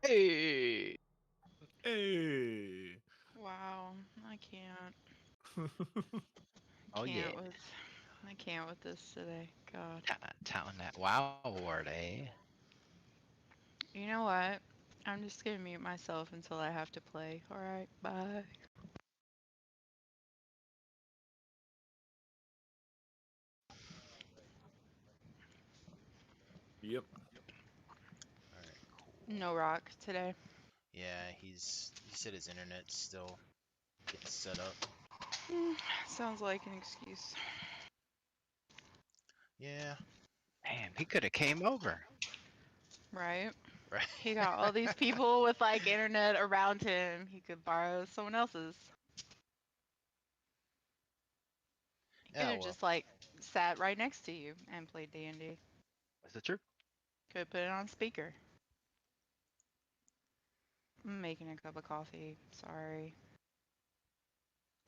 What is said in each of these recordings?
Hey. Hey. Wow, I can't. Oh yeah. Can't with. I can't with this today. God. Telling that wow word, eh? You know what? I'm just gonna mute myself until I have to play. All right. Bye. Yep. All right, cool. No rock today. Yeah, he said his internet's still getting set up. Sounds like an excuse. Yeah, Damn, he could have came over. Right? right. He got all these people with like internet around him. He could borrow someone else's. He could Yeah, have well, just like sat right next to you and played D&D. Is it true? Could have put it on speaker. I'm making a cup of coffee. Sorry.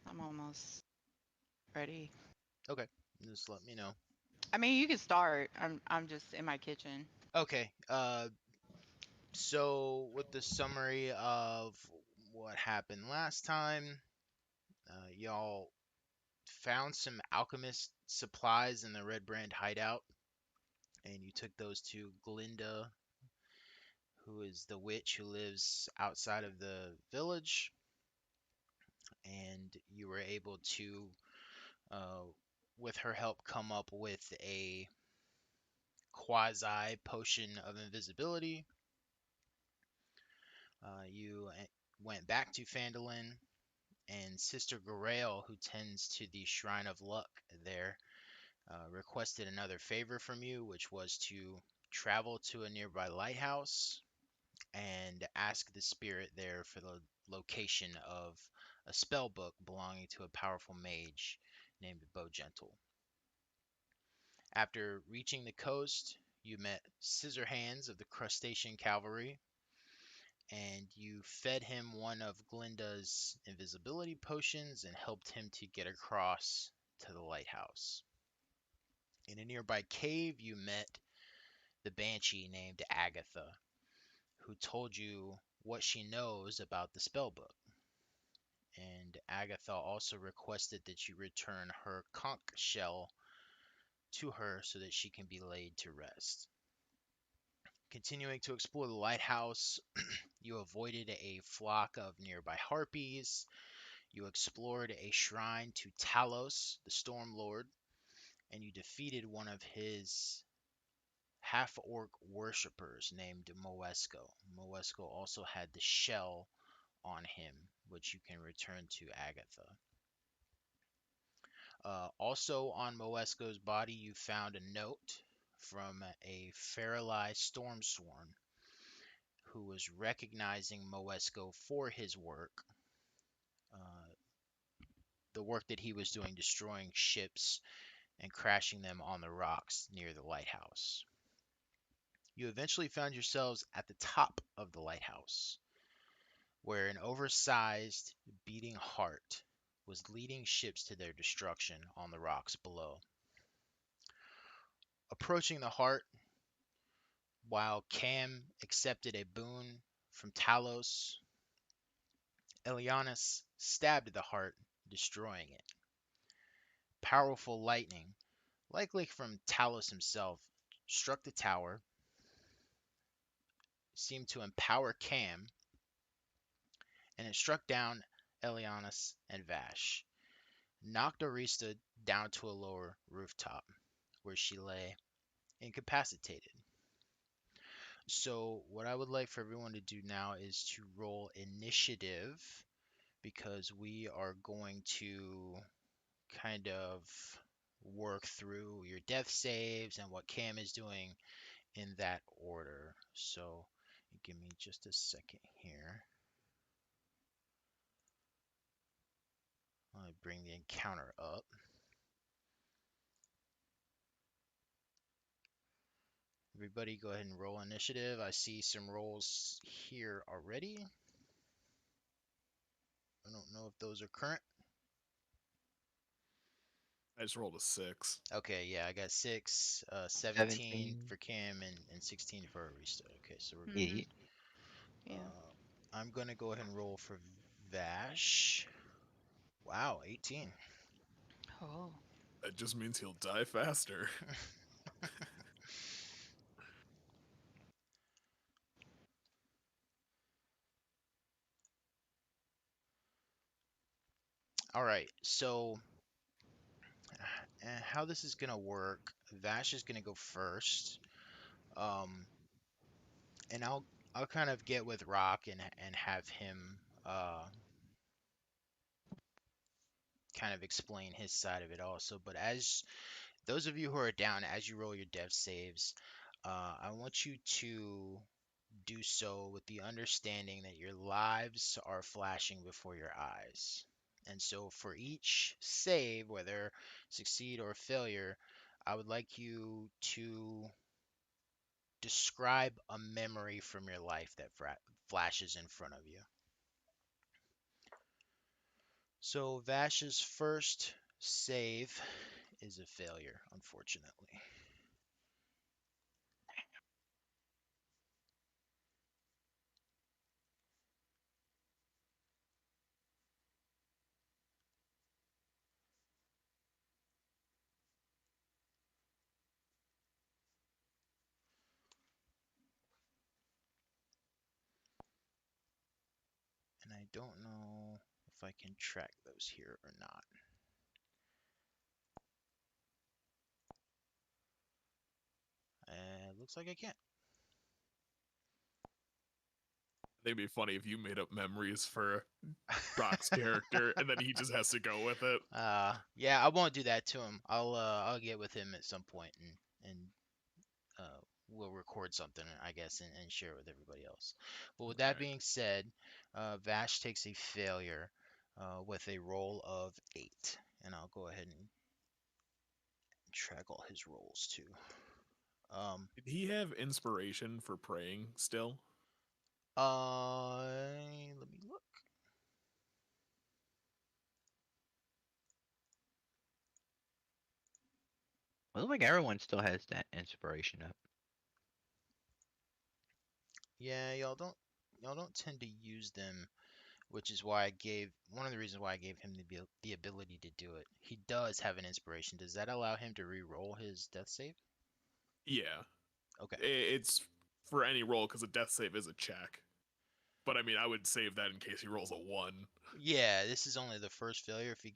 I'm almost ready. okay. Just let me know. I mean, you can start. I'm just in my kitchen. Okay. So with the summary of what happened last time, y'all found some alchemist supplies in the Red Brand hideout, and you took those to Glinda, who is the witch who lives outside of the village, and you were able to, uh, with her help, come up with a quasi potion of invisibility. You went back to Phandalin, and Sister Grail, who tends to the Shrine of Luck there, requested another favor from you, which was to travel to a nearby lighthouse and ask the spirit there for the location of a spell book belonging to a powerful mage named Gentle. After reaching the coast, you met Scissorhands of the Crustacean Cavalry, and you fed him one of Glinda's invisibility potions and helped him to get across to the lighthouse. In a nearby cave, you met the banshee named Agatha, who told you what she knows about the spellbook. And Agatha also requested that you return her conch shell to her so that she can be laid to rest. Continuing to explore the lighthouse, you avoided a flock of nearby harpies. You explored a shrine to Talos, the Storm Lord, and you defeated one of his half orc worshippers named Moesco. Moesco also had the shell on him, which you can return to Agatha. Also on Moesco's body, you found a note from a Fairlie Stormsworn who was recognizing Moesco for his work, uh, the work that he was doing destroying ships and crashing them on the rocks near the lighthouse. You eventually found yourselves at the top of the lighthouse, where an oversized, beating heart was leading ships to their destruction on the rocks below. Approaching the heart, while Cam accepted a boon from Talos, Elianis stabbed the heart, destroying it. Powerful lightning, likely from Talos himself, struck the tower, seemed to empower Cam, and it struck down Elianis and Vash, knocked Arista down to a lower rooftop, where she lay incapacitated. So, what I would like for everyone to do now is to roll initiative because we are going to kind of work through your death saves and what Cam is doing in that order. So, give me just a second here. Let me bring the encounter up. Everybody go ahead and roll initiative. I see some rolls here already. I don't know if those are current. I just rolled a 6. Okay, yeah, I got 6, 17 17. for Cam, and 16 for Arista. Okay, so we're good. Hmm. Yeah. Yeah, I'm gonna go ahead and roll for Vash. Wow, 18. Oh. That just means he'll die faster. All right, so how this is gonna work, Vash is gonna go first. Um, and I'll kind of get with Rock and have him kind of explain his side of it also. But as those of you who are down, as you roll your dev saves, I want you to do so with the understanding that your lives are flashing before your eyes. And so for each save, whether succeed or failure, I would like you to describe a memory from your life that flashes in front of you. So Vash's first save is a failure, unfortunately. And I don't know if I can track those here or not. Looks like I can't. I think it'd be funny if you made up memories for Brock's character and then he just has to go with it. Yeah, I won't do that to him. I'll get with him at some point and we'll record something, I guess, and share it with everybody else. But with that Alright. being said, Vash takes a failure with a roll of 8, and I'll go ahead and track all his rolls too. Did he have inspiration for praying still? Let me look. Well, like everyone still has that inspiration up. Yeah, y'all don't tend to use them, which is why I gave one of the reasons why I gave him the ability to do it. He does have an inspiration. Does that allow him to re-roll his death save? Yeah. Okay. It's for any roll because a death save is a check. But I mean, I would save that in case he rolls a 1. Yeah, this is only the first failure. If he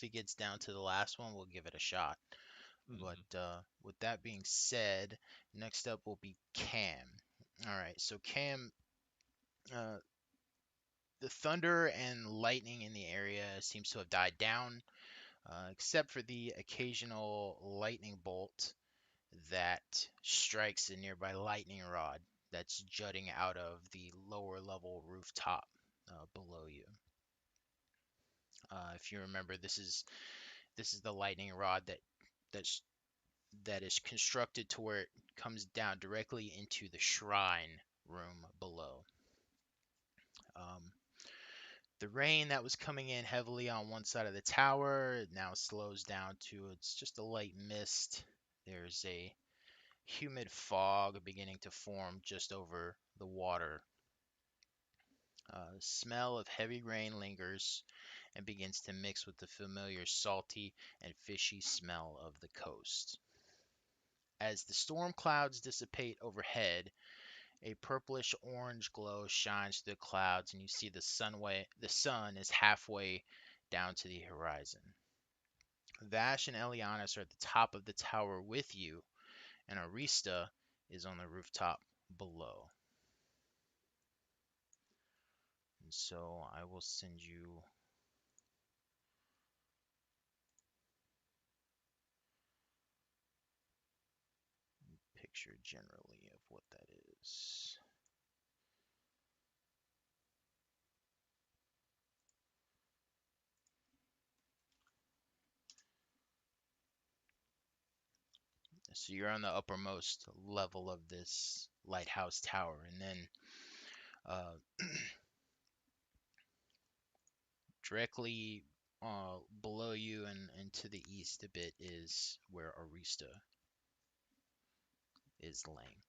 gets down to the last one, we'll give it a shot. But with that being said, next up will be Cam. All right, so Cam, uh, the thunder and lightning in the area seems to have died down, except for the occasional lightning bolt that strikes a nearby lightning rod that's jutting out of the lower level rooftop below you. If you remember, this is the lightning rod that's that is constructed to where it comes down directly into the shrine room below. Um, the rain that was coming in heavily on one side of the tower now slows down to it's just a light mist. There's a humid fog beginning to form just over the water. The smell of heavy rain lingers and begins to mix with the familiar salty and fishy smell of the coast. As the storm clouds dissipate overhead, a purplish orange glow shines through the clouds, and you see the sun is halfway down to the horizon. Vash and Elianis are at the top of the tower with you, and Arista is on the rooftop below. And so I will send you a picture generally of what that is. So you're on the uppermost level of this lighthouse tower, and then uh, directly below you and to the east a bit is where Arista is laying.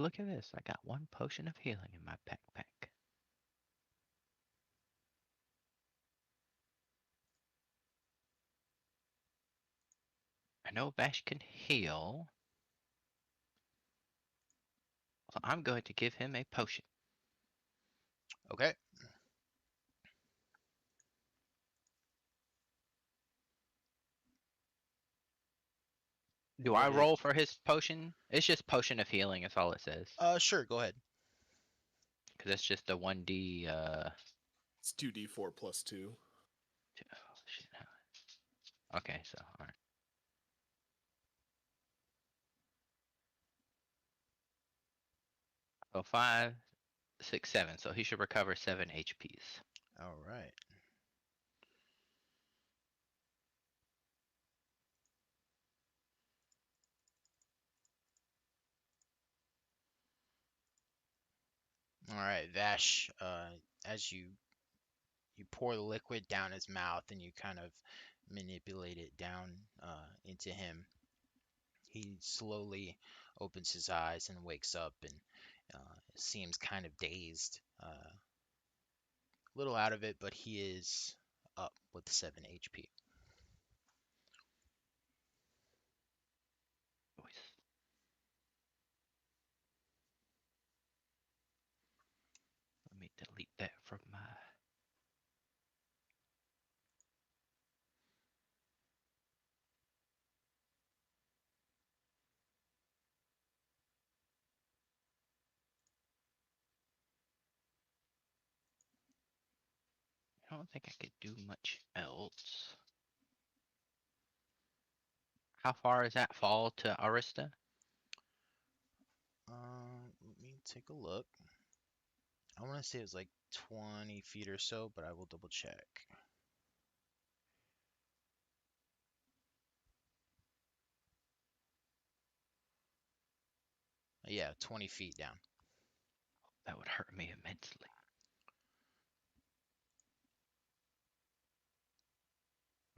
look at this. I got 1 potion of healing in my backpack. I know Vash can heal. So I'm going to give him a potion. Okay. Do What I is- roll for his potion? It's just potion of healing, is all it says. Sure, go ahead. Because it's just a 1d, It's 2d4 plus 2. oh, shit. Okay, so, alright. So 5, 6, 7. So he should recover 7 HPs. All right. All right, Vash, as you pour the liquid down his mouth and you kind of manipulate it down into him, he slowly opens his eyes and wakes up and seems kind of dazed, a little out of it, but he is up with 7 HP. Voice. Let me delete that from my... I don't think I could do much else. How far is that fall to Arista? Let me take a look. I want to say it was like 20 feet or so, but I will double check. Yeah, 20 feet down. That would hurt me immensely.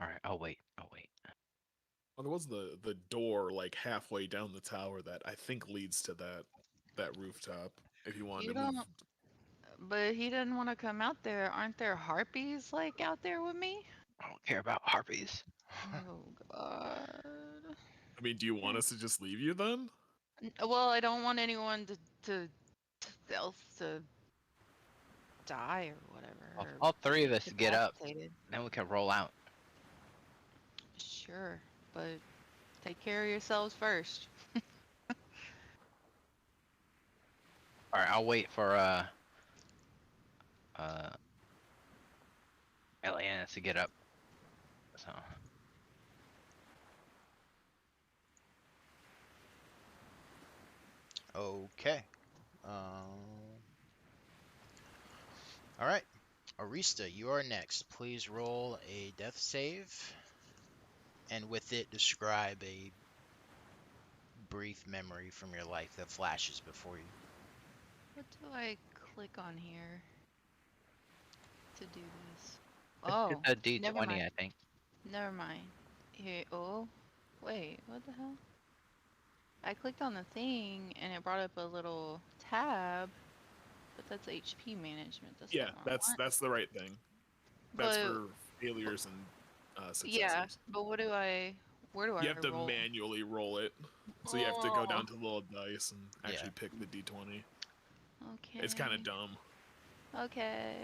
Alright, I'll wait. Well, there was the door like halfway down the tower that I think leads to that rooftop. If you wanted You to move, don't. But he didn't want to come out there. Aren't there harpies like out there with me? I don't care about harpies. Oh God. I mean, do you want us to just leave you then? Well, I don't want anyone to else to die or whatever. Well, or if all 3 of be us get up, incapacitated. then we can roll out. Sure, but take care of yourselves first. Alright, I'll wait for Eliana to get up. So Okay. All right. Arista, you are next. Please roll a death save, and with it, describe a brief memory from your life that flashes before you. What do I click on here to do this? it's Oh, just a never D20, mind. I think. Never mind. Here. Oh, wait. What the hell? I clicked on the thing and it brought up a little tab, but that's HP management. That's Yeah, not what I want. that's the right thing. That's But for failures and yeah, successes. but what do I? Where do I You have to roll? manually roll it, so you have to go Oh, down to the little dice and actually Yeah. pick the d20. okay. It's kind of dumb. Okay.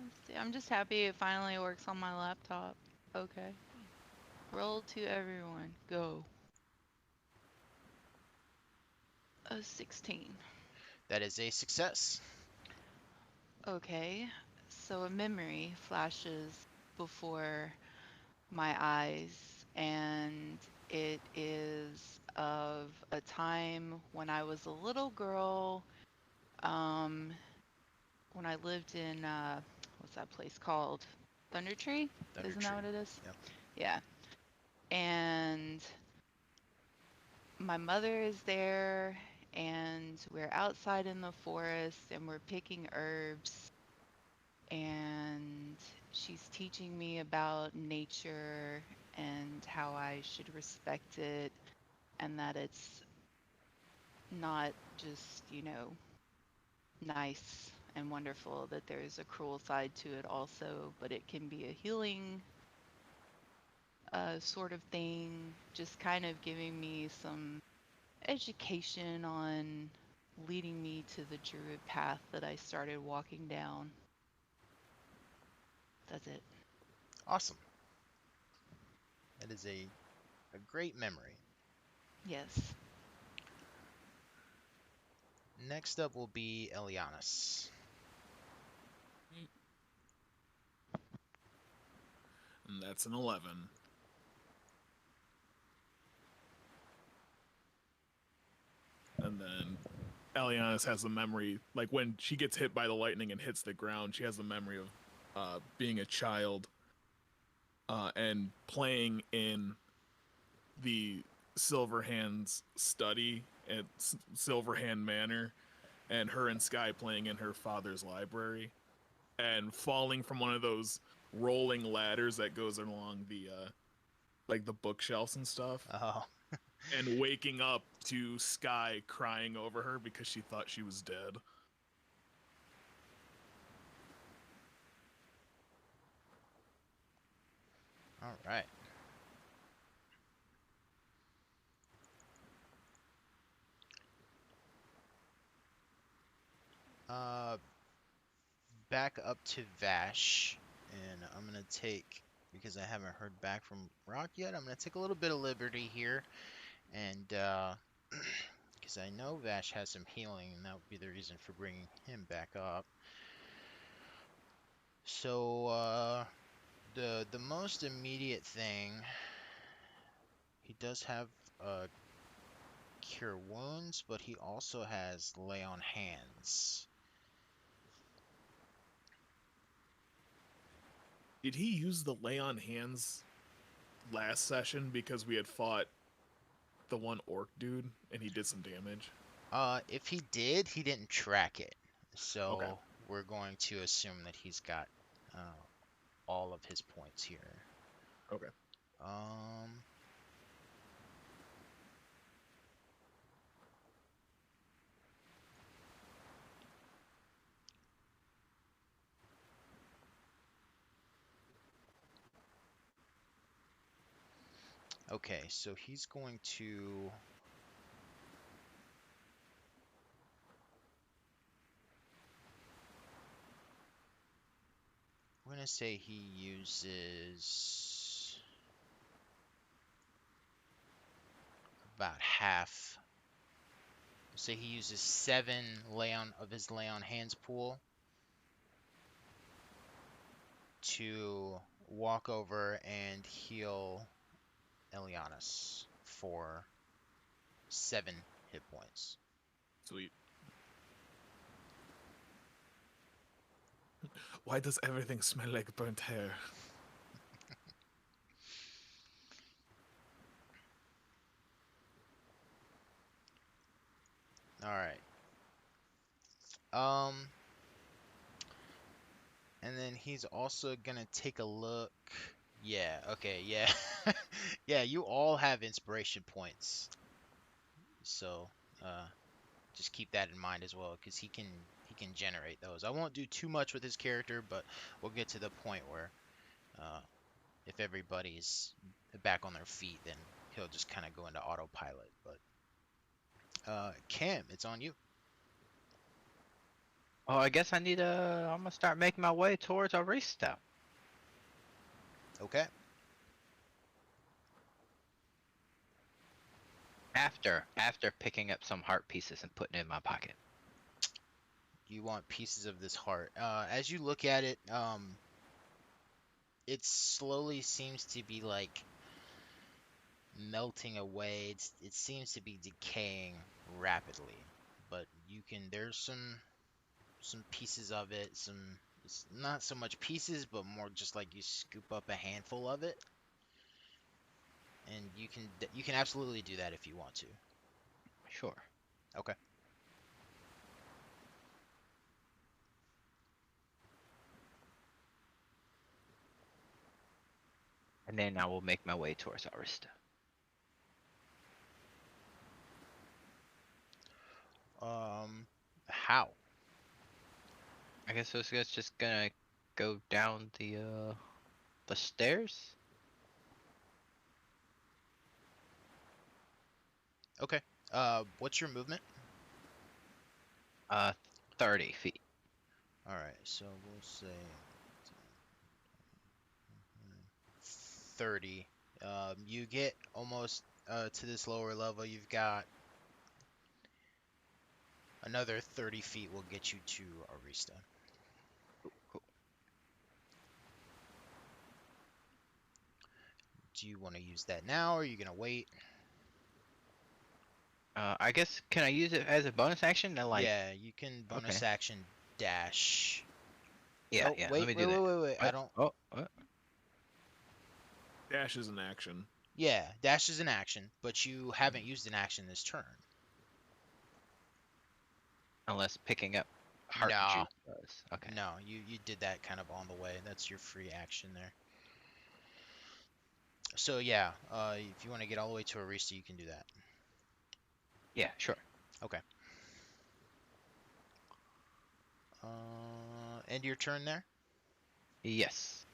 Let's see. I'm just happy it finally works on my laptop. Okay. Roll to everyone. Go. A 16. That is a success. Okay. So a memory flashes before my eyes, and it is of a time when I was a little girl, when I lived in, what's that place called? Thundertree? Isn't that Thundertree. what it is? Yep. Yeah. And my mother is there, and we're outside in the forest, and we're picking herbs, and she's teaching me about nature and how I should respect it, and that it's not just, nice and wonderful, that there's a cruel side to it also, but it can be a healing sort of thing, just kind of giving me some education on leading me to the druid path that I started walking down. That's it. Awesome. That is a great memory. Yes. Next up will be Elianis. And that's an 11. And then Elianis has the memory, like when she gets hit by the lightning and hits the ground, she has the memory of being a child and playing in the Silverhand's study at Silverhand Manor, and her and Sky playing in her father's library, and falling from one of those rolling ladders that goes along the like the bookshelves and stuff, Oh, and waking up to Sky crying over her because she thought she was dead. all right. Uh, Back up to Vash, and I'm gonna take, because I haven't heard back from Rock yet, I'm gonna take a little bit of liberty here, and because I know Vash has some healing, and that would be the reason for bringing him back up. So, the most immediate thing, he does have cure wounds, but he also has lay on hands. Did he use the lay on hands last session because we had fought the one orc dude and he did some damage? If he did, he didn't track it, Okay. so we're going to assume that he's got all of his points here. Okay. Um, okay, so he's going to. I'm gonna say he uses about half. Say he uses 7 lay on of his lay on hands pool to walk over and heal Elianis for 7 hit points. Sweet. Why does everything smell like burnt hair? All right. And then he's also gonna take a look. Yeah, okay, yeah. Yeah, you all have inspiration points. So, just keep that in mind as well, because he can generate those. I won't do too much with his character, but we'll get to the point where uh, if everybody's back on their feet, then he'll just kind of go into autopilot. But Cam, it's on you. Oh, I guess I need I'm gonna start making my way towards Arista. Okay. After picking up some heart pieces and putting it in my pocket. You want pieces of this heart. As you look at it, it slowly seems to be like melting away. It seems to be decaying rapidly, but there's some pieces of it. It's not so much pieces, but more just like you scoop up a handful of it, and you can absolutely do that if you want to. Sure. Okay. And then I will make my way towards Arista. How? I guess those guys just gonna go down the stairs. Okay. What's your movement? Uh, 30 feet. All right, so we'll say 30. You get almost to this lower level. You've got another 30 feet will get you to Arista. Cool. Do you want to use that now, or are you gonna wait? I guess can I use it as a bonus action? To, like, Yeah, you can bonus okay. action dash. Yeah, Oh, yeah. Let wait, me wait, do wait, that. wait, wait. I What? don't. Oh, what? Dash is an action. Yeah, dash is an action, but you haven't used an action this turn. Unless picking up heart No, juice does. Okay. no, you did that kind of on the way. That's your free action there. So yeah, if you want to get all the way to Arista, you can do that. Yeah, sure. Okay. End your turn there. Yes.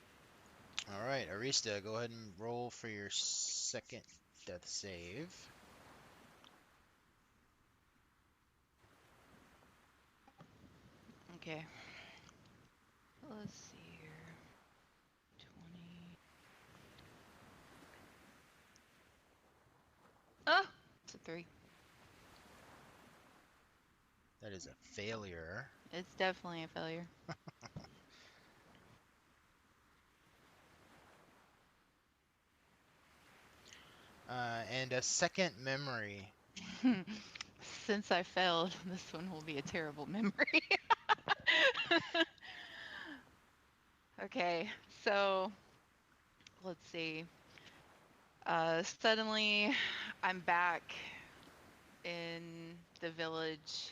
All right, Arista, go ahead and roll for your second death save. Okay. Let's see here. 20. Oh, it's a 3. That is a failure. It's definitely a failure. And a second memory. Since I failed, this one will be a terrible memory. Okay, so let's see. Suddenly, I'm back in the village,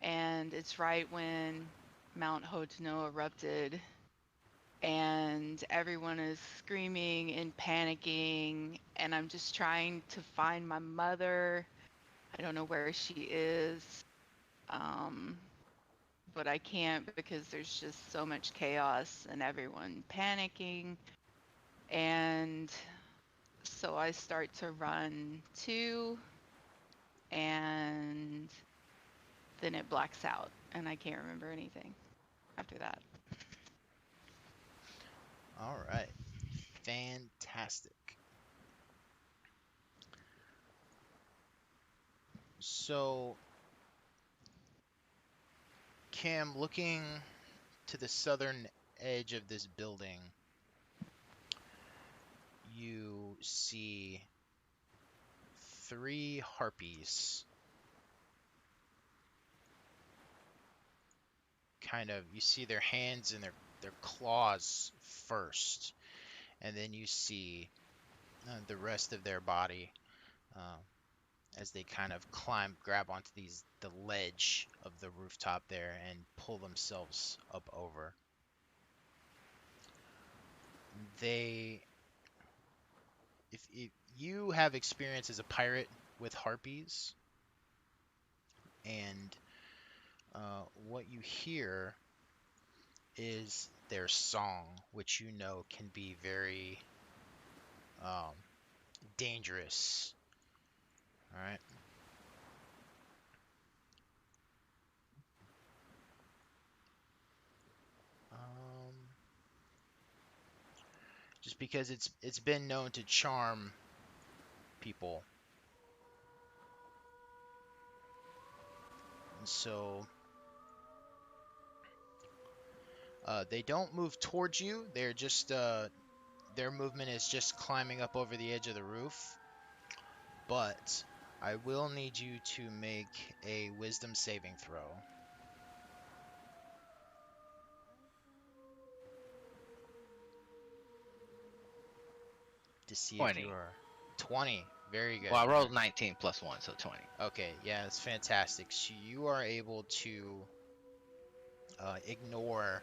and it's right when Mount Hoteno erupted, and everyone is screaming and panicking, and I'm just trying to find my mother. I don't know where she is, um, but I can't because there's just so much chaos and everyone panicking. And so I start to run too, and then it blacks out, and I can't remember anything after that. All right, fantastic. So, Cam, looking to the southern edge of this building, you see 3 harpies. Kind of, you see their hands and their claws first, and then you see the rest of their body uh, as they kind of grab onto the ledge of the rooftop there and pull themselves up over. They, if you have experience as a pirate with harpies, and what you hear is their song, which you know can be very um, dangerous. All right. Um, just because it's been known to charm people, and so they don't move towards you. They're just their movement is just climbing up over the edge of the roof. But I will need you to make a wisdom saving throw to see if you 20. are 20. Very good. Well, I rolled 19 plus 1, so 20. Okay, yeah, that's fantastic. So you are able to ignore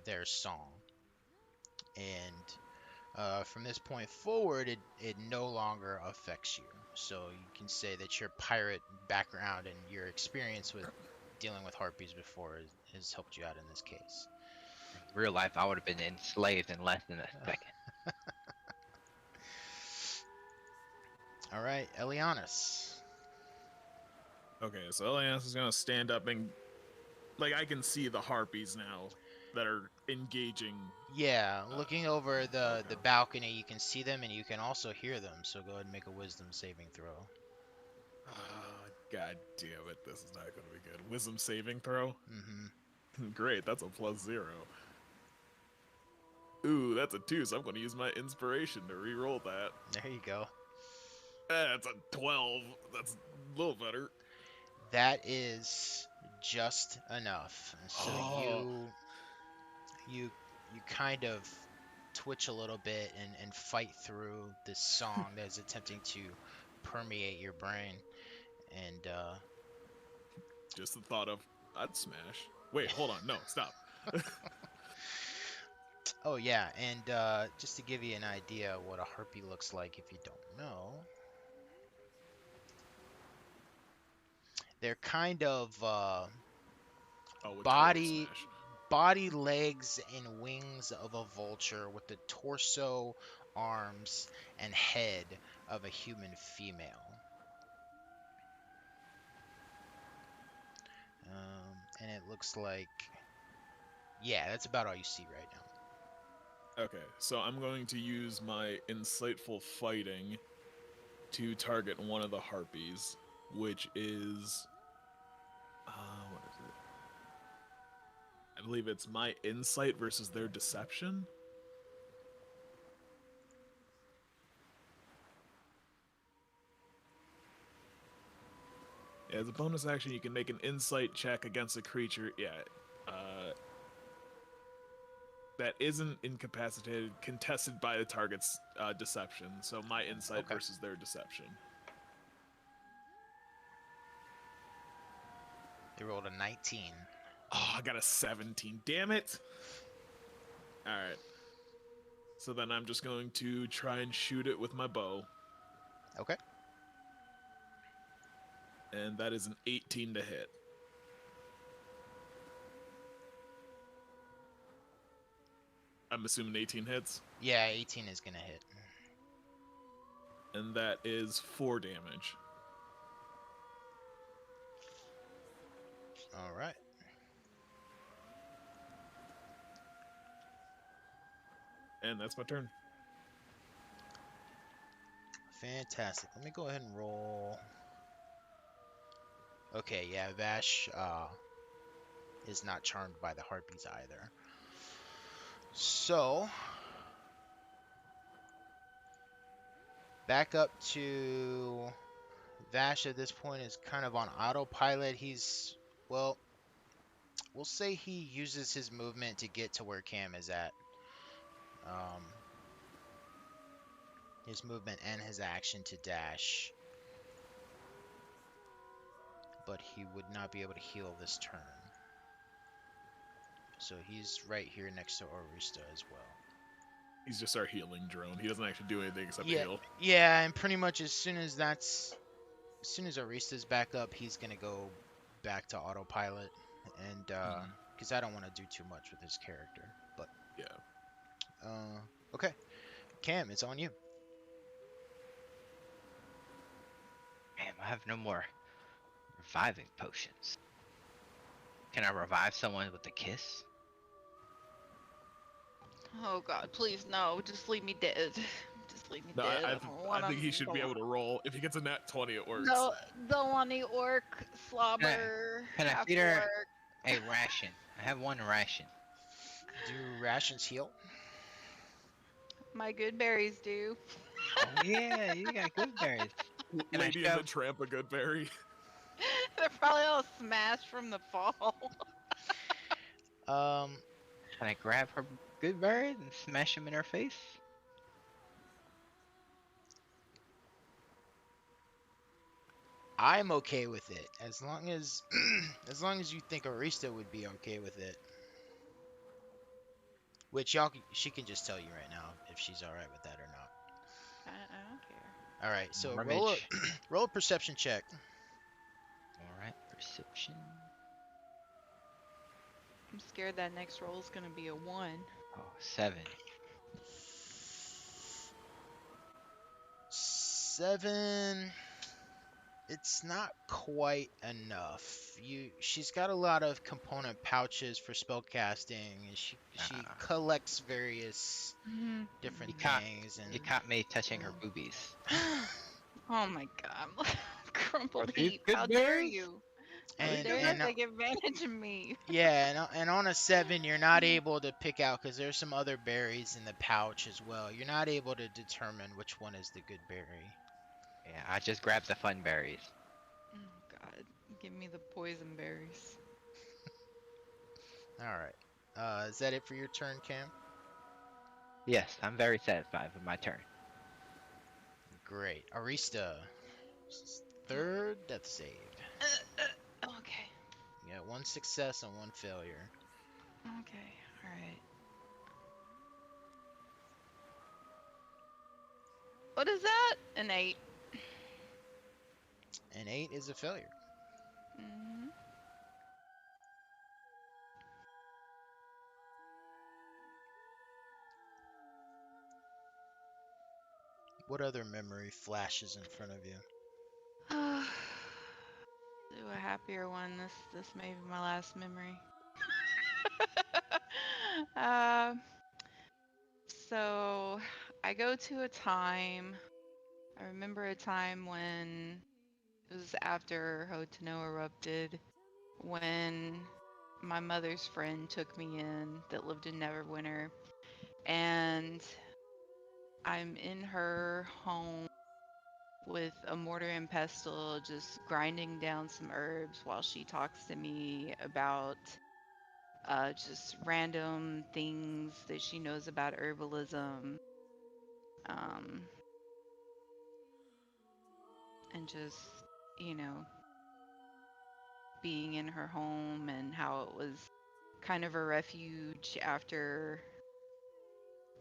their song, and from this point forward, it no longer affects you. So you can say that your pirate background and your experience with dealing with harpies before has helped you out in this case. In real life, I would have been enslaved in less than a second. All right, Elianis. Okay, so Elias is gonna stand up and, like, I can see the harpies now that are engaging. Yeah, looking over the okay. balcony, you can see them and you can also hear them. So go ahead and make a wisdom saving throw. God damn it, this is not gonna be good. Wisdom saving throw? Mm-hmm. Great, that's a +0. Ooh, that's a 2, so I'm gonna use my inspiration to re-roll that. There you go. That's a 12. That's a little better. That is just enough. So Oh. you kind of twitch a little bit and fight through this song that is attempting to permeate your brain. And Just the thought of, I'd smash. Wait, hold on. No, stop. oh yeah, and just to give you an idea of what a harpy looks like if you don't know, they're kind of Would totally body smash. body, legs, and wings of a vulture with the torso, arms, and head of a human female. And it looks like, yeah, that's about all you see right now. Okay, so I'm going to use my insightful fighting to target one of the harpies, which is what is it? I believe it's my insight versus their deception. As a bonus action, you can make an insight check against a creature. Yeah, that isn't incapacitated, contested by the target's deception. So my insight Okay. versus their deception. They rolled a 19. Oh, I got a 17. Damn it. All right. So then I'm just going to try and shoot it with my bow. Okay. And that is an 18 to hit. I'm assuming 18 hits. Yeah, 18 is gonna hit. And that is 4 damage. All right. And that's my turn. Fantastic. Let me go ahead and roll. Okay, yeah, Vash is not charmed by the harpies either. So, back up to Vash at this point is kind of on autopilot. He's, well, we'll say he uses his movement to get to where Cam is at. His movement and his action to dash. But he would not be able to heal this turn. So he's right here next to Orista as well. He's just our healing drone. He doesn't actually do anything except heal. Yeah, and pretty much as soon as Orista's back up, he's gonna go back to autopilot, and because I don't want to do too much with his character. But yeah. Okay, Cam, it's on you. Damn, I have no more reviving potions. Can I revive someone with a kiss? Oh God, please no! Just leave me dead. Just leave me No, dead. I think he should be able to roll. If he gets a nat 20, it works. No, don't want any orc slobber. Can I after feed her work. a ration? I have one ration. Do rations heal? My good berries do. Oh, yeah, you got good berries. Can I Lady and the shove- Tramp, a good berry. They're probably all smashed from the fall. Can I grab her good berries and smash them in her face? I'm okay with it as long as as long as you think Orista would be okay with it. Which she can just tell you right now if she's all right with that or not. I don't care. All right, so roll a Rummage. roll a perception check. All right, perception. I'm scared that next roll is gonna be a 1. Oh, 7. 7. It's not quite enough. She's got a lot of component pouches for spellcasting, and she Ah, collects various Mhm. different you caught things, you and caught me touching her boobies. Oh my god. Are Crumpled these heap. good How dare berries? you? Are How these and good dare you berries? and take advantage of me? yeah, and on a 7, you're not able to pick out because there's some other berries in the pouch as well. You're not able to determine which one is the good berry. Yeah, I just grabbed the fun berries. Oh god. Give me the poison berries. All right. Is that it for your turn, Cam? Yes, I'm very satisfied with my turn. Great. Arista, third death save. Okay. You got 1 success and 1 failure. Okay. Alright. What is that? An 8. And 8 is a failure. Mm-hmm. What other memory flashes in front of you? Do a happier one. This may be my last memory. uh, so I go to a time. I remember a time when it was after Hotono erupted, when my mother's friend took me in that lived in Neverwinter, and I'm in her home with a mortar and pestle, just grinding down some herbs while she talks to me about just random things that she knows about herbalism, um, and just, you know, being in her home and how it was kind of a refuge after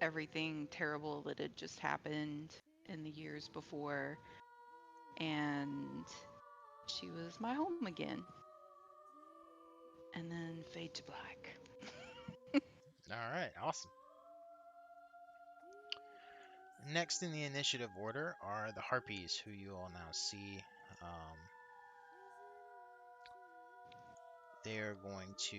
everything terrible that had just happened in the years before. And she was my home again. And then fade to black. All right, awesome. Next in the initiative order are the Harpies, who you all now see. Um, they are going to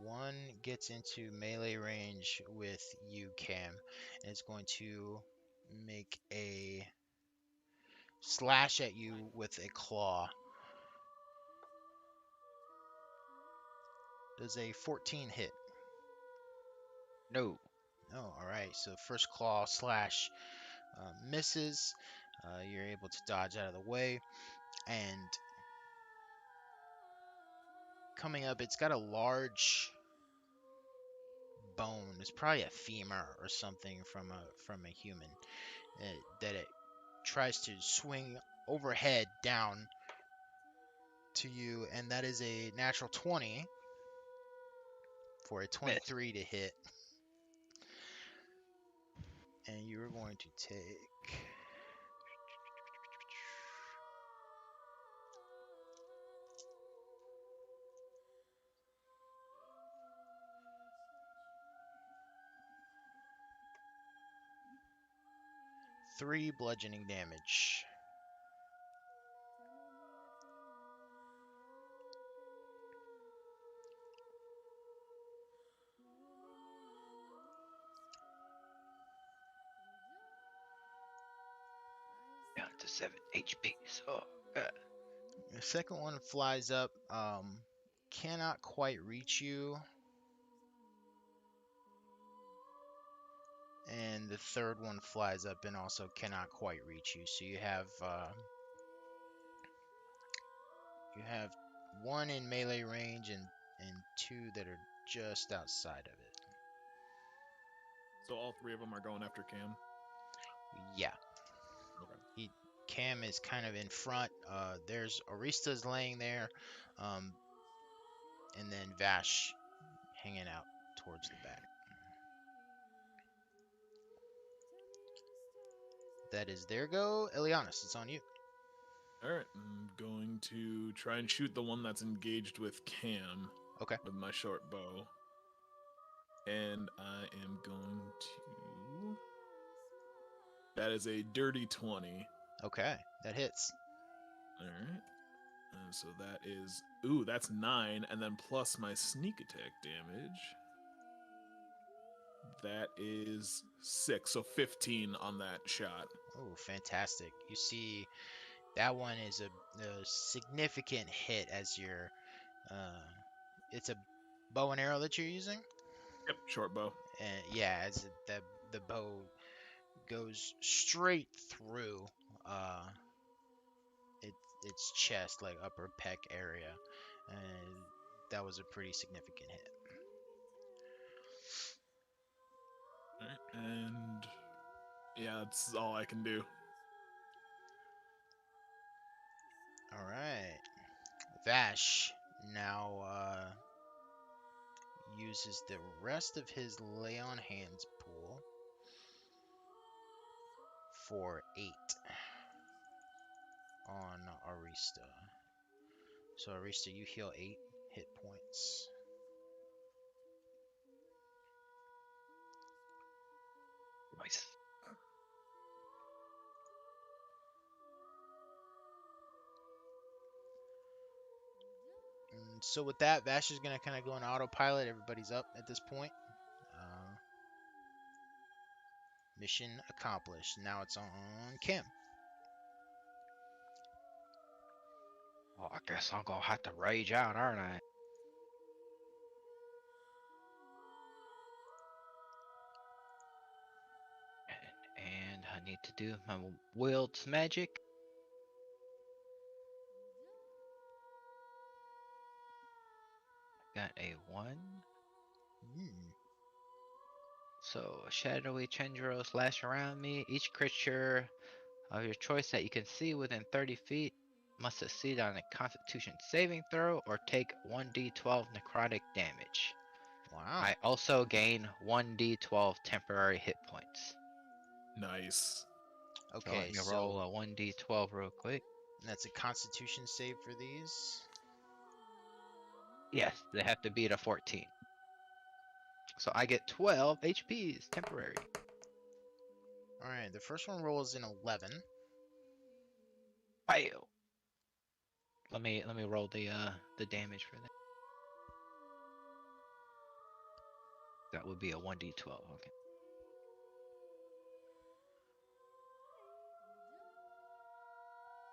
one gets into melee range with you, Cam, and it's going to make a slash at you with a claw. Does a 14 hit? No. Oh, all right. So first claw slash misses. You're able to dodge out of the way, and coming up, it's got a large bone. It's probably a femur or something from a human that it tries to swing overhead down to you, and that is a natural 20 for a Miss. 23 to hit. And you're going to take 3 bludgeoning damage. Down to 7 HP. So, God. The second one flies up, cannot quite reach you, and the third one flies up and also cannot quite reach you. So you have 1 in melee range and 2 that are just outside of it. So all 3 of them are going after Cam. Yeah, Okay. Cam is kind of in front. There's Arista's laying there, and then Vash hanging out towards the back. That is their go. Elianis, it's on you. All right, I'm going to try and shoot the one that's engaged with Cam Okay. with my short bow. And I am going to... That is a dirty 20. Okay, that hits. All right. So that is... Ooh, that's 9, and then plus my sneak attack damage. That is 6, so 15 on that shot. Oh, fantastic. You see, that one is a significant hit as you're, it's a bow and arrow that you're using? Yep, short bow. And yeah, as the bow goes straight through uh, its chest, like upper pec area. And that was a pretty significant hit. All right, and yeah, that's all I can do. All right. Vash now uses the rest of his lay on hands pool for 8 on Arista. So Arista, you heal 8 hit points. Nice. And so with that, Vash is gonna kind of go on autopilot. Everybody's up at this point. Mission accomplished. Now it's on Kim. Well, I guess I'm gonna have to rage out, aren't I? And I need to do my wield's magic. Got a 1. So, a shadowy tendril slash around me. Each creature of your choice that you can see within 30 feet must succeed on a constitution saving throw or take 1d12 necrotic damage. Wow. I also gain 1d12 temporary hit points. Nice. So Okay, let me roll a 1d12 real quick. that's a Constitution save for these. Yes, they have to beat a 14. So I get 12 HPs temporary. All right, the first one rolls an 11. Fail. Let me roll the damage for that. That would be a 1d12. Okay.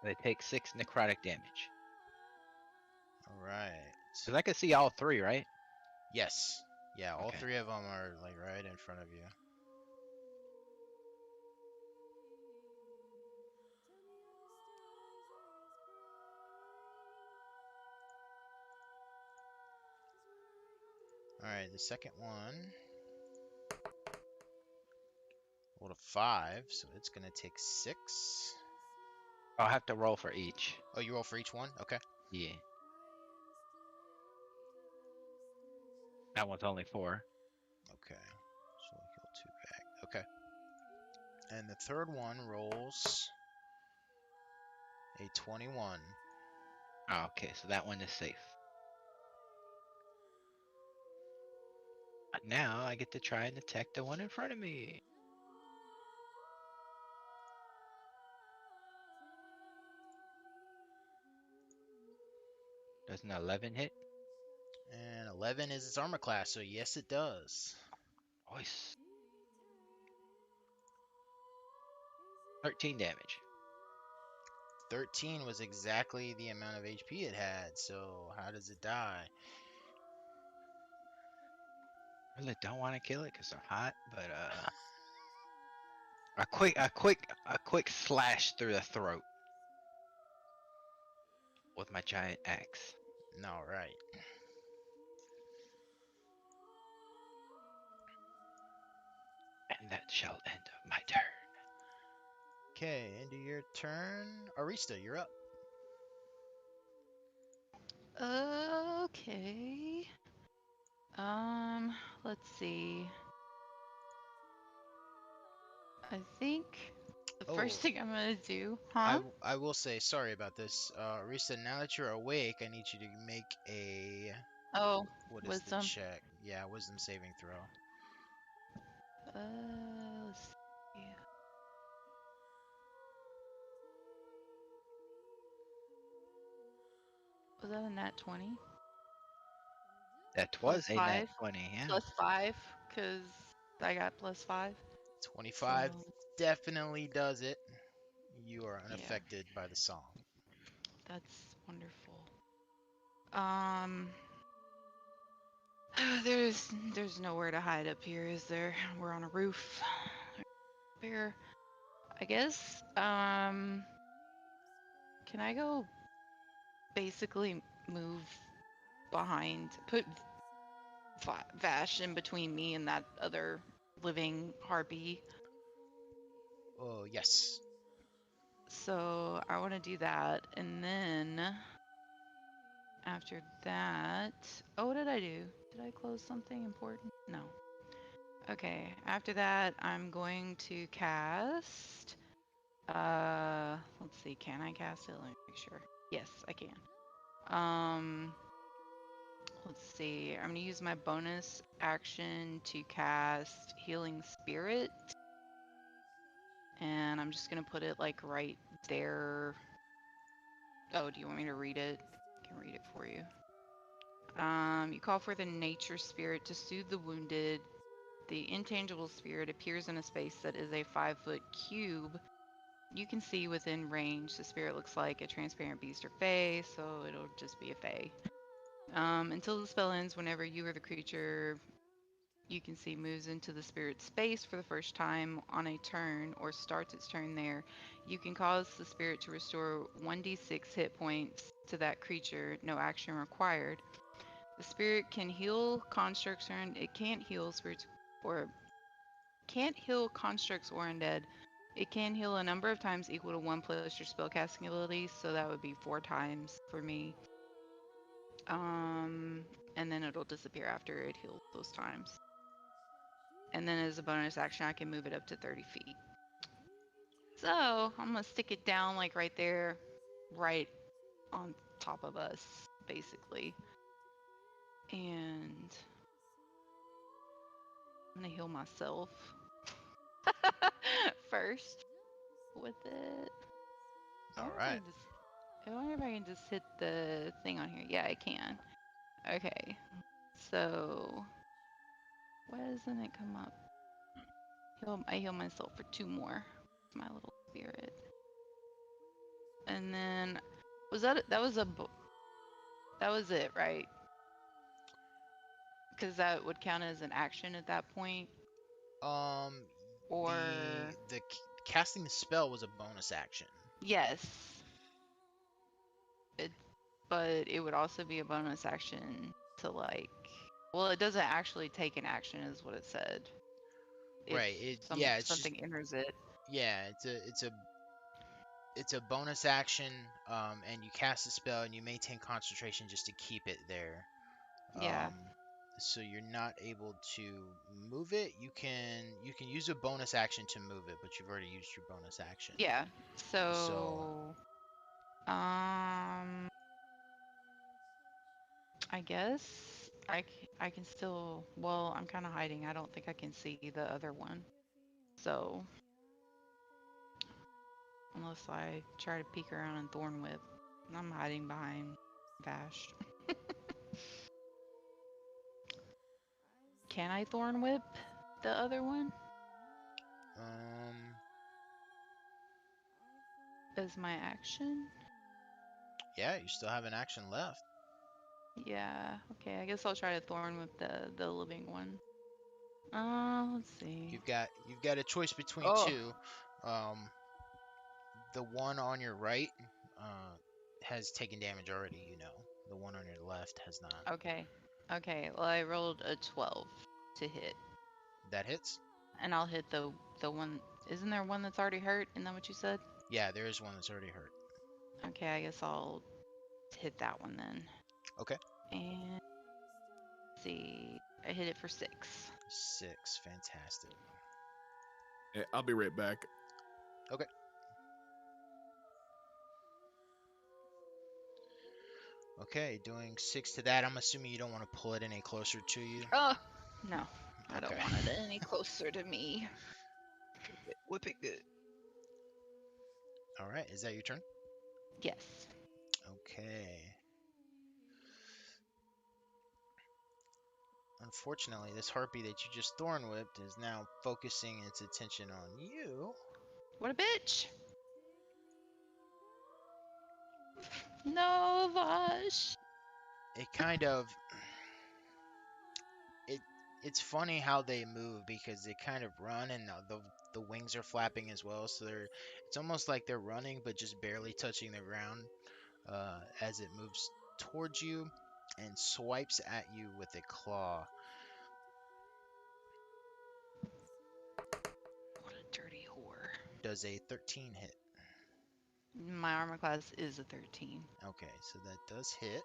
They take 6 necrotic damage. All right. Cause I can see all 3, right? Yes. Yeah, all Okay. 3 of them are like right in front of you. All right, the second one rolled a 5, so it's gonna take 6. I'll have to roll for each. Oh, you roll for each one? Okay. Yeah. That one's only 4. Okay. So we'll heal 2 back. Okay. And the third one rolls a 21. Oh, okay, so that one is safe. But now I get to try and attack the one in front of me. Does an 11 hit? And 11 is its armor class, so yes, it does. Nice. 13 damage. 13 was exactly the amount of HP it had, so how does it die? Really don't want to kill it because they're hot, but a quick slash through the throat with my giant axe. All right. And that shall end my turn. Okay, end of your turn. Arista, you're up. Okay. Let's see. I think the first Oh, thing I'm gonna do, huh? I will say sorry about this. Arista, now that you're awake, I need you to make a Oh, what is the wisdom. check? Yeah, wisdom saving throw. Let's see. Was that a nat 20? That Plus was a nat 5? 20, yeah. Plus 5, because I got plus 5. 25 So, definitely does it. You are yeah, unaffected by the song. that's wonderful. Um, there's nowhere to hide up here, is there? We're on a roof. Here, I guess. Can I go basically move behind, put Vash in between me and that other living harpy? Oh, yes. So I want to do that, and then after that, oh, what did I do? Did I close something important? No. Okay, after that, I'm going to cast. Let's see, can I cast it? Let me make sure. Yes, I can. Let's see. I'm gonna use my bonus action to cast Healing Spirit, and I'm just gonna put it like right there. Oh, do you want me to read it? I can read it for you. You call for the nature spirit to soothe the wounded. The intangible spirit appears in a space that is a 5-foot cube. You can see within range. The spirit looks like a transparent beast or fae, so it'll just be a fae. Until the spell ends, whenever you or the creature you can see moves into the spirit space for the first time on a turn or starts its turn there, you can cause the spirit to restore 1d6 hit points to that creature, no action required. The spirit can heal constructs, or it can't heal spirits, or can't heal constructs or undead. It can heal a number of times equal to 1 plus your spellcasting ability, so that would be 4 times for me. And then it'll disappear after it heals those times. And then as a bonus action, I can move it up to 30 feet. So I'm gonna stick it down like right there, right on top of us, basically. And I'm gonna heal myself first with it. I All wonder if I right. can just. I wonder if I can just hit the thing on here. Yeah, I can. Okay. So why doesn't it come up? I heal myself for 2 more. My little spirit. And then was that was it, right? Because that would count as an action at that point, Um, or casting the spell was a bonus action. yes, it, but it would also be a bonus action to like. Well, it doesn't actually take an action, is what it said. If Right. Yeah, it's just something enters it. yeah, it's a bonus action, and you cast a spell and you maintain concentration just to keep it there. Yeah, So you're not able to move it. You can use a bonus action to move it, but you've already used your bonus action. yeah. So So, um, I guess I can still. Well, I'm kind of hiding. I don't think I can see the other one. So unless I try to peek around in Thornwhip, I'm hiding behind Vash. Can I Thornwhip the other one um as my action? yeah, you still have an action left. Yeah. Okay. I guess I'll try to Thornwhip the living one. Let's see. You've got a choice between Oh. two. Um, the one on your right uh, has taken damage already. The one on your left has not. Okay. Okay. Well, I rolled a 12 to hit, That hits. and I'll hit the one Isn't there one that's already hurt? Isn't that what you said? Yeah, there is one that's already hurt. Okay, I guess I'll hit that one then. Okay. And see, I hit it for 6. 6. Fantastic. Yeah, I'll be right back. Okay. Okay, doing 6 to that. I'm assuming you don't want to pull it any closer to you. Oh, no. I don't Okay. want it any closer to me. Whip it good. All right. Is that your turn? Yes. Okay. Unfortunately, this harpy that you just thorn whipped is now focusing its attention on you. What a bitch. No, Vash. It kind of it's funny how they move because they kind of run and the wings are flapping as well, so it's almost like they're running but just barely touching the ground as it moves towards you and swipes at you with a claw. What a dirty whore. Does a 13 hit? My armor class is a 13. Okay, so that does hit.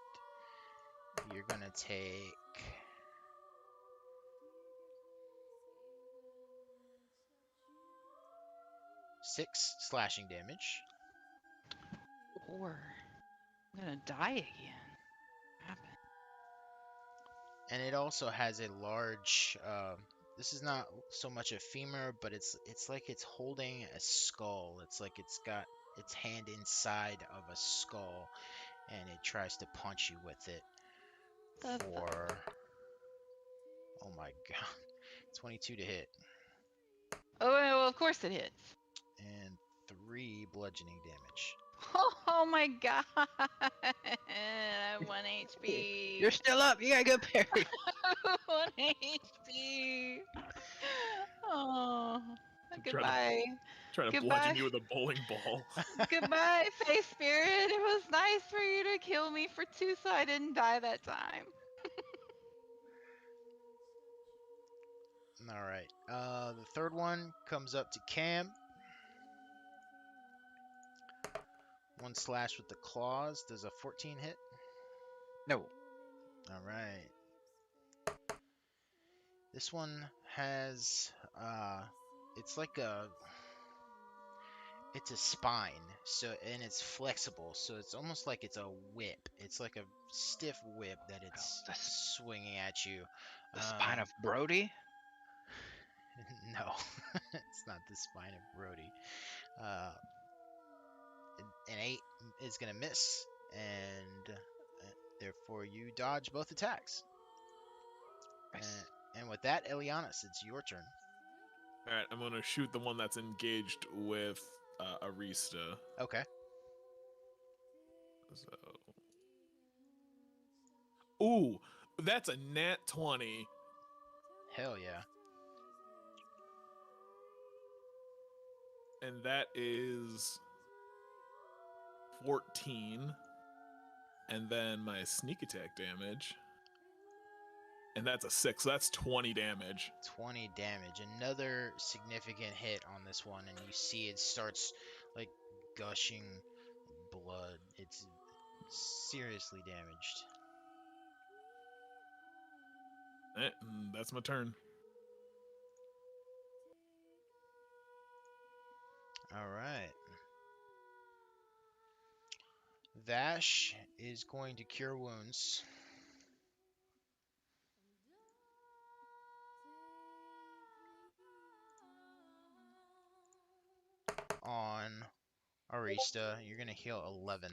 You're gonna take 6 slashing damage. Whore. I'm gonna die again. What happened? And it also has a large this is not so much a femur, but it's like it's holding a skull. It's like it's got its hand inside of a skull and it tries to punch you with it The for oh my god, 22 to hit Oh, well, of course it hits. and 3 bludgeoning damage. Oh my god. I'm 1 HP. You're still up. You got good parry. 1 HP. Oh. Trying Goodbye. Trying to Goodbye. bludgeon you with a bowling ball. Goodbye, Face Spirit. It was nice for you to kill me for 2 so I didn't die that time. All right. The third one comes up to Cam. 1 slash with the claws. Does a 14 hit? No. All right. This one has it's like it's a spine, so and it's flexible, so it's almost like it's a whip. It's like a stiff whip that it's swinging at you. The spine of Brody? No, it's not the spine of Brody. An 8 is gonna miss, and therefore you dodge both attacks. Nice. And with that, Elianis, it's your turn. All right, I'm gonna shoot the one that's engaged with Arista. Okay. So, ooh, that's a nat 20. Hell yeah. And that is 14. And then my sneak attack damage. And that's a 6, so that's 20 damage. 20 damage. Another significant hit on this one, and you see it starts like gushing blood. It's seriously damaged. And that's my turn. All right. Vash is going to cure wounds. On Arista, you're going to heal 11.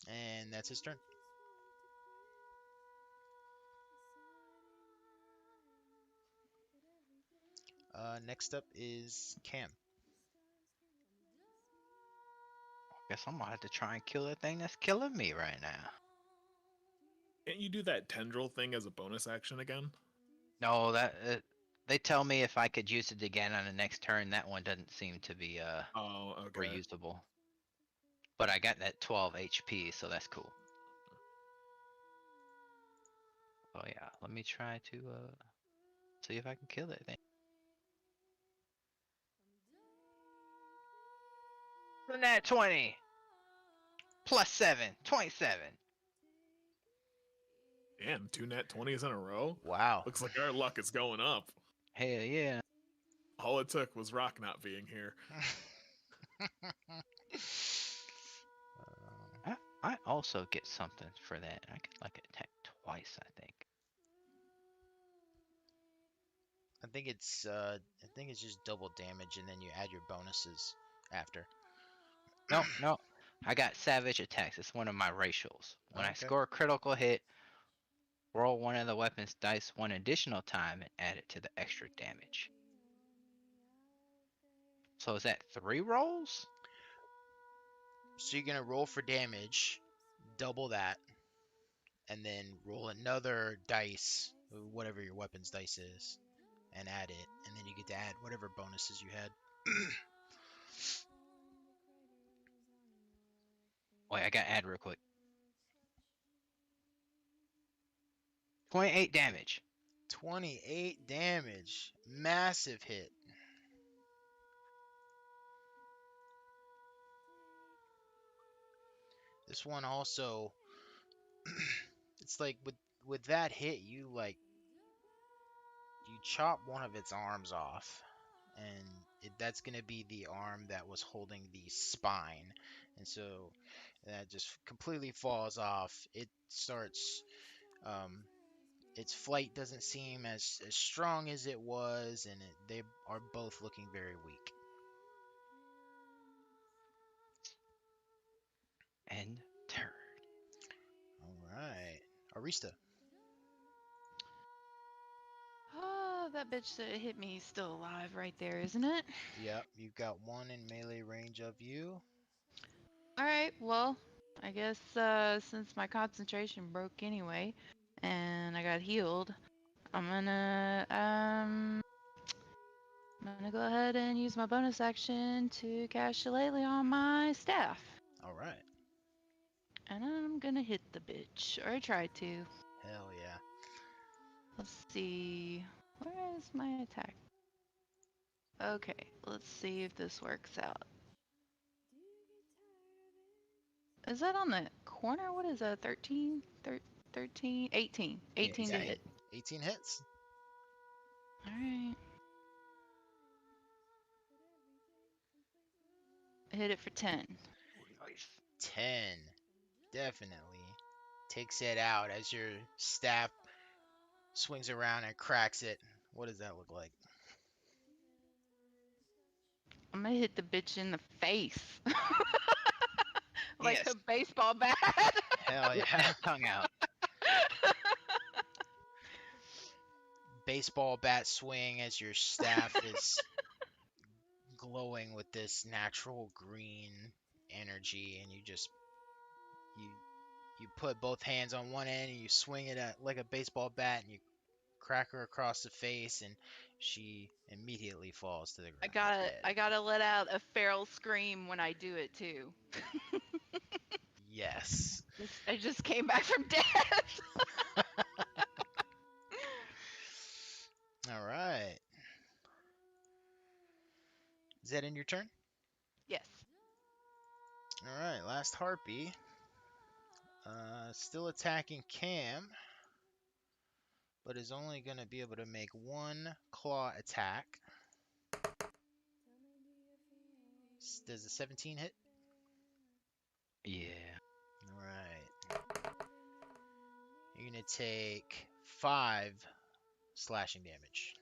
And that's his turn. Next up is Cam. Guess I'm gonna have to try and kill the thing that's killing me right now. Can't you do that tendril thing as a bonus action again? No, they tell me if I could use it again on the next turn. That one doesn't seem to be Oh, okay. reusable. But I got that 12 HP, so that's cool. Oh yeah, let me try to see if I can kill it then. Nat 20 plus 7, 27. Damn, 2 nat 20s in a row. Wow. Looks like our luck is going up. Hell yeah. All it took was Rock not being here. I also get something for that. I could like attack twice, I think. I think it's just double damage and then you add your bonuses after. No. I got savage attacks. It's one of my racials. When I Okay. score a critical hit, roll one of the weapon's dice one additional time and add it to the extra damage. So is that 3 rolls? So you're gonna roll for damage, double that, and then roll another dice, whatever your weapon's dice is, and add it, and then you get to add whatever bonuses you had. Wait, I gotta add real quick. 28 damage. 28 damage. Massive hit. This one also, it's like with that hit, you chop one of its arms off, and that's gonna be the arm that was holding the spine, and so that just completely falls off. It starts, its flight doesn't seem as strong as it was, and they are both looking very weak. And turn. All right, Arista. Oh, that bitch that hit me is still alive right there, isn't it? Yep, you've got one in melee range of you. Alright, well, I guess since my concentration broke anyway, and I got healed, I'm gonna go ahead and use my bonus action to cast Shillelagh on my staff. All right. And I'm gonna hit the bitch, or I tried to. Hell yeah. Let's see, where is my attack? Okay, let's see if this works out. Is that on the corner? What is that, 13? 13? 18. 18 to hit. 18 hits. Alright. I hit it for 10. Nice. 10. Definitely takes it out as your staff swings around and cracks it. What does that look like? I'm gonna hit the bitch in the face. Like Yes. a baseball bat. Hell Get yeah. that tongue out. Baseball bat swing as your staff is glowing with this natural green energy, and you put both hands on one end and you swing it at like a baseball bat, and you crack her across the face, and she immediately falls to the ground. I dead. gotta let out a feral scream when I do it too. Yes. I just came back from death. All right. Is that in your turn? Yes. All right. Last harpy. Still attacking Cam, but is only going to be able to make one claw attack. Does a 17 hit? Yeah. All right. You're going to take 5 slashing damage.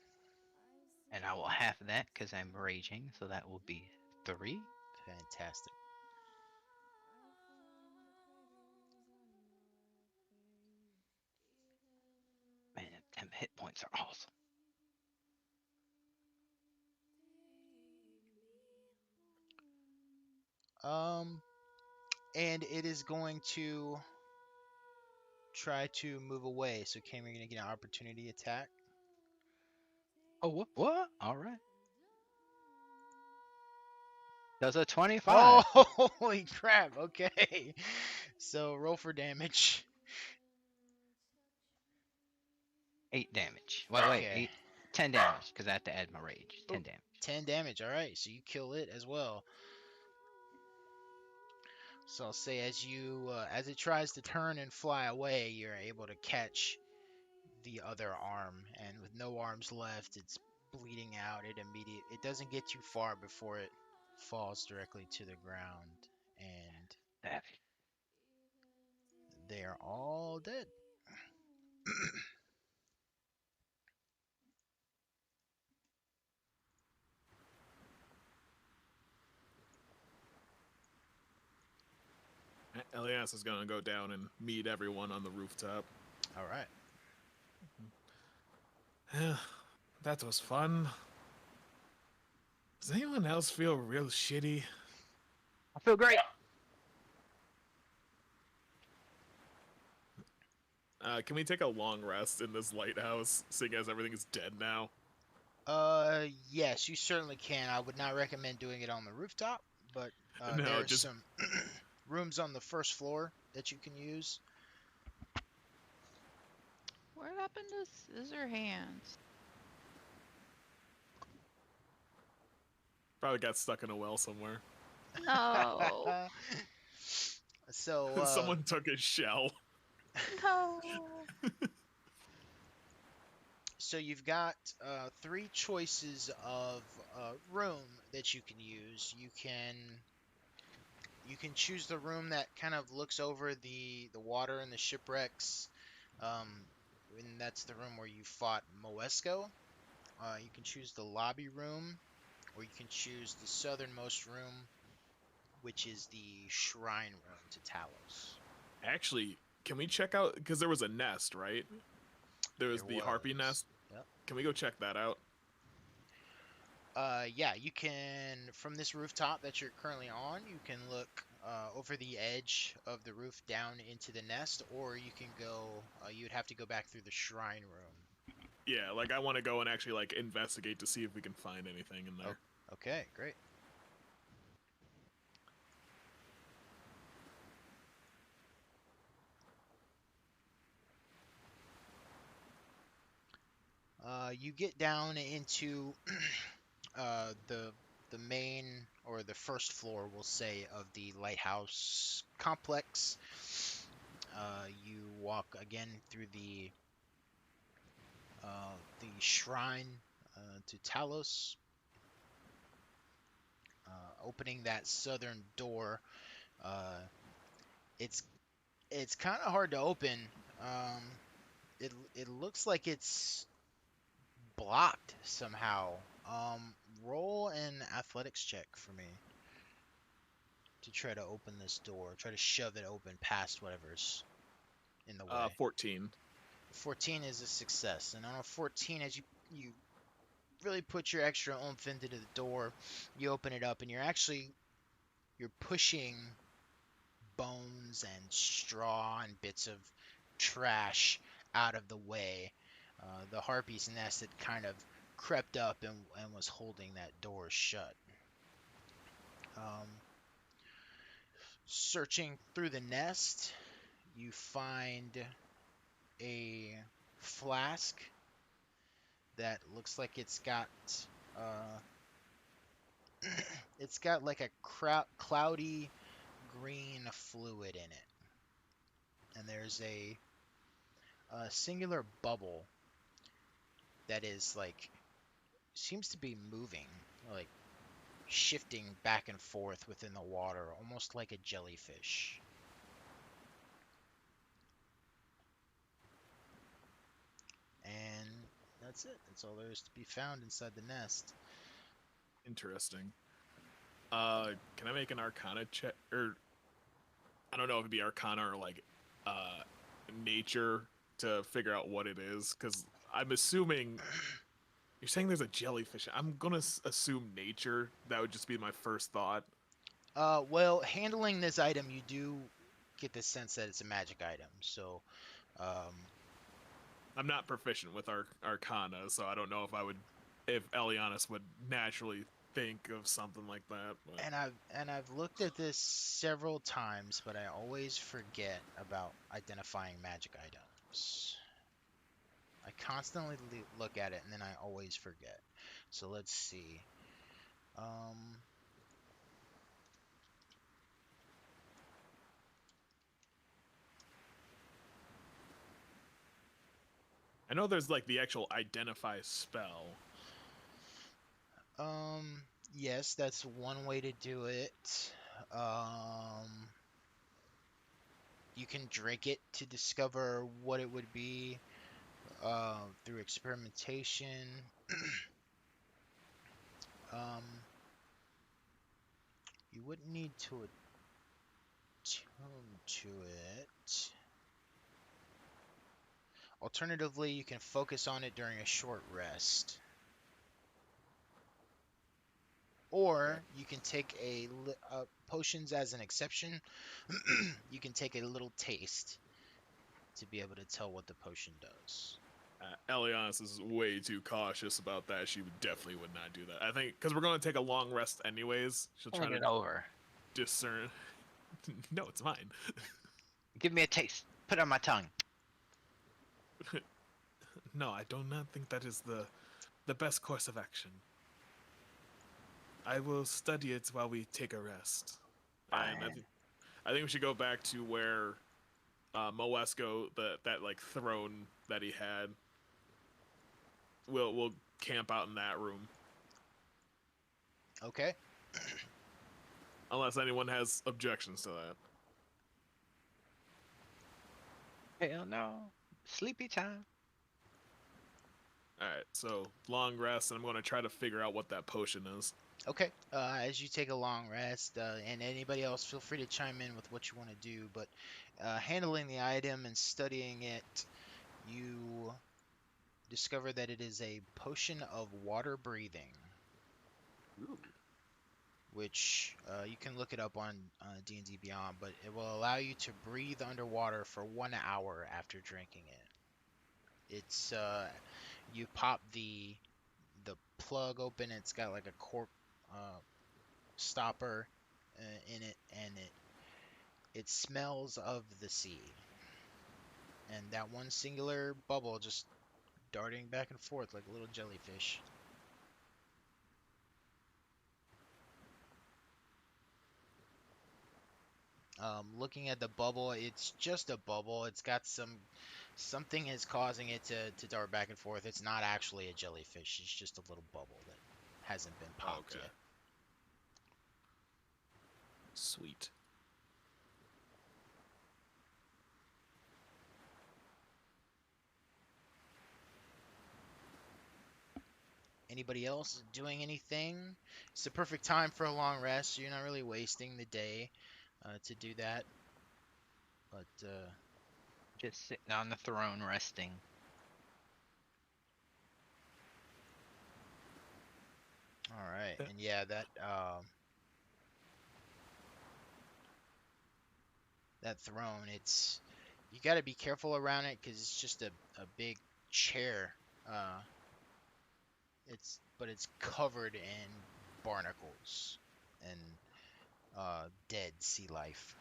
And I will half that because I'm raging, so that will be 3. Fantastic. Man, them hit points are awesome. And it is going to try to move away. So Cam, you're going to get an opportunity attack. Oh, what? All right. Does a 25. Oh, holy crap. Okay. So roll for damage. 8 damage. Wait, Okay. 10 damage, because I have to add my rage. 10 Ooh, damage. 10 damage. All right, so you kill it as well. So I'll say as it tries to turn and fly away, you're able to catch the other arm, and with no arms left, it's bleeding out. It doesn't get too far before it falls directly to the ground, and Savage. they are all dead. Elias is gonna go down and meet everyone on the rooftop. All right. That was fun. Does anyone else feel real shitty? I feel great. Can we take a long rest in this lighthouse, seeing as everything is dead now? Yes, you certainly can. I would not recommend doing it on the rooftop, but No, there are just some rooms on the first floor that you can use. What happened to Scissorhands? probably got stuck in a well somewhere. No. So, Someone took his shell. No. so you've got three choices of room that you can use. You can choose the room that kind of looks over the water and the shipwrecks, um, and that's the room where you fought Moesco. You can choose the lobby room, or you can choose the southernmost room, which is the shrine room to Talos. Actually, can we check out? Because there was a nest, right? There was the harpy nest. Yep. Can we go check that out? Yeah, you can, from this rooftop that you're currently on, you can look over the edge of the roof down into the nest, or you can go, you'd have to go back through the shrine room. Yeah, like I want to go and actually like investigate to see if we can find anything in there. Okay, great. You get down into the main or the first floor, we'll say, of the lighthouse complex. You walk again through the shrine to Talos, opening that southern door. Uh, it's it's kind of hard to open. Um, it looks like it's blocked somehow. Roll an athletics check for me to try to open this door. Try to shove it open past whatever's in the way. 14. 14 is a success, and on a 14, as you really put your extra oomph into the door, you open it up, and you're pushing bones and straw and bits of trash out of the way. The harpy's nest had kind of crept up and was holding that door shut. Um, Searching through the nest, you find a flask that looks like uh, it's got like a cloudy green fluid in it, and there's a singular bubble that is like seems to be moving, like shifting back and forth within the water, almost like a jellyfish. And that's it. That's all there is to be found inside the nest. Interesting. Can I make an Arcana check? Or I don't know if it'd be Arcana or like nature to figure out what it is, because I'm assuming you're saying there's a jellyfish. I'm gonna assume nature. That would just be my first thought. Well, handling this item, you do get the sense that it's a magic item. So, um, I'm not proficient with Arcana, so I don't know if Elianis would naturally think of something like that. But... and I've looked at this several times, but I always forget about identifying magic items. I constantly look at it, and then I always forget. So let's see. I know there's like the actual identify spell. Yes, that's one way to do it. You can drink it to discover what it would be through experimentation. You wouldn't need to attune to it. Alternatively, you can focus on it during a short rest. Or you can take potions as an exception. You can take a little taste to be able to tell what the potion does. Elianis is way too cautious about that. She definitely would not do that. I think because we're going to take a long rest anyways. She'll try Hand to it over. discern. No, it's mine. Give me a taste. Put it on my tongue. No, I do not think that is the best course of action. I will study it while we take a rest. Fine. And I think we should go back to where Moesco, that like throne that he had. We'll camp out in that room. Okay. Unless anyone has objections to that. Hell no. Sleepy time. Alright, so long rest, and I'm going to try to figure out what that potion is. Okay. As you take a long rest, and anybody else, feel free to chime in with what you want to do. But handling the item and studying it, you discover that it is a potion of water breathing. Ooh. Which you can look it up on D&D Beyond, but it will allow you to breathe underwater for 1 hour after drinking it. It's you pop the plug open. It's got like a cork stopper in it, and it smells of the sea. And that one singular bubble just darting back and forth like a little jellyfish. Looking at the bubble, it's just a bubble. It's got something is causing it to dart back and forth. It's not actually a jellyfish. It's just a little bubble that hasn't been popped yet. Sweet. Anybody else doing anything? It's the perfect time for a long rest. So you're not really wasting the day to do that. But Just sitting on the throne resting. all right, and yeah, that throne, you got to be careful around it because it's just a big chair. But it's covered in barnacles and dead sea life.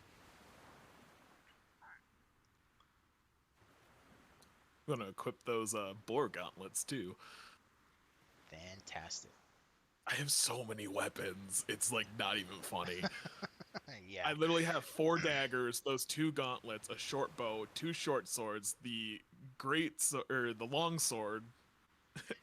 I'm gonna equip those boar gauntlets too. Fantastic. I have so many weapons. It's like not even funny. Yeah. I literally have 4 daggers, those 2 gauntlets, a short bow, 2 short swords, the the long sword,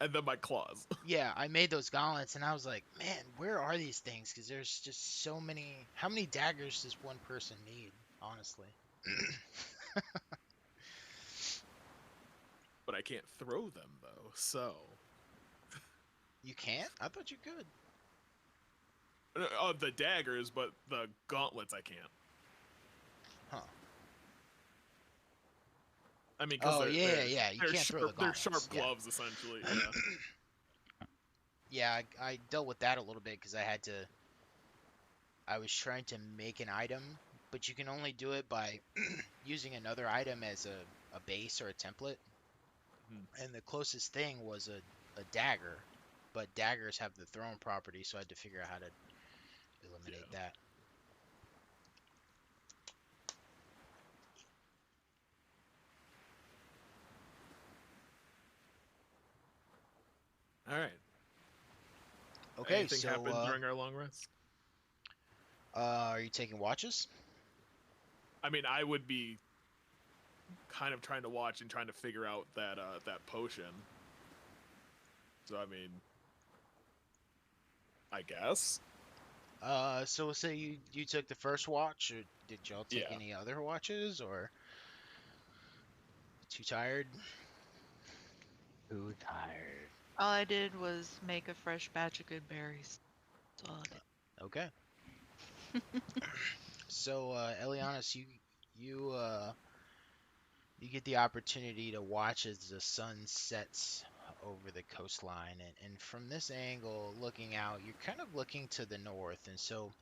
and then my claws. Yeah, I made those gauntlets and I was like, man, where are these things? Because there's just so many. How many daggers does one person need, honestly? But I can't throw them though, so. You can't? I thought you could. The daggers, but the gauntlets I can't. Huh. I mean, because You can't throw the they're gauntlets. sharp gloves, essentially. Yeah. Yeah, I dealt with that a little bit because I was trying to make an item, but you can only do it by using another item as a base or a template. And the closest thing was a dagger, but daggers have the thrown property, so I had to figure out how to eliminate that. All right. Okay, Anything so happened during our long rest? are you taking watches? I mean, I would be kind of trying to watch and trying to figure out that potion. So I mean, I guess. So we'll say you took the first watch, or did y'all take Yeah. any other watches, or too tired? Too tired. All I did was make a fresh batch of good berries. That's all I did. Okay. So Elianis, you uh you get the opportunity to watch as the sun sets over the coastline, and from this angle, looking out, you're kind of looking to the north, and so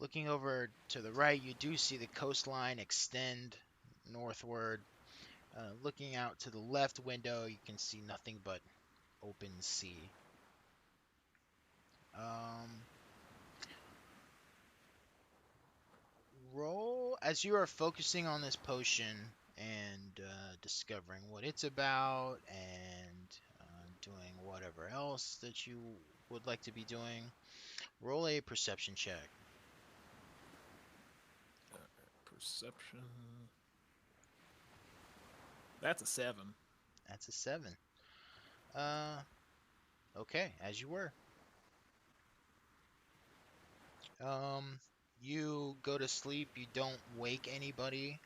looking over to the right, you do see the coastline extend northward. Looking out to the left window, you can see nothing but open sea. Um, Roll as you are focusing on this potion and discovering what it's about and doing whatever else that you would like to be doing. Roll a perception check. Perception. That's a 7. That's a 7. Uh, okay, as you were. You go to sleep. You don't wake anybody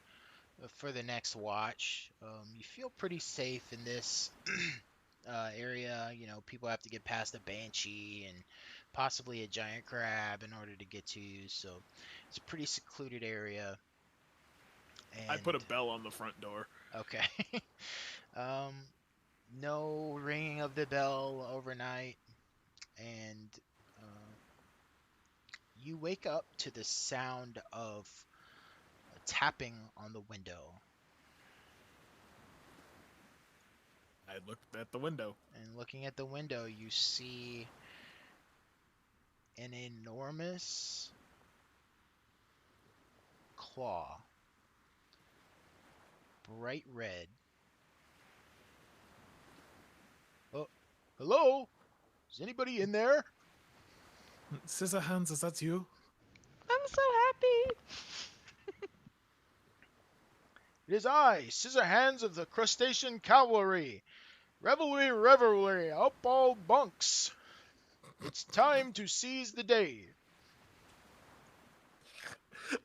for the next watch. You feel pretty safe in this area. You know, people have to get past a banshee and possibly a giant crab in order to get to you. So it's a pretty secluded area. I put a And bell on the front door. okay, um, no ringing of the bell overnight, and uh, you wake up to the sound of tapping on the window. I looked at the window. And looking at the window, you see an enormous claw, bright red. Oh, hello? Is anybody in there? Scissorhands, is that you? I'm so happy. It is I, Silverhand of the Crustacean Cavalry. Revelry, revelry, up all bunks. It's time to seize the day.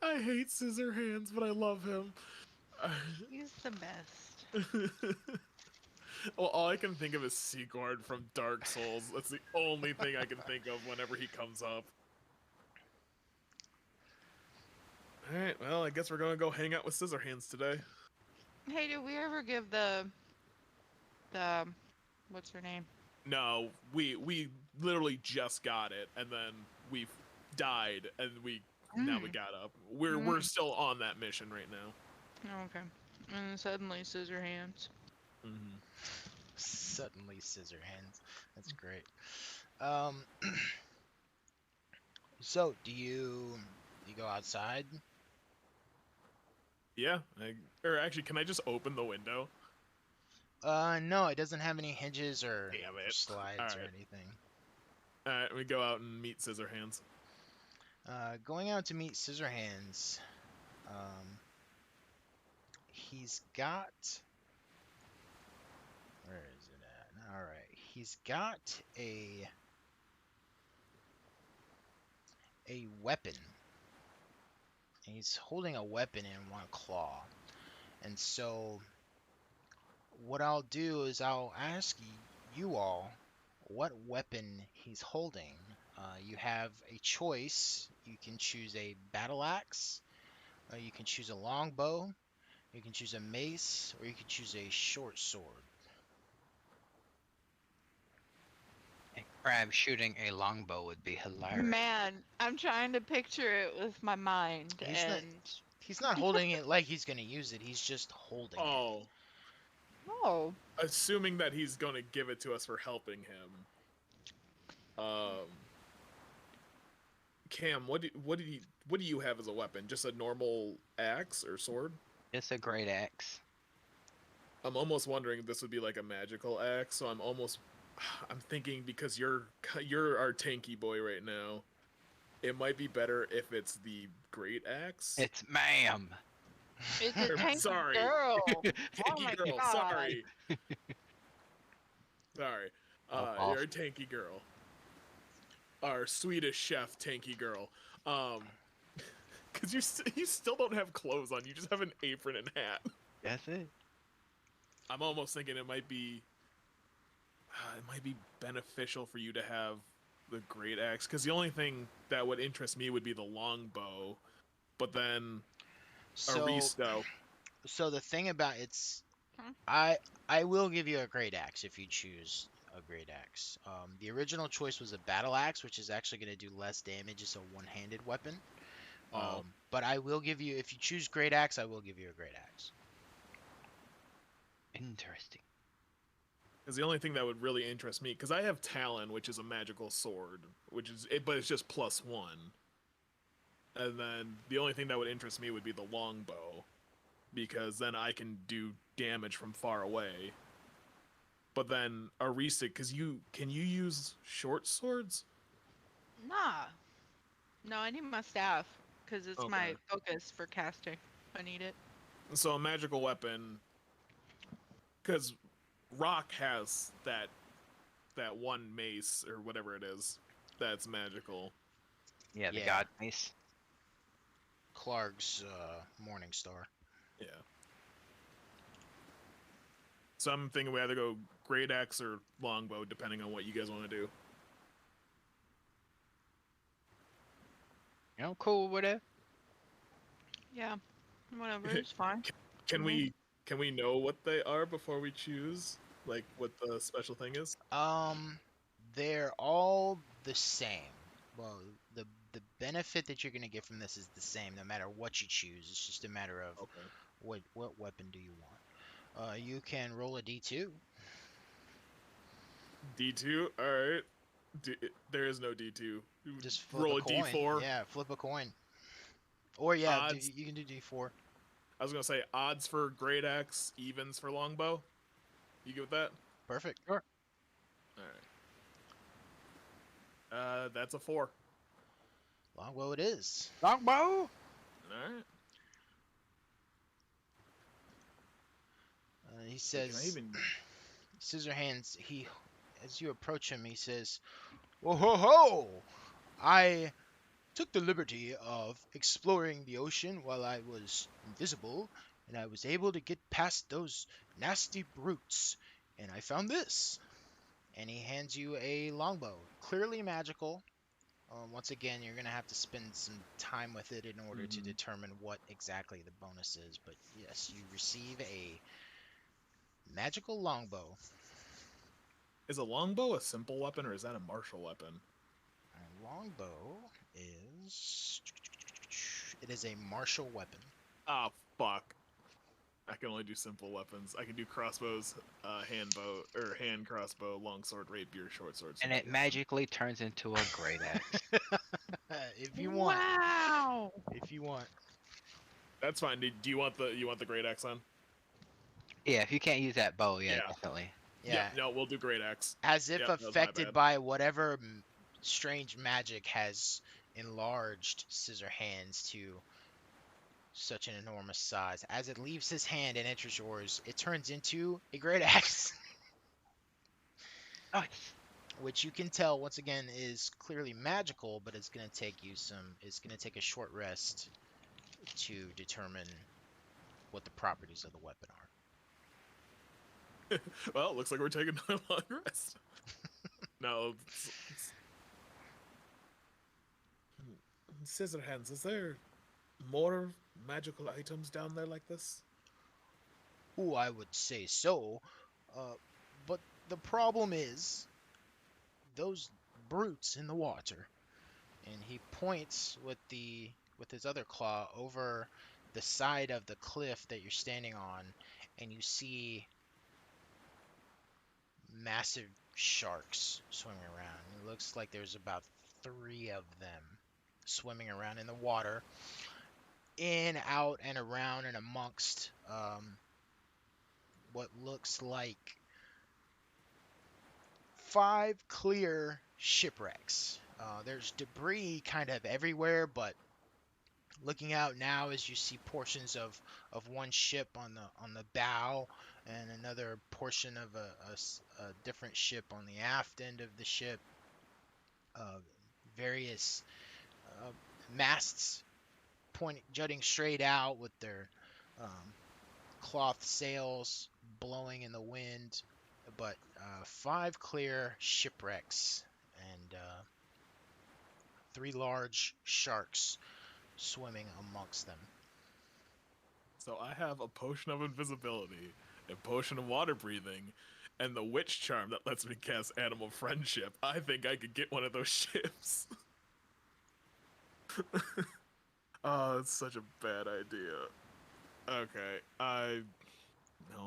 I hate Scissorhands, but I love him. He's the best. Well, all I can think of is Sigurd from Dark Souls. That's the only thing I can think of whenever he comes up. Alright, well, I guess we're gonna go hang out with Scissorhands today. Hey, did we ever give the what's her name? No, we literally just got it, and then we died, and now we got up. We're still on that mission right now. Oh, okay. And then suddenly scissor hands. Mm-hmm. Suddenly Silverhand. That's great. So do you go outside? Yeah, or actually, can I just open the window? No, it doesn't have any hinges or Damn it. slides or Alright. anything. Alright, we go out and meet Scissorhands. Going out to meet Silverhands. He's got. Where is it at? All right, he's got a weapon. He's holding a weapon in one claw, and so what I'll do is I'll ask you all what weapon he's holding. You have a choice. You can choose a battle axe, you can choose a longbow, you can choose a mace, or you can choose a short sword. A crab shooting a longbow would be hilarious. Man, I'm trying to picture it with my mind, He's not. and He's not holding it like he's gonna use it. He's just holding it. Oh, oh, assuming that he's gonna give it to us for helping him. Cam, what do you have as a weapon? Just a normal axe or sword? It's a great axe. I'm almost wondering if this would be like a magical axe, so I'm almost I'm thinking because you're our tanky boy right now. It might be better if it's the great axe. It's ma'am. It's a Or, tanky sorry, girl. Oh tanky my girl. god. Sorry, sorry. Oh, You're a tanky girl. Our Swedish chef, tanky girl. Because you still don't have clothes on. You just have an apron and hat. that's it. I'm almost thinking it might be beneficial for you to have the great axe, because the only thing that would interest me would be the longbow, but then So, Aristo. so the thing about it's, Hmm? I will give you a great axe if you choose a great axe. The original choice was a battle axe, which is actually going to do less damage. It's a one-handed weapon. Oh, But I will give you, if you choose great axe, I will give you a great axe. Interesting. because the only thing that would really interest me, because I have Talon, which is a magical sword, but it's just +1, and then the only thing that would interest me would be the longbow, because then I can do damage from far away. But then Arisa, because can you use short swords? Nah. No, I need my staff because it's my Okay. focus for casting. I need it. So a magical weapon, because Rock has that one mace or whatever it is that's magical. Yeah, the Yeah. god mace. Clark's Morning Star. Yeah. So I'm thinking we either go great axe or longbow, depending on what you guys want to do. You know, cool with it. Yeah. Whatever, it's fine. Can Mhm. we know what they are before we choose? Like what the special thing is? They're all the same. Well, the benefit that you're gonna get from this is the same, no matter what you choose. It's just a matter of Okay. what weapon do you want. You can roll a d2. D2. All right. There is no D2. Just flip Roll a a coin. D4. Yeah, flip a coin. Or yeah, Odds. you can do d4. I was gonna say odds for great axe, evens for longbow. You good with that? Perfect. Sure. All right. That's a 4. Longbow it is. Longbow. All right. He Wait, can I says, even? Scissorhands. As you approach him, he says, "Whoa, ho, ho! I took the liberty of exploring the ocean while I was invisible, and I was able to get past those nasty brutes, and I found this." And he hands you a longbow, clearly magical. Once again, you're going to have to spend some time with it in order to Mhm. determine what exactly the bonus is. But yes, you receive a magical longbow. Is a longbow a simple weapon or is that a martial weapon? A longbow is. It is a martial weapon. Ah, fuck. I can only do simple weapons. I can do crossbows, hand bow or hand crossbow, longsword, rapier, short sword. And it simple weapon. magically turns into a great axe. If you want. Wow. If you want. That's fine. Do you want the great axe on? Yeah, if you can't use that bow, yeah, Yeah. definitely. Yeah. No, we'll do great axe. As if Yep, that was my affected bad. by whatever strange magic has enlarged Scissorhands to such an enormous size. As it leaves his hand and enters yours, it turns into a great axe, Nice. which you can tell once again is clearly magical, but it's going to take you some. It's going to take a short rest to determine what the properties of the weapon are. Well, it looks like we're taking a long rest. No, Scissorhands, is there more magical items down there like this? Ooh, I would say so, uh, but the problem is those brutes in the water. And he points with his other claw over the side of the cliff that you're standing on, and you see massive sharks swimming around. It looks like there's about 3 of them swimming around in the water, in, out, and around and amongst what looks like 5 clear shipwrecks. There's debris kind of everywhere, but looking out now as you see portions of one ship on the bow and another portion of a different ship on the aft end of the ship. Various uh, masts jutting straight out with their um, cloth sails blowing in the wind, but 5 clear shipwrecks and 3 large sharks swimming amongst them. So I have a potion of invisibility, a potion of water breathing, and the witch charm that lets me cast animal friendship. I think I could get one of those ships. Oh, it's such a bad idea. Okay,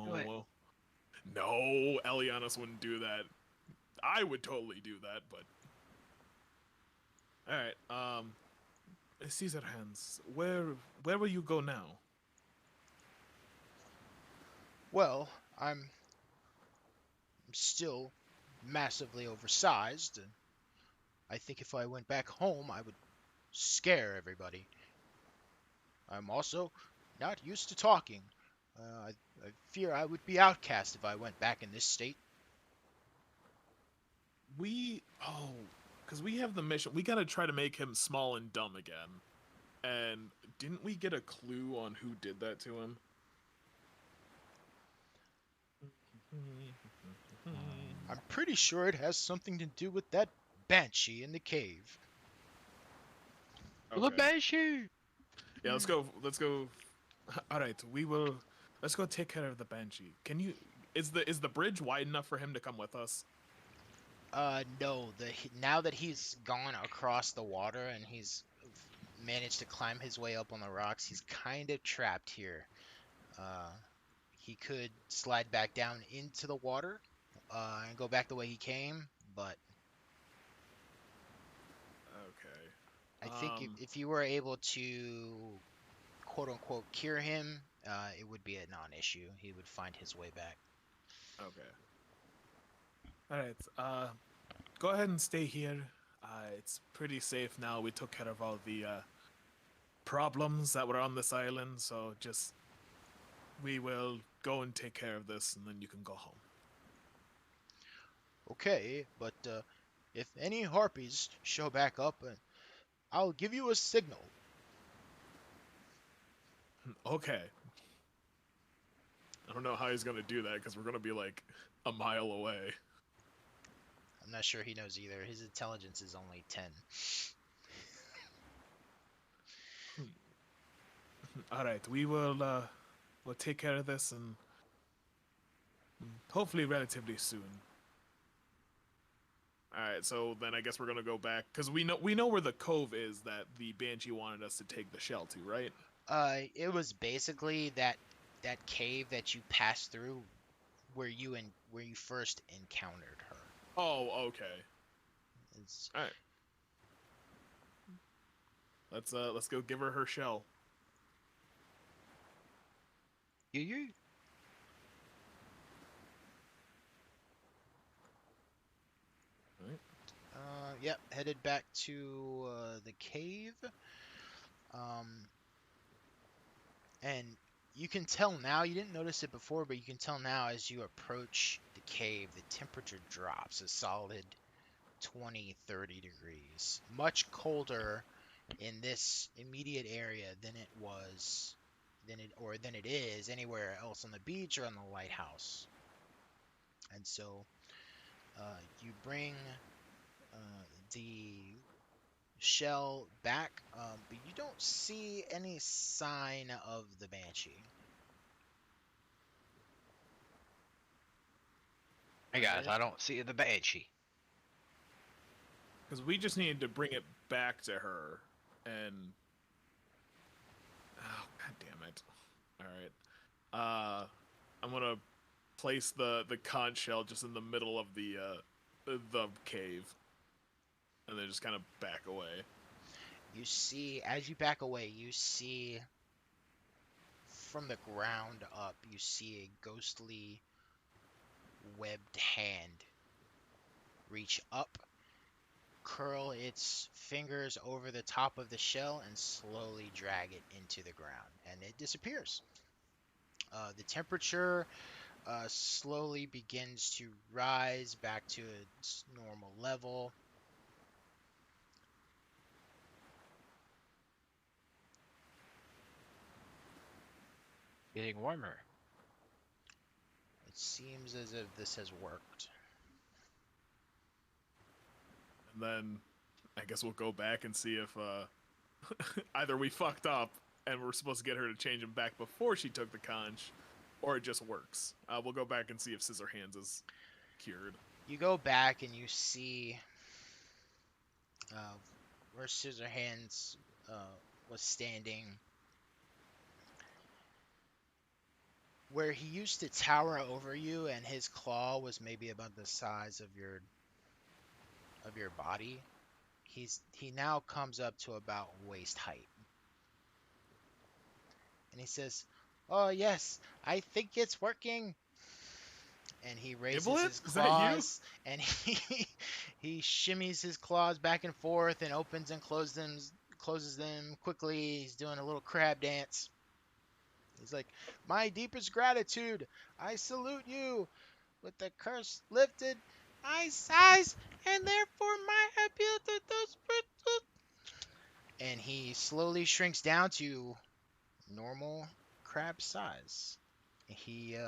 What? no, Elianos wouldn't do that. I would totally do that, but all right. Silverhands, where will you go now? Well, I'm still massively oversized. I think if I went back home, I would scare everybody. I'm also not used to talking. I fear I would be outcast if I went back in this state. Because we have the mission. We gotta try to make him small and dumb again. And didn't we get a clue on who did that to him? I'm pretty sure it has something to do with that banshee in the cave. The Banshee! Yeah, let's go. Let's go. All right, we will. Let's go take care of the banshee. Can you? Is the bridge wide enough for him to come with us? No. Now that he's gone across the water and he's managed to climb his way up on the rocks, he's kind of trapped here. He could slide back down into the water and go back the way he came, but Okay. I think if you were able to quote unquote cure him, it would be a non-issue. He would find his way back. Okay. All right. Go ahead and stay here. It's pretty safe now. We took care of all the problems that were on this island, so just we will go and take care of this, and then you can go home. Okay, but if any harpies show back up, I'll give you a signal. Okay. I don't know how he's gonna do that because we're gonna be like a mile away. I'm not sure he knows either. His intelligence is only 10. All right, we'll take care of this and hopefully relatively soon. All right, so then I guess we're gonna go back because we know where the cove is that the banshee wanted us to take the shell to, right? It was basically that cave that you passed through where you first encountered her. Oh, okay. It's, All right. Let's go give her shell. You. Yep, headed back to the cave. And you can tell now, you didn't notice it before, but you can tell now as you approach the cave, the temperature drops a solid 20, 30 degrees. Much colder in this immediate area than it is anywhere else on the beach or on the lighthouse. And so you bring the shell back, but you don't see any sign of the banshee. Hey guys, I don't see the Banshee. Because we just needed to bring it back to her, and oh god damn it! All right, I'm gonna place the conch shell just in the middle of the cave, and then just kind of back away. You see, as you back away, you see from the ground up, you see a ghostly webbed hand reach up, curl its fingers over the top of the shell, and slowly drag it into the ground, and it disappears. The temperature slowly begins to rise back to its normal level. Getting warmer. It seems as if this has worked. And then I guess we'll go back and see if either we fucked up and we're supposed to get her to change him back before she took the conch, or it just works. We'll go back and see if Scissorhands is cured. You go back and you see where Scissorhands was standing. Where he used to tower over you, and his claw was maybe about the size of your body. He now comes up to about waist height. And he says, "Oh yes, I think it's working." And he raises his Iblet? Is that you? claws, and he shimmies his claws back and forth and opens and closes them quickly. He's doing a little crab dance. He's like, "My deepest gratitude. I salute you. With the curse lifted, my size, and therefore my ability to..." And he slowly shrinks down to normal crab size. He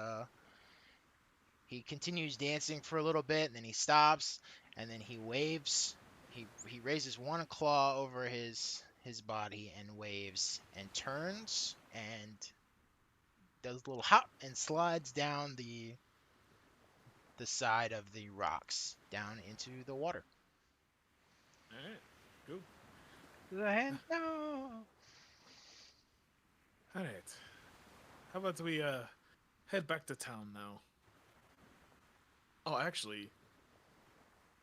continues dancing for a little bit, and then he stops, and then he waves. He raises one claw over his body and waves and turns and does a little hop and slides down the side of the rocks down into the water. Alright, cool. The hand, no. Alright. How about we head back to town now? Oh, actually,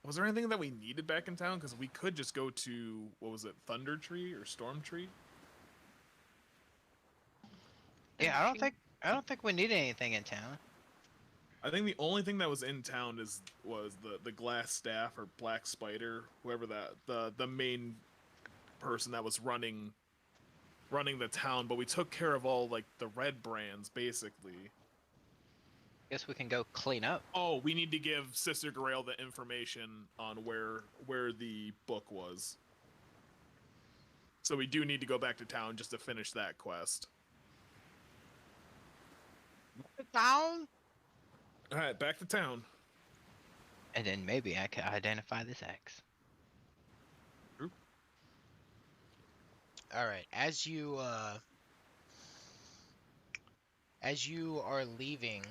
was there anything that we needed back in town? Because we could just go to, what was it, Thundertree or Stormtree? Yeah, I don't think we need anything in town. I think the only thing that was in town was the glass staff or black spider, whoever the main person that was running the town. But we took care of all like the red brands basically. Guess we can go clean up. Oh, we need to give Sister Grail the information on where the book was. So we do need to go back to town just to finish that quest. Town. All right, back to town. And then maybe I can identify this X. All right, as you are leaving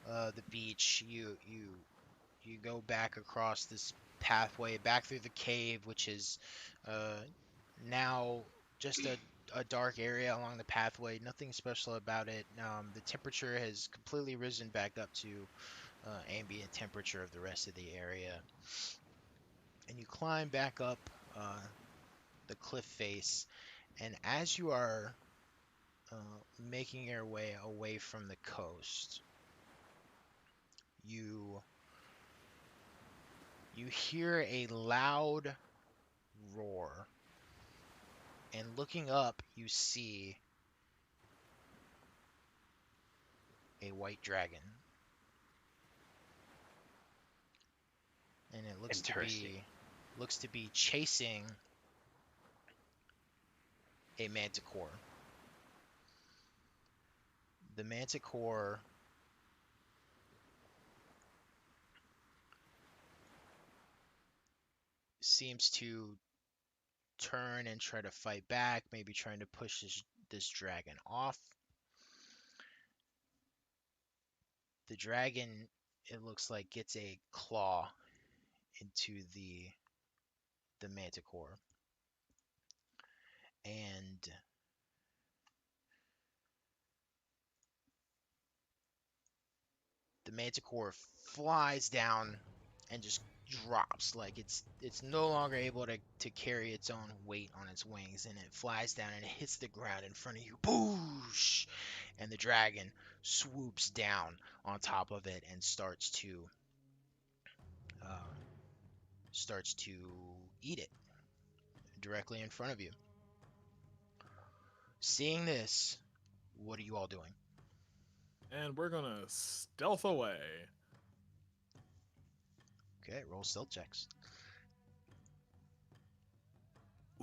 the beach, you go back across this pathway back through the cave, which is now just a dark area along the pathway. Nothing special about it. The temperature has completely risen back up to ambient temperature of the rest of the area, and you climb back up the cliff face. And as you are making your way away from the coast, you hear a loud roar, and looking up, you see a white dragon, and it looks to be chasing a manticore. The manticore seems to turn and try to fight back, maybe trying to push this dragon off. The dragon, it looks like, gets a claw into the manticore, and the manticore flies down and just drops. Like it's no longer able to carry its own weight on its wings, and it flies down and it hits the ground in front of you. Boosh! And the dragon swoops down on top of it and starts to starts to eat it directly in front of you. Seeing this, what are you all doing? And we're gonna stealth away. Okay, roll stealth checks.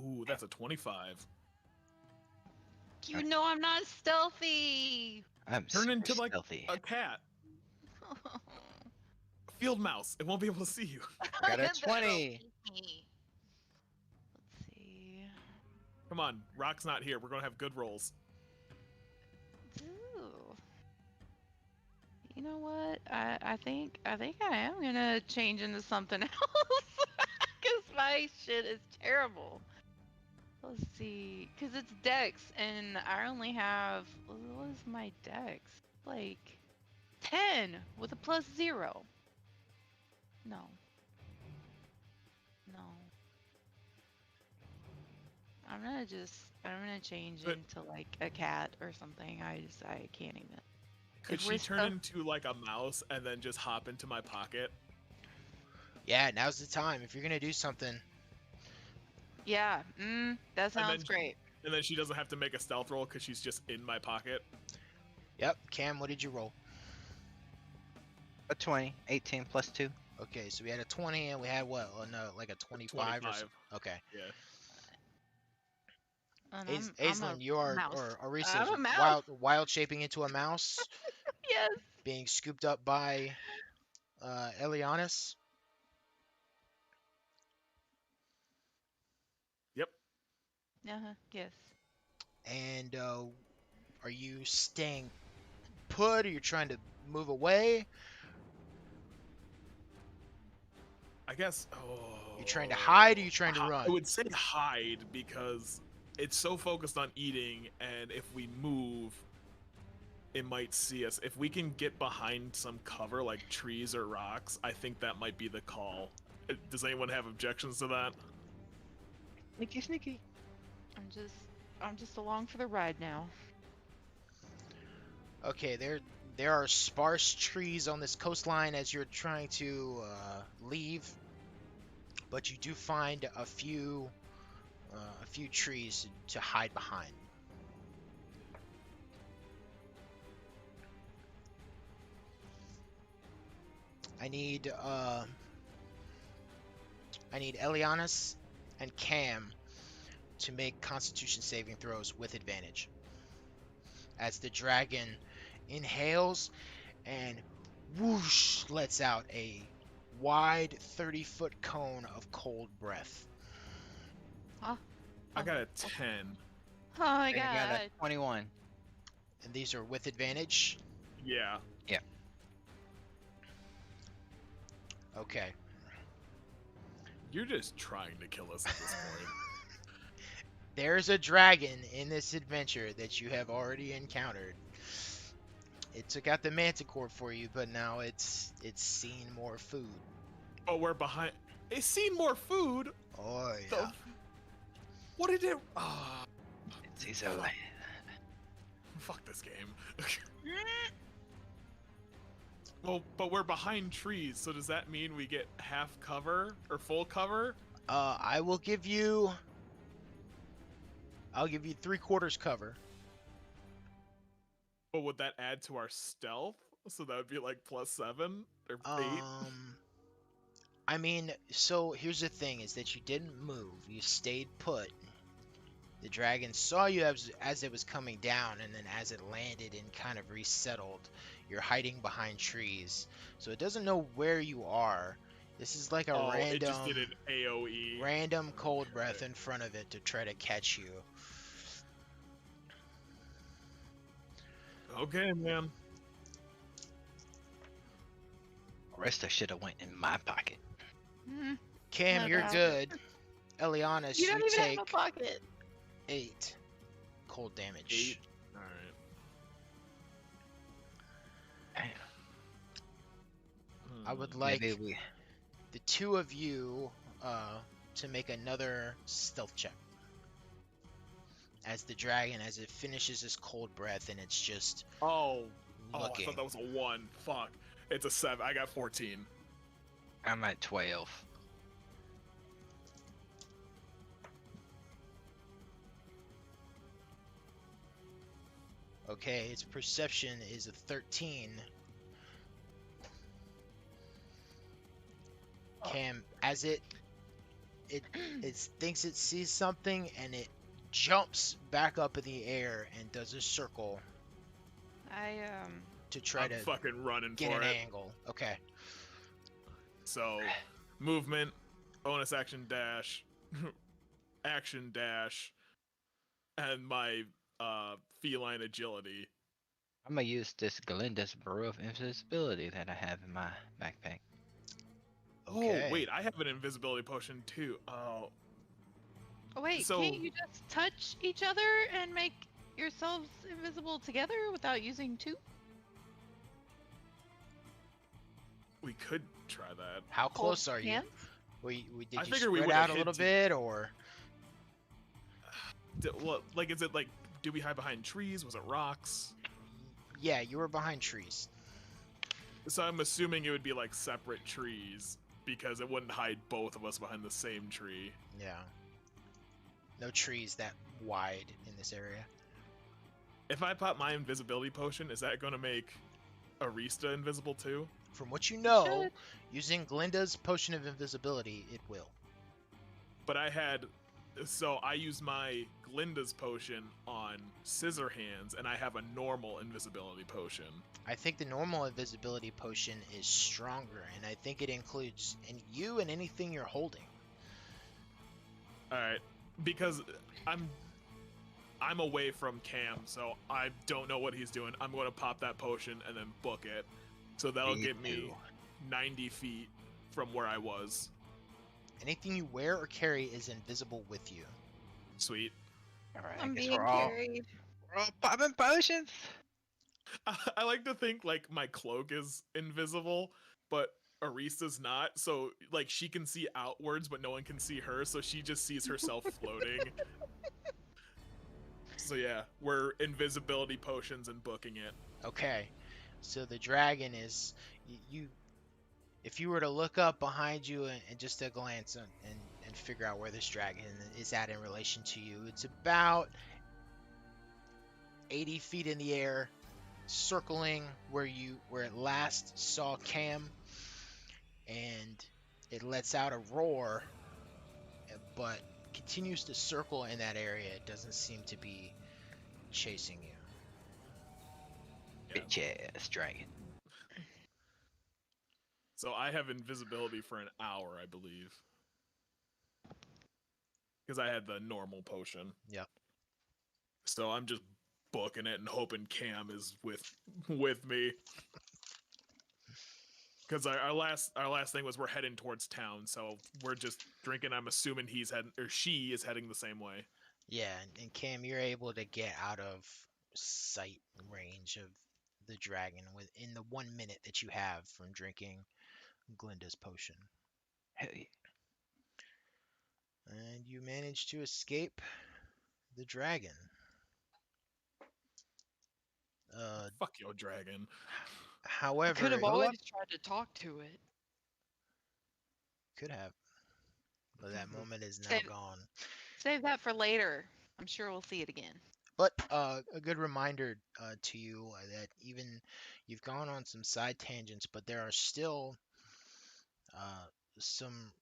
Ooh, that's a 25. You know I'm not stealthy. I'm Turn super into like stealthy. a cat. Field mouse. It won't be able to see you. Got a That'll 20. beat me. Let's see. Come on, Rock's not here. We're gonna have good rolls. Ooh. You know what? I think I am gonna change into something else because my shit is terrible. Let's see, because it's Dex, and I only have what is my Dex? Like 10 with a +0. No. No. I'm gonna change But- into like a cat or something. I can't even. Could If she we're turn stealth- into like a mouse and then just hop into my pocket? Yeah, now's the time. If you're gonna do something, Yeah, that sounds then- great. And then she doesn't have to make a stealth roll because she's just in my pocket. yep. Cam, what did you roll? A 20. 18 plus 2. Okay, so we had a 20 and we had what? Oh, no, like a 25 or 25. something. Okay. Yeah. And Aislinn, you are, mouse. or Arisa, I'm a mouse. wild shaping into a mouse, Yes. being scooped up by Elianis. Yep. Yes. And are you staying put? Or you're trying to move away? I guess. You trying to hide or you trying to I run? would say hide because it's so focused on eating, and if we move, it might see us. If we can get behind some cover like trees or rocks, I think that might be the call. Does anyone have objections to that? Sneaky, sneaky. I'm just along for the ride now. Okay, there are sparse trees on this coastline as you're trying to leave, but you do find a few trees to hide behind. I need Elianis and Cam to make Constitution saving throws with advantage. As the dragon inhales and whoosh lets out a wide 30-foot cone of cold breath. I got a 10. Oh my And I got god. a 21. And these are with advantage. Yeah. Okay. You're just trying to kill us at this point. There's a dragon in this adventure that you have already encountered. It took out the manticore for you, but now it's seen more food. But we're behind. It's seen more food. Oh The- yeah. What did it? Ah, It's so late. fuck this game. Well, but we're behind trees, so does that mean we get half cover or full cover? I'll give you 3/4 cover. But would that add to our stealth? So that would be like +7 or 8? I mean, so here's the thing: is that you didn't move. You stayed put. The dragon saw you as it was coming down, and then as it landed and kind of resettled, you're hiding behind trees, so it doesn't know where you are. This is like a It just did an AOE. random cold breath in front of it to try to catch you. Okay, man. Resta should have went in my pocket. Cam, No you're doubt. good. Elianis, You don't even take have a pocket. 8 cold damage. 8. All right. I would like Maybe we. the two of you to make another stealth check. As the dragon, as it finishes its cold breath, and it's just Oh, I looking. thought that was a 1. Fuck. It's a 7. I got 14. I'm at 12. Okay, its perception is a 13. Cam, as it thinks it sees something and it jumps back up in the air and does a circle I to try I'm to fucking running get for an it. angle. Okay. So, movement, bonus action dash, action dash, and my feline agility. I'm gonna use this Glinda's Brew of Invisibility that I have in my backpack. Oh, Okay. wait, I have an invisibility potion too. Oh, Oh wait, so can't you just touch each other and make yourselves invisible together without using two? we could try that. How Hold close are you? hands? Did I you figure we spread would've out a hit little to- bit, or Well, like, is it like, do we hide behind trees? Was it rocks? yeah, you were behind trees. So I'm assuming it would be like separate trees because it wouldn't hide both of us behind the same tree. Yeah. No trees that wide in this area. If I pop my invisibility potion, is that going to make Arista invisible too? From what you know, Should. using Glinda's potion of invisibility, it will. But I use my Glinda's potion on Silverhands, and I have a normal invisibility potion. I think the normal invisibility potion is stronger, and I think it includes you and anything you're holding. All right, because I'm away from Cam, so I don't know what he's doing. I'm going to pop that potion and then book it, so that'll Me get me too. 90 feet from where I was. Anything you wear or carry is invisible with you. Sweet. Alright, I I'm guess being we're all carried. popping potions. I like to think like my cloak is invisible, but Arista's not. So like she can see outwards, but no one can see her. So she just sees herself floating. So yeah, we're invisibility potions and booking it. Okay, so the dragon is you. If you were to look up behind you and just a glance and figure out where this dragon is at in relation to you, it's about 80 feet in the air, circling where it last saw Cam, and it lets out a roar, but continues to circle in that area. It doesn't seem to be chasing you. Yeah. Bitch ass dragon. So I have invisibility for an hour, I believe. Because I had the normal potion. Yep. So I'm just booking it and hoping Cam is with me. Because our last thing was we're heading towards town, so we're just drinking. I'm assuming she is heading the same way. Yeah, and Cam, you're able to get out of sight range of the dragon within the 1 minute that you have from drinking Glinda's potion. Hell yeah. And you manage to escape the dragon. Fuck your dragon. I However, could have always tried to talk to it. could have, but that moment is now Save- gone. Save that for later. I'm sure we'll see it again. But a good reminder to you that even you've gone on some side tangents, but there are still uh, some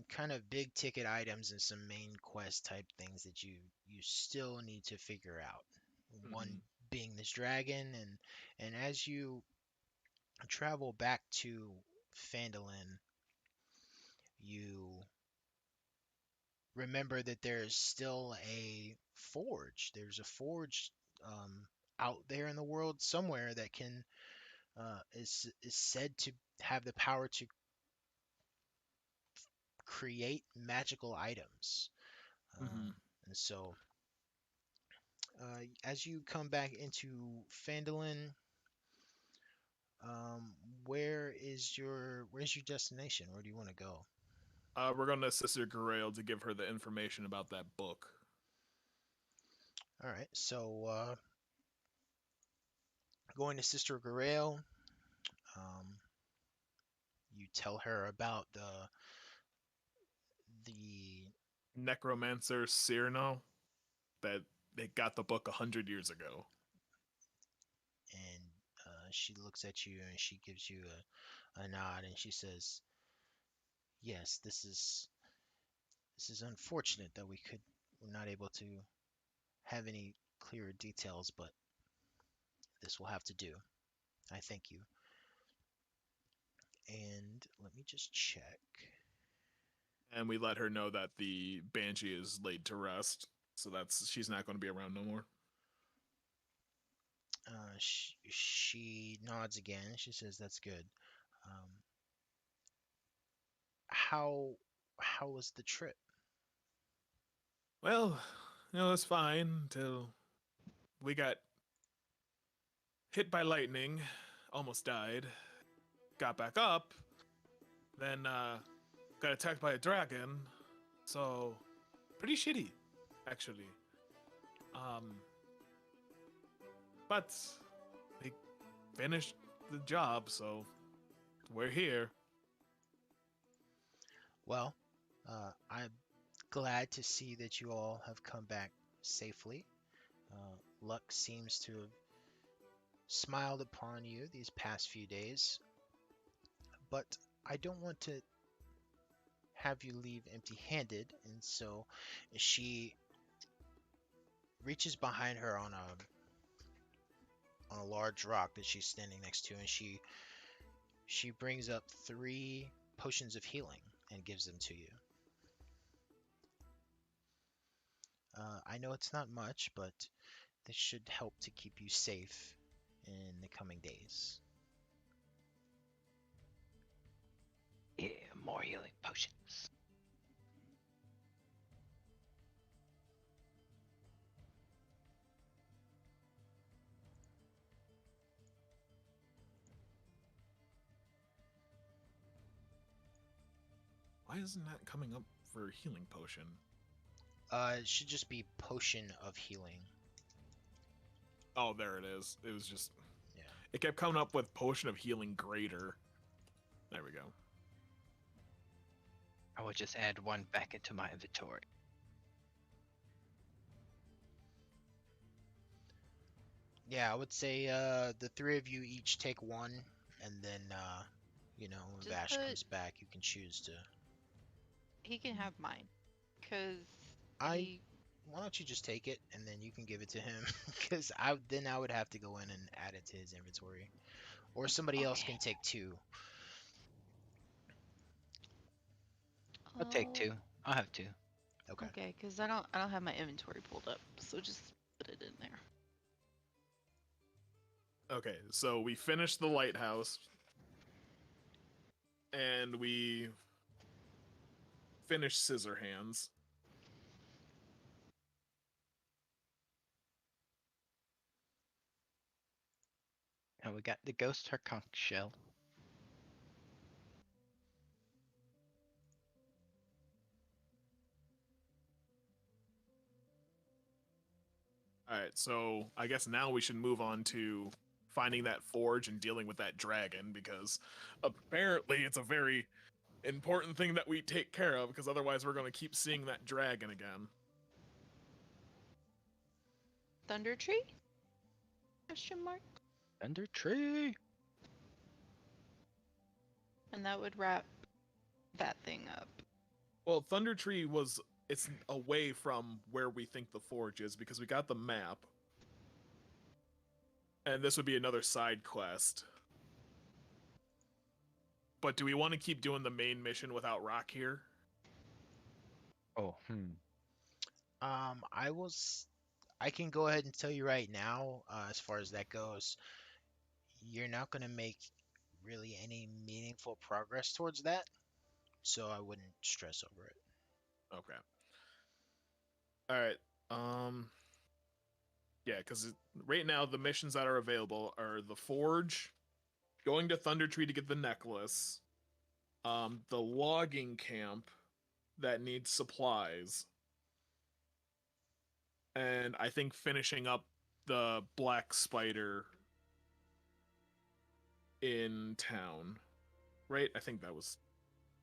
kind of big ticket items and some main quest type things that you still need to figure out. One being this dragon, and as you travel back to Phandalin, you remember that there's still a forge. There's a forge out there in the world somewhere that can is said to have the power to create magical items. Mhm. And so, as you come back into Phandalin, where's your destination? Where do you want to go? We're going to Sister Grail to give her the information about that book. All right, so going to Sister Grail, you tell her about the Necromancer Cyrano that they got the book 100 years ago. And she looks at you and she gives you a nod and she says, "Yes, this is unfortunate that we're not able to have any clearer details, but this will have to do. I thank you." And let me just check. And we let her know that the banshee is laid to rest, so she's not going to be around no more. She nods again. She says, "That's good." Um, how was the trip? Well, it's fine until we got hit by lightning, almost died, got back up, then got attacked by a dragon. So pretty shitty, actually. But we finished the job, so we're here. Well, I'm glad to see that you all have come back safely. Luck seems to have smiled upon you these past few days, but I don't want to have you leave empty-handed, and so she reaches behind her on a large rock that she's standing next to, and she brings up 3 potions of healing and gives them to you. I know it's not much, but this should help to keep you safe in the coming days. Yeah, more healing potions. Why isn't that coming up for a healing potion? It should just be potion of healing. Oh, there it is. It was just... Yeah. It kept coming up with potion of healing greater. There we go. I will just add 1 back into my inventory. Yeah, I would say the 3 of you each take 1, and then when Just Vash put- comes back, you can choose to. He can have mine, cause I he. Why don't you just take it and then you can give it to him? Because I would have to go in and add it to his inventory, or somebody else Okay. can take 2. I'll take Oh, 2. I'll have 2. Okay. okay, cause I don't have my inventory pulled up, so just put it in there. Okay, so we finished the lighthouse. And we finished Silverhands. And we got the ghost conch shell. Alright, so I guess now we should move on to finding that forge and dealing with that dragon, because apparently it's a very important thing that we take care of, because otherwise we're going to keep seeing that dragon again. Thundertree? Question mark. Thundertree! And that would wrap that thing up. Well, Thundertree it's away from where we think the forge is, because we got the map. And this would be another side quest. But do we want to keep doing the main mission without Rock here? Oh, I can go ahead and tell you right now, as far as that goes, you're not going to make really any meaningful progress towards that, so I wouldn't stress over it. Okay. Alright. Yeah, because right now the missions that are available are the Forge, going to Thundertree to get the necklace, the logging camp that needs supplies, and I think finishing up the Black Spider in town. Right? I think that was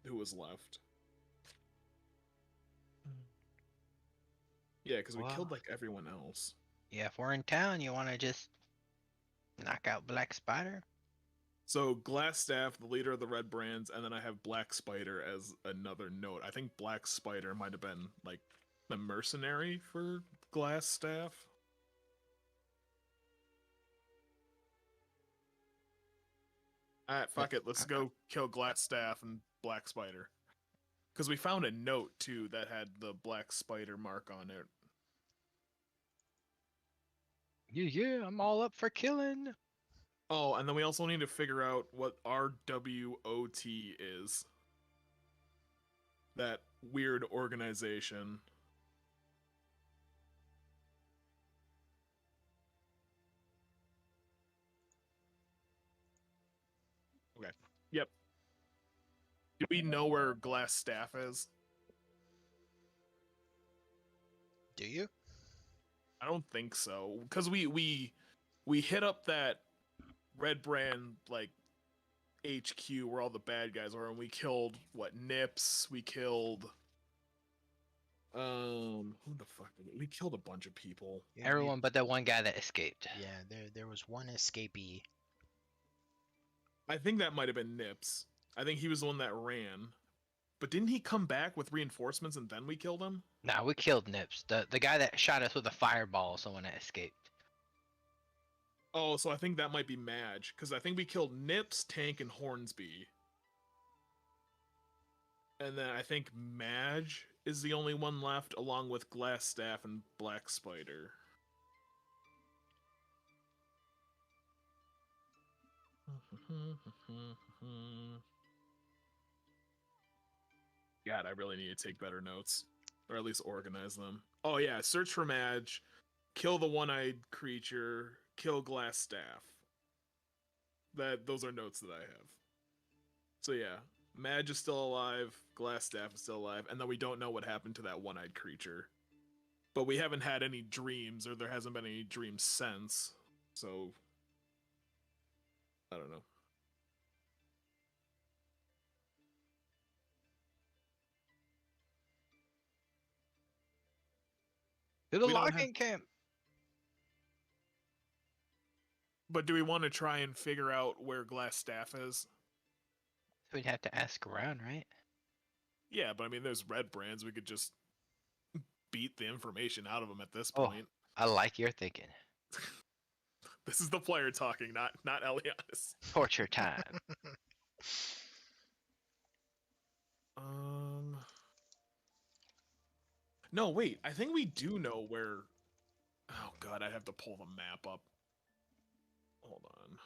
who was left. Yeah, because we Wow. killed like everyone else. Yeah, if we're in town, you want to just knock out Black Spider? So Glassstaff, the leader of the Red Brands, and then I have Black Spider as another note. I think Black Spider might have been like the mercenary for Glassstaff. Alright, fuck it. Let's go kill Glassstaff and Black Spider. Because we found a note too that had the Black Spider mark on it. Yeah, I'm all up for killing. Oh, and then we also need to figure out what RWOT is. That weird organization. Okay. Yep. Do we know where Glassstaff is? Do you? I don't think so. Because we hit up that Red Brand like HQ where all the bad guys are, and we killed what, Nips, we killed who the fuck did we killed a bunch of people. Yeah, Everyone but that one guy that escaped. Yeah, there was one escapee. I think that might have been Nips. I think he was the one that ran. But didn't he come back with reinforcements and then we killed him? Nah, we killed Nips. The guy that shot us with a fireball is the one that escaped. Oh, so I think that might be Madge, because I think we killed Nips, Tank, and Hornsby. And then I think Madge is the only one left, along with Glassstaff and Black Spider. God, I really need to take better notes. Or at least organize them. Oh yeah, search for Madge, kill the one-eyed creature, kill Glassstaff. Those are notes that I have. So yeah, Madge is still alive, Glassstaff is still alive, and then we don't know what happened to that one-eyed creature. But we haven't had any dreams, or there hasn't been any dreams since. So I don't know. To the We don't have- logging camp. But do we want to try and figure out where Glassstaff is? We'd have to ask around, right? Yeah, but I mean, there's Red Brands. We could just beat the information out of them at this Oh. point. I like your thinking. This is the player talking, not Elias. Torture time. No, wait. I think we do know where. Oh god, I have to pull the map up. Hold on.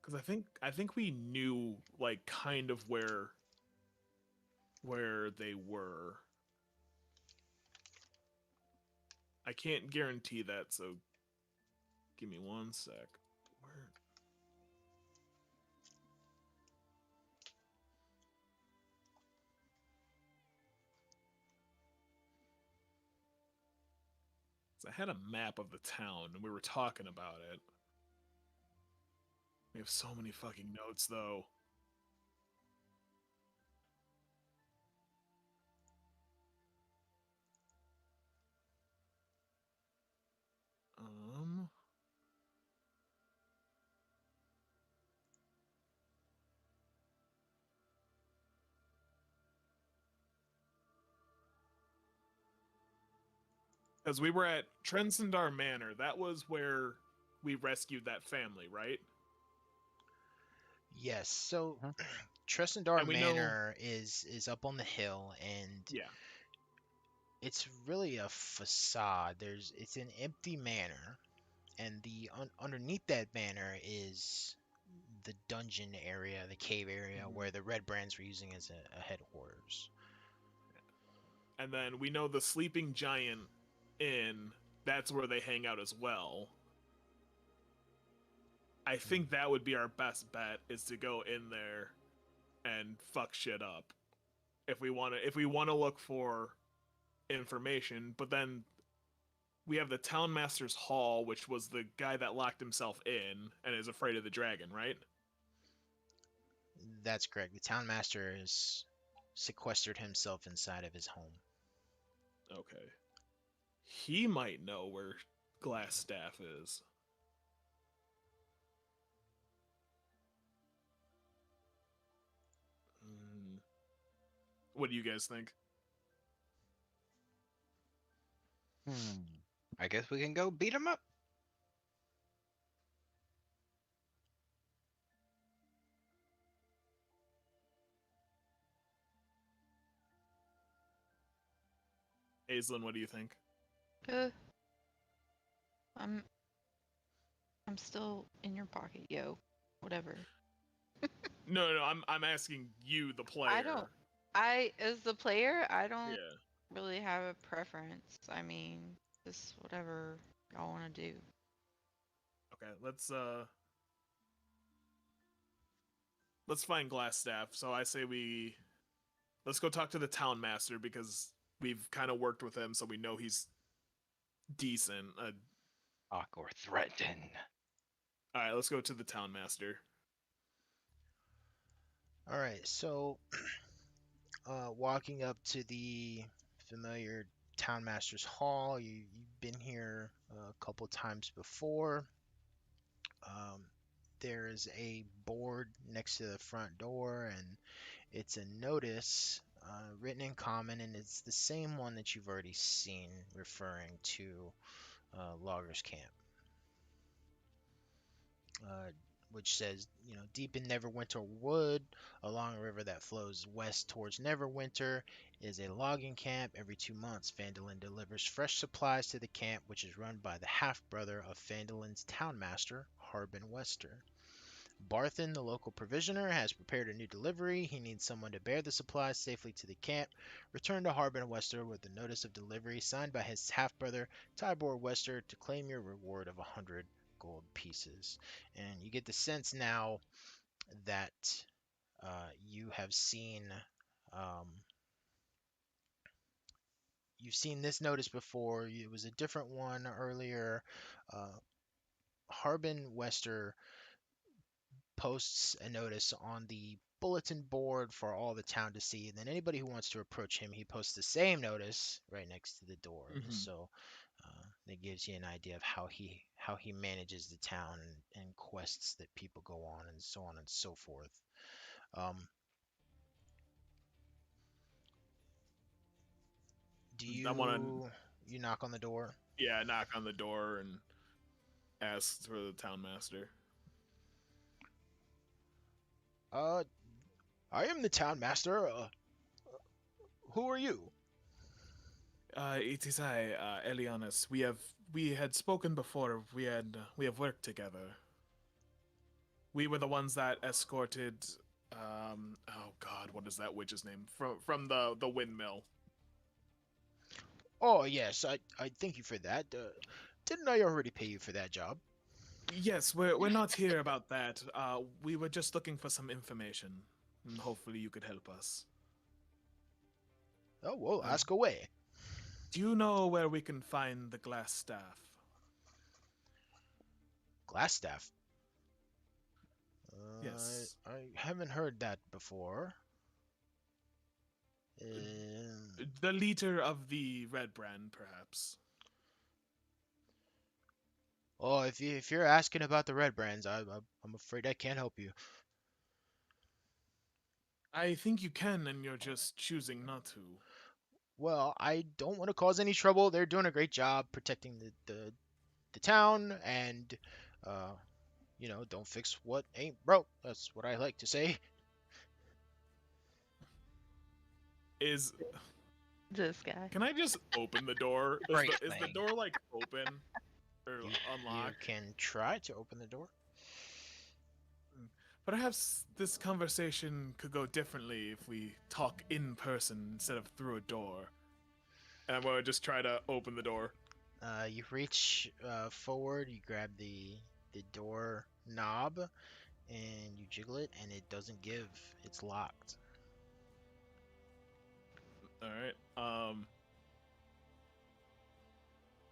Because I think we knew like kind of where they were. I can't guarantee that, so give me one sec. Where? So I had a map of the town, and we were talking about it. We have so many fucking notes, though. Because we were at Trensendar Manor. That was where we rescued that family, right? Yes. So Mhm. Tressendar And we know- Manor is up on the hill, and Yeah. it's really a facade. It's an empty manor, and the underneath that manor is the dungeon area, the cave area where the Red Brands were using as a headquarters. And then we know the Sleeping Giant Inn, that's where they hang out as well. I think that would be our best bet, is to go in there and fuck shit up. If we want to look for information, but then we have the Townmaster's Hall, which was the guy that locked himself in and is afraid of the dragon, right? That's correct. The town master has sequestered himself inside of his home. Okay. He might know where Glass Staff is. What do you guys think? I guess we can go beat him up. Aislinn, what do you think? Uh, I'm I'm still in your pocket, yo. Whatever. No, I'm asking you, the player. As the player, I don't Yeah. really have a preference. I mean, just whatever y'all want to do. Okay, let's find Glass Staff. So I say let's go talk to the town master because we've kind of worked with him, so we know he's decent. Talk or threaten. All right, let's go to the town master. All right, so walking up to the familiar town master's hall, you've been here a couple times before. Um, there is a board next to the front door, and it's a notice written in common, and it's the same one that you've already seen referring to Loggers Camp. Which says, deep in Neverwinter Wood, along a river that flows west towards Neverwinter, is a logging camp. Every 2 months, Phandalin delivers fresh supplies to the camp, which is run by the half-brother of Phandalin's townmaster, Harbin Wester. Barthen, the local provisioner, has prepared a new delivery. He needs someone to bear the supplies safely to the camp. Return to Harbin Wester with the notice of delivery signed by his half-brother, Tybor Wester, to claim your reward of 100 gold pieces. And you get the sense now that you have seen um, you've seen this notice before. It was a different one earlier. Uh, Harbin Wester posts a notice on the bulletin board for all the town to see. And then anybody who wants to approach him, he posts the same notice right next to the door. Mm-hmm. So that gives you an idea of how he manages the town and quests that people go on and so on and so forth. Do I want to, you knock on the door? yeah, knock on the door and ask for the town master. I am the town master. Who are you? It is I, Elianis. We had spoken before. We have worked together. We were the ones that escorted. Oh God, what is that witch's name from the windmill? Oh yes, I thank you for that. Didn't I already pay you for that job? Yes, we're not here about that. We were just looking for some information, and hopefully you could help us. Oh well, ask away. Do you know where we can find the glass staff? Glass staff. Yes. I haven't heard that before. The leader of the red brand, perhaps. Oh, if you're asking about the red brands, I'm afraid I can't help you. I think you can, and you're just choosing not to. Well, I don't want to cause any trouble. They're doing a great job protecting the town, and uh, don't fix what ain't broke. That's what I like to say. Is This guy. Can I just open the door? Great Is the thing. door like open or You unlocked? can try to open the door. Perhaps this conversation could go differently if we talk in person instead of through a door. And I'm gonna just try to open the door. You reach forward, you grab the door knob, and you jiggle it, and it doesn't give. It's locked. All right.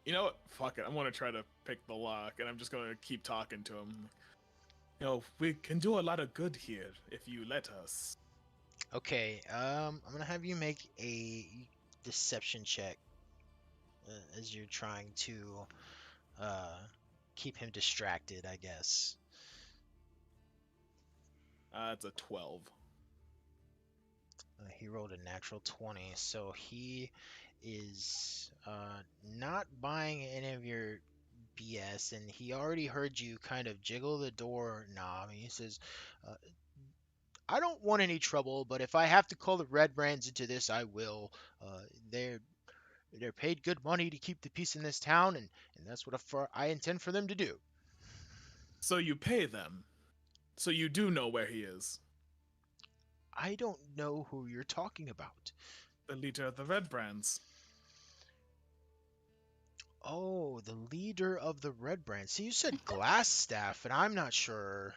You know what? Fuck it. I'm gonna try to pick the lock, and I'm just gonna keep talking to him. We can do a lot of good here if you let us. Okay. I'm gonna have you make a deception check. as you're trying to uh, keep him distracted, I guess. It's a 12. He rolled a natural 20, so he is not buying any of your BS, and he already heard you kind of jiggle the door knob, and he says, uh, I don't want any trouble, but if I have to call the Red Brands into this, I will. Uh, they're they're paid good money to keep the peace in this town, and that's what I intend for them to do. So you pay them. So you do know where he is. I don't know who you're talking about. The leader of the Red Brands. Oh, the leader of the Red Brand. See, you said Glassstaff, and I'm not sure.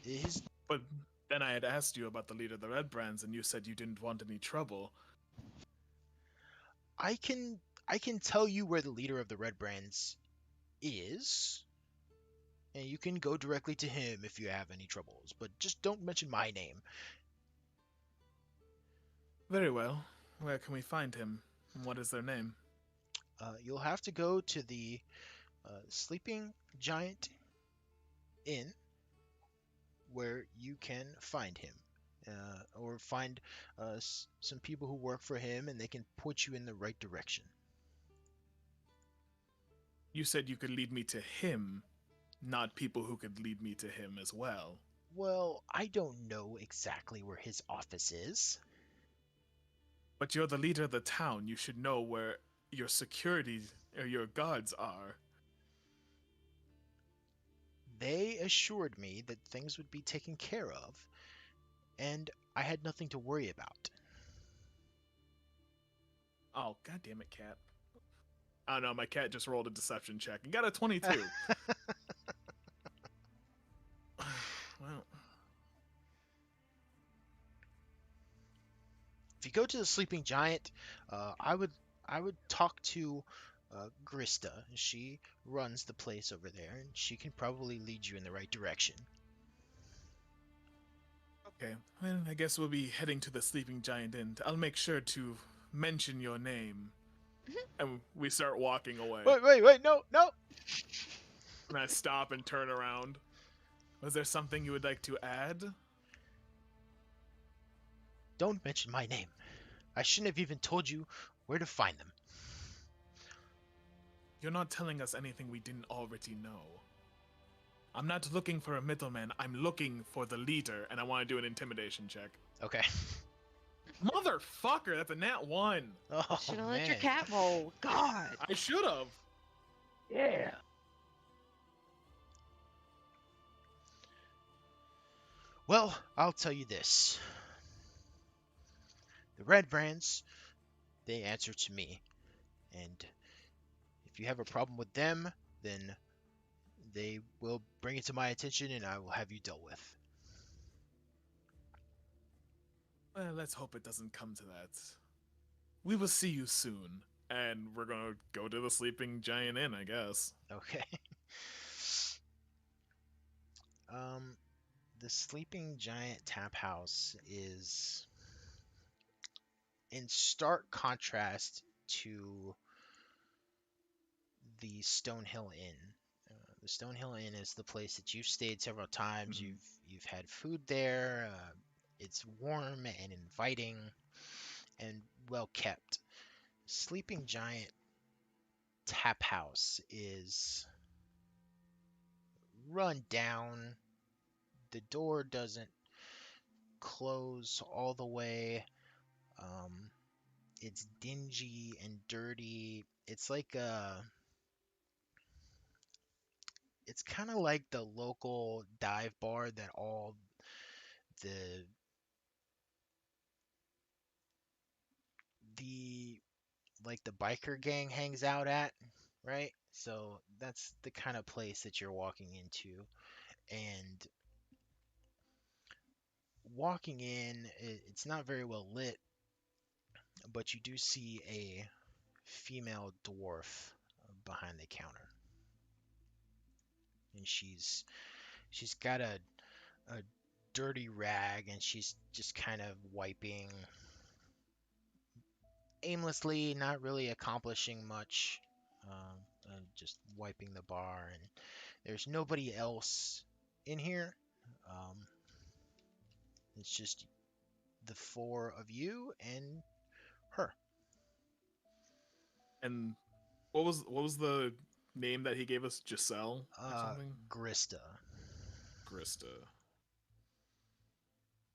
His But then I had asked you about the leader of the Red Brands, and you said you didn't want any trouble. I can tell you where the leader of the Red Brands is, and you can go directly to him if you have any troubles, but just don't mention my name. Very well. Where can we find him? What is their name? You'll have to go to the Sleeping Giant Inn where you can find him. Or find some people who work for him and they can point you in the right direction. You said you could lead me to him, not people who could lead me to him as well. Well, I don't know exactly where his office is. But you're the leader of the town. You should know where your security or your guards are. They assured me that things would be taken care of, and I had nothing to worry about. Oh, god damn it, cat. Oh no, my cat just rolled a deception check and got a 22. Well, If you go to the Sleeping Giant, I would talk to Grista. She runs the place over there, and she can probably lead you in the right direction. okay. Well, I guess we'll be heading to the Sleeping Giant Inn. I'll make sure to mention your name. And we start walking away. Wait, no, no. And I stop and turn around. Was there something you would like to add? Don't mention my name. I shouldn't have even told you where to find them. You're not telling us anything we didn't already know. I'm not looking for a middleman. I'm looking for the leader, and I want to do an intimidation check. Okay. Motherfucker, that's a nat 1. Oh, Should have let your man. cat roll. God. I should have. Yeah. Well, I'll tell you this. The Red Brands, they answer to me. And if you have a problem with them, then they will bring it to my attention and I will have you dealt with. Well, let's hope it doesn't come to that. We will see you soon. And we're gonna go to the Sleeping Giant Inn, I guess. Okay. The Sleeping Giant Tap House is in stark contrast to the Stonehill Inn. The Stonehill Inn is the place that you've stayed several times. Mhm. You've had food there. It's warm and inviting and well kept. Sleeping Giant Tap House is run down. The door doesn't close all the way. Um, it's dingy and dirty. It's kind of like the local dive bar that all the the like the biker gang hangs out at, right? So that's the kind of place that you're walking into. And walking in, it's not very well lit, but you do see a female dwarf behind the counter. And she's got a dirty rag and she's just kind of wiping aimlessly, not really accomplishing much. Just wiping the bar, and there's nobody else in here. Um, it's just the four of you and her. And what was the name that he gave us? Giselle or something? Grista. Krista.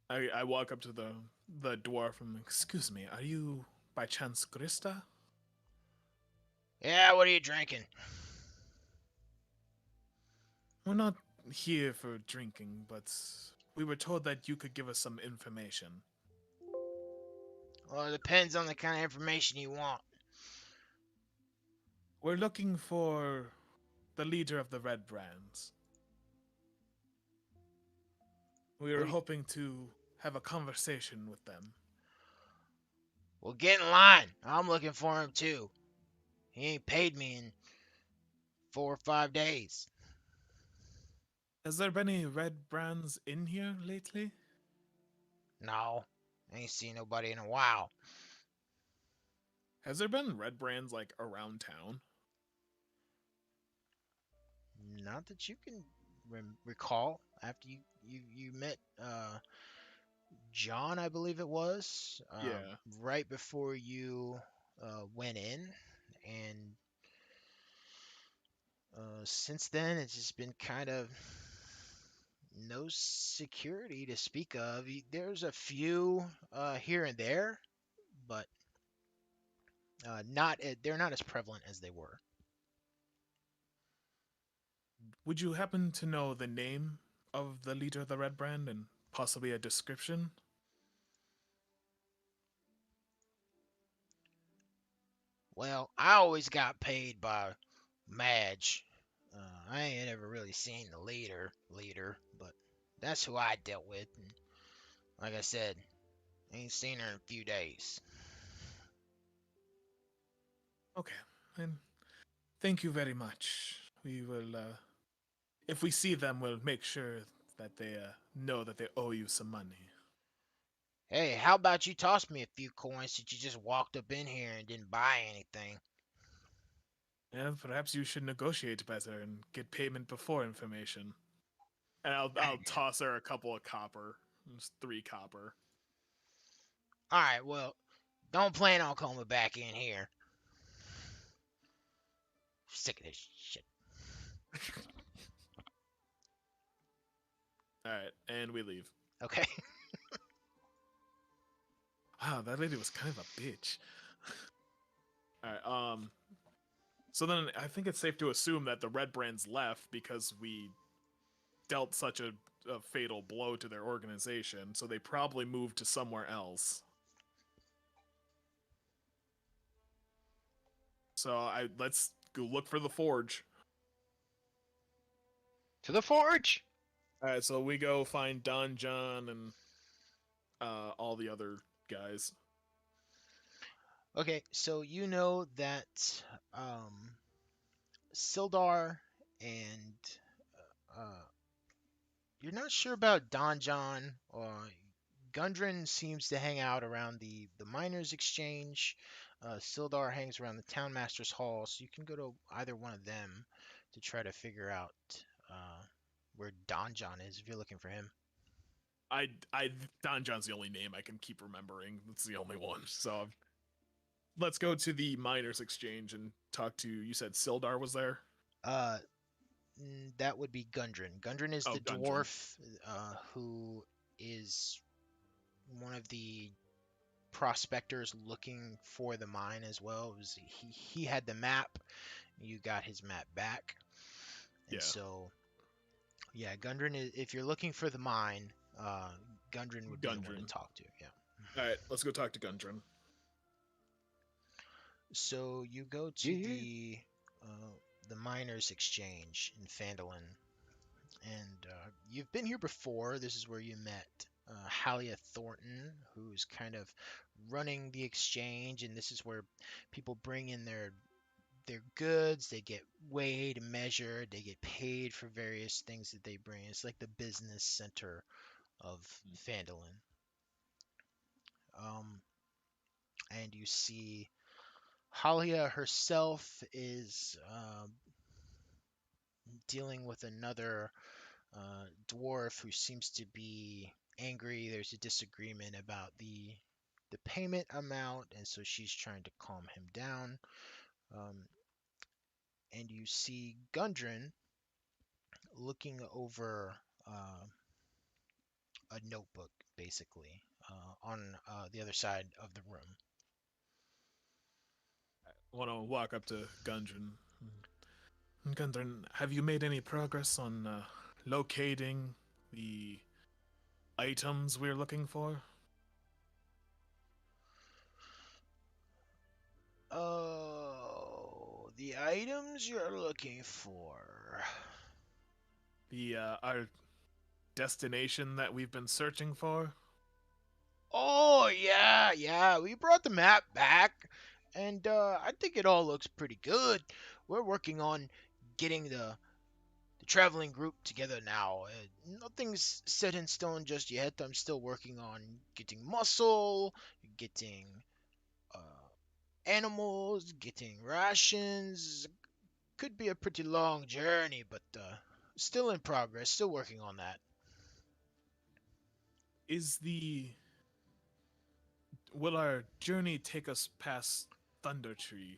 I walk up to the dwarf and, excuse me, are you by chance Krista? Yeah, what are you drinking? We're not here for drinking, but we were told that you could give us some information. Well, it depends on the kind of information you want. We're looking for the leader of the Red Brands. We were What do you- hoping to have a conversation with them. Well, get in line. I'm looking for him too. He ain't paid me in 4 or 5 days. Has there been any Red Brands in here lately? No, ain't seen nobody in a while. Has there been Red Brands like around town? Not that you can recall. After you met John, I believe it was, Yeah. right before you went in, and since then it's just been kind of no security to speak of. There's a few here and there, but not they're not as prevalent as they were. Would you happen to know the name of the leader of the Red Brand and possibly a description? Well, I always got paid by Madge. I ain't ever really seen the leader, but that's who I dealt with. And like I said, ain't seen her in a few days. Okay, and thank you very much. We will, if we see them, we'll make sure that they know that they owe you some money. Hey, how about you toss me a few coins since you just walked up in here and didn't buy anything? Yeah, perhaps you should negotiate better and get payment before information. And I'll toss her a couple of copper, just 3 copper. All right, well, don't plan on coming back in here. Sick of this shit. All right, and we leave. Okay. Wow, that lady was kind of a bitch. All right, so then I think it's safe to assume that the Red Brands left because we dealt such a fatal blow to their organization, so they probably moved to somewhere else. So let's go look for the forge. To the forge! All right, so we go find Don John and all the other guys. Okay, so you know that um, Sildar and uh, you're not sure about Don John. Gundren seems to hang out around the Miners' Exchange. Sildar hangs around the Townmaster's Hall, so you can go to either one of them to try to figure out uh, where Don John is if you're looking for him. Don John's the only name I can keep remembering. That's the only one. So let's go to the Miners' Exchange and talk to. You said Sildar was there. Uh, that would be Gundren. Gundren is the Gundren. dwarf who is one of the prospectors looking for the mine as well. He had the map. You got his map back, and Yeah. so yeah, Gundren is. If you're looking for the mine, Gundren would be the one to talk to. Yeah. All right, let's go talk to Gundren. So you go to the Miners' Exchange in Phandalin, and you've been here before. This is where you met Halia Thornton, who's kind of running the exchange, and this is where people bring in their goods. They get weighed, measured, they get paid for various things that they bring. It's like the business center of Phandalin. Um, and you see Halia herself is dealing with another dwarf who seems to be angry. There's a disagreement about the payment amount, and so she's trying to calm him down. Um, and you see Gundren looking over a notebook, basically, on the other side of the room. I want to walk up to Gundren. Gundren, have you made any progress on locating the items we're looking for? Oh, the items you're looking for. The our destination that we've been searching for? Oh, yeah, yeah. We brought the map back, and I think it all looks pretty good. We're working on getting the traveling group together now. Nothing's set in stone just yet. I'm still working on getting muscle, getting uh, animals, getting rations. Could be a pretty long journey, but still in progress. Still working on that. Is the will our journey take us past Thundertree?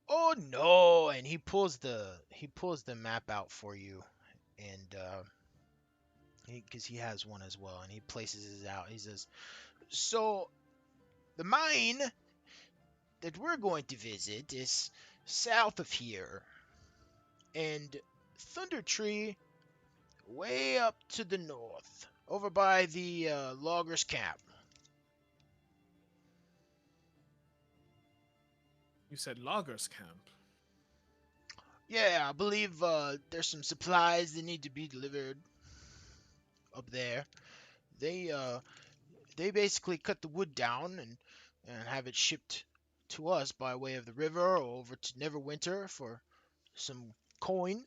Oh no! And he pulls the map out for you, and because he has one as well, and he places it out. He says, "So the mine that we're going to visit is south of here, and Thundertree way up to the north, over by the loggers' camp." You said Loggers Camp. Yeah, I believe there's some supplies that need to be delivered up there. They uh they basically cut the wood down and have it shipped to us by way of the river or over to Neverwinter for some coin.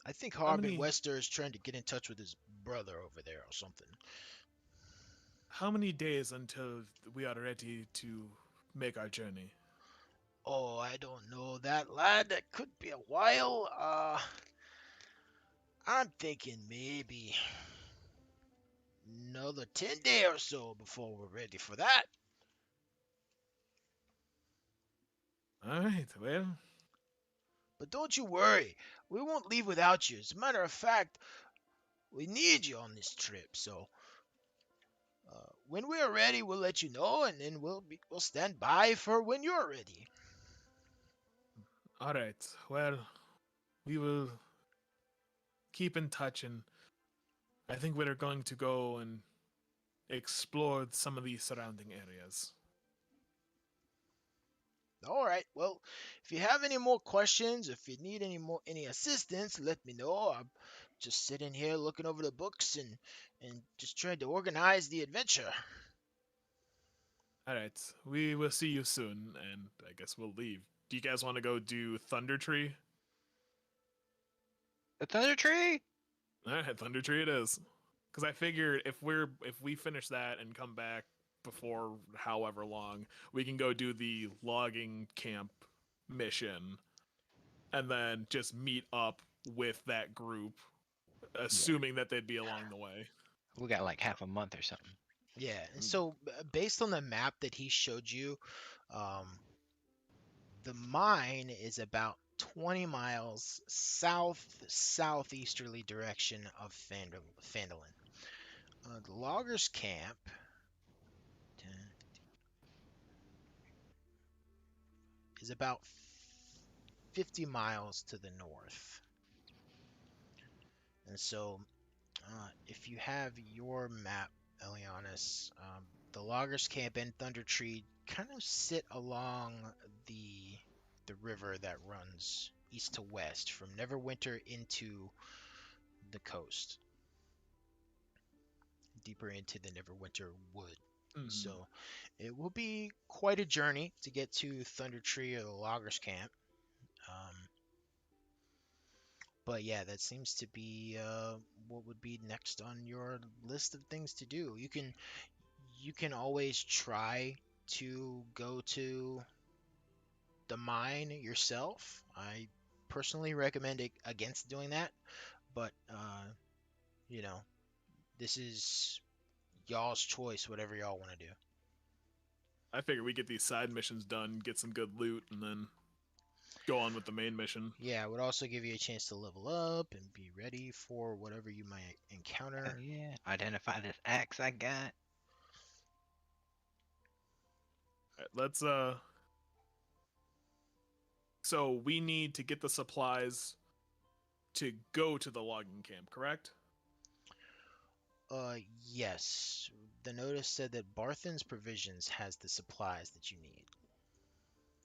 I think How Harbin many Wester is trying to get in touch with his brother over there or something. how many days until we are ready to make our journey? Oh, I don't know that, lad. That could be a while. I'm thinking maybe another 10 day or so before we're ready for that. All right. Well, But don't you worry, we won't leave without you. As a matter of fact, we need you on this trip. So when we are ready, we'll let you know, and then we'll stand by for when you're ready. all right. Well, we will keep in touch, and I think we're going to go and explore some of the surrounding areas. All right. Well, if you have any more questions, if you need any assistance, let me know. I'm just sitting here looking over the books and just trying to organize the adventure. All right. We will see you soon, and I guess we'll leave. Do you guys want to go do Thundertree? The Thunder Tree? All right, Thundertree it is. Because I figured if we finish that and come back before however long, we can go do the logging camp mission, and then just meet up with that group, assuming that they'd be along the way. We got like half a month or something. Yeah. And so, based on the map that he showed you, um, the mine is about 20 miles southeasterly direction of Phandalin. The loggers' camp 10, is about 50 miles to the north. And so, if you have your map, Elianis, the loggers' camp and Thundertree kind of sit along the the river that runs east to west from Neverwinter into the coast, deeper into the Neverwinter wood. Mhm. So it will be quite a journey to get to Thundertree or the loggers' camp. Um, but yeah, that seems to be what would be next on your list of things to do. You can always try to go to the mine yourself. I personally recommend against doing that, but you know, this is y'all's choice, whatever y'all want to do. I figure we get these side missions done, get some good loot, and then go on with the main mission. Yeah, it would also give you a chance to level up and be ready for whatever you might encounter. Oh yeah. Identify this axe I got. All right, let's So we need to get the supplies to go to the logging camp, correct? Uh, yes. The notice said that Barthen's Provisions has the supplies that you need.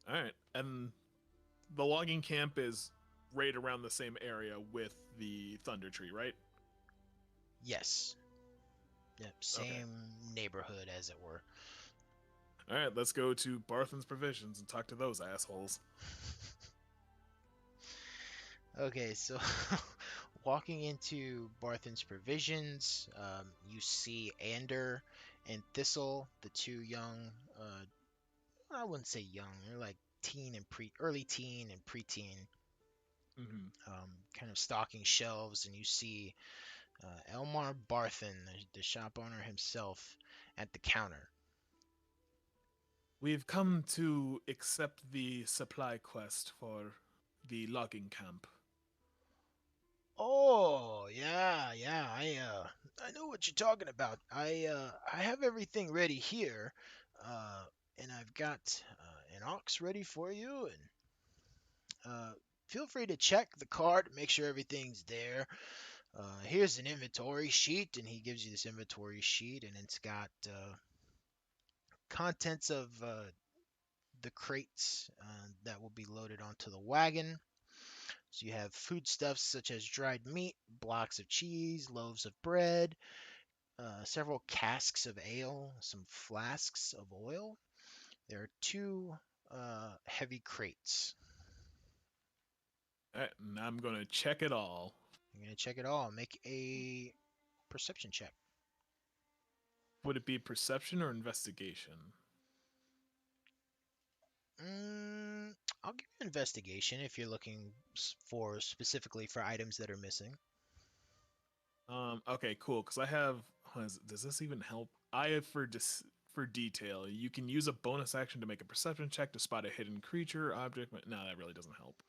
All right, and the logging camp is right around the same area with the Thundertree, right? Yes. Yep, same neighborhood as it were. All right, let's go to Barthen's Provisions and talk to those assholes. Okay, so walking into Barthen's Provisions, you see Ander and Thistle, the two young, I wouldn't say young, they're like early teen and preteen, Mm-hmm. kind of stocking shelves, and you see Elmar Barthen, the shop owner himself, at the counter. We've come to accept the supply quest for the logging camp. Oh, yeah, I know what you're talking about. I have everything ready here, and I've got an ox ready for you, and feel free to check the cart, make sure everything's there. Here's an inventory sheet, and he gives you this inventory sheet, and it's got contents of the crates that will be loaded onto the wagon. So you have foodstuffs such as dried meat, blocks of cheese, loaves of bread, several casks of ale, some flasks of oil. There are two heavy crates. All right, and I'm going to check it all. You're going to check it all. Make a perception check. Would it be perception or investigation? I'll give you investigation if you're looking for specifically for items that are missing. Okay, cool. Because I have. Does this even help? I have for detail. You can use a bonus action to make a perception check to spot a hidden creature, object. No, that really doesn't help.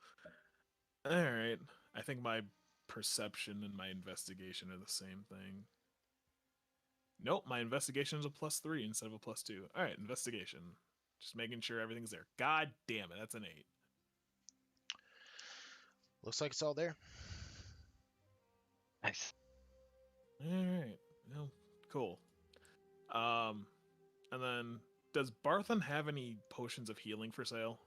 All right. I think my perception and my investigation are the same thing. Nope, my investigation is a +3 instead of a +2. All right, investigation. Just making sure everything's there. God damn it, that's an 8. Looks like it's all there. Nice. All right. Well, cool. And then does Barthen have any potions of healing for sale?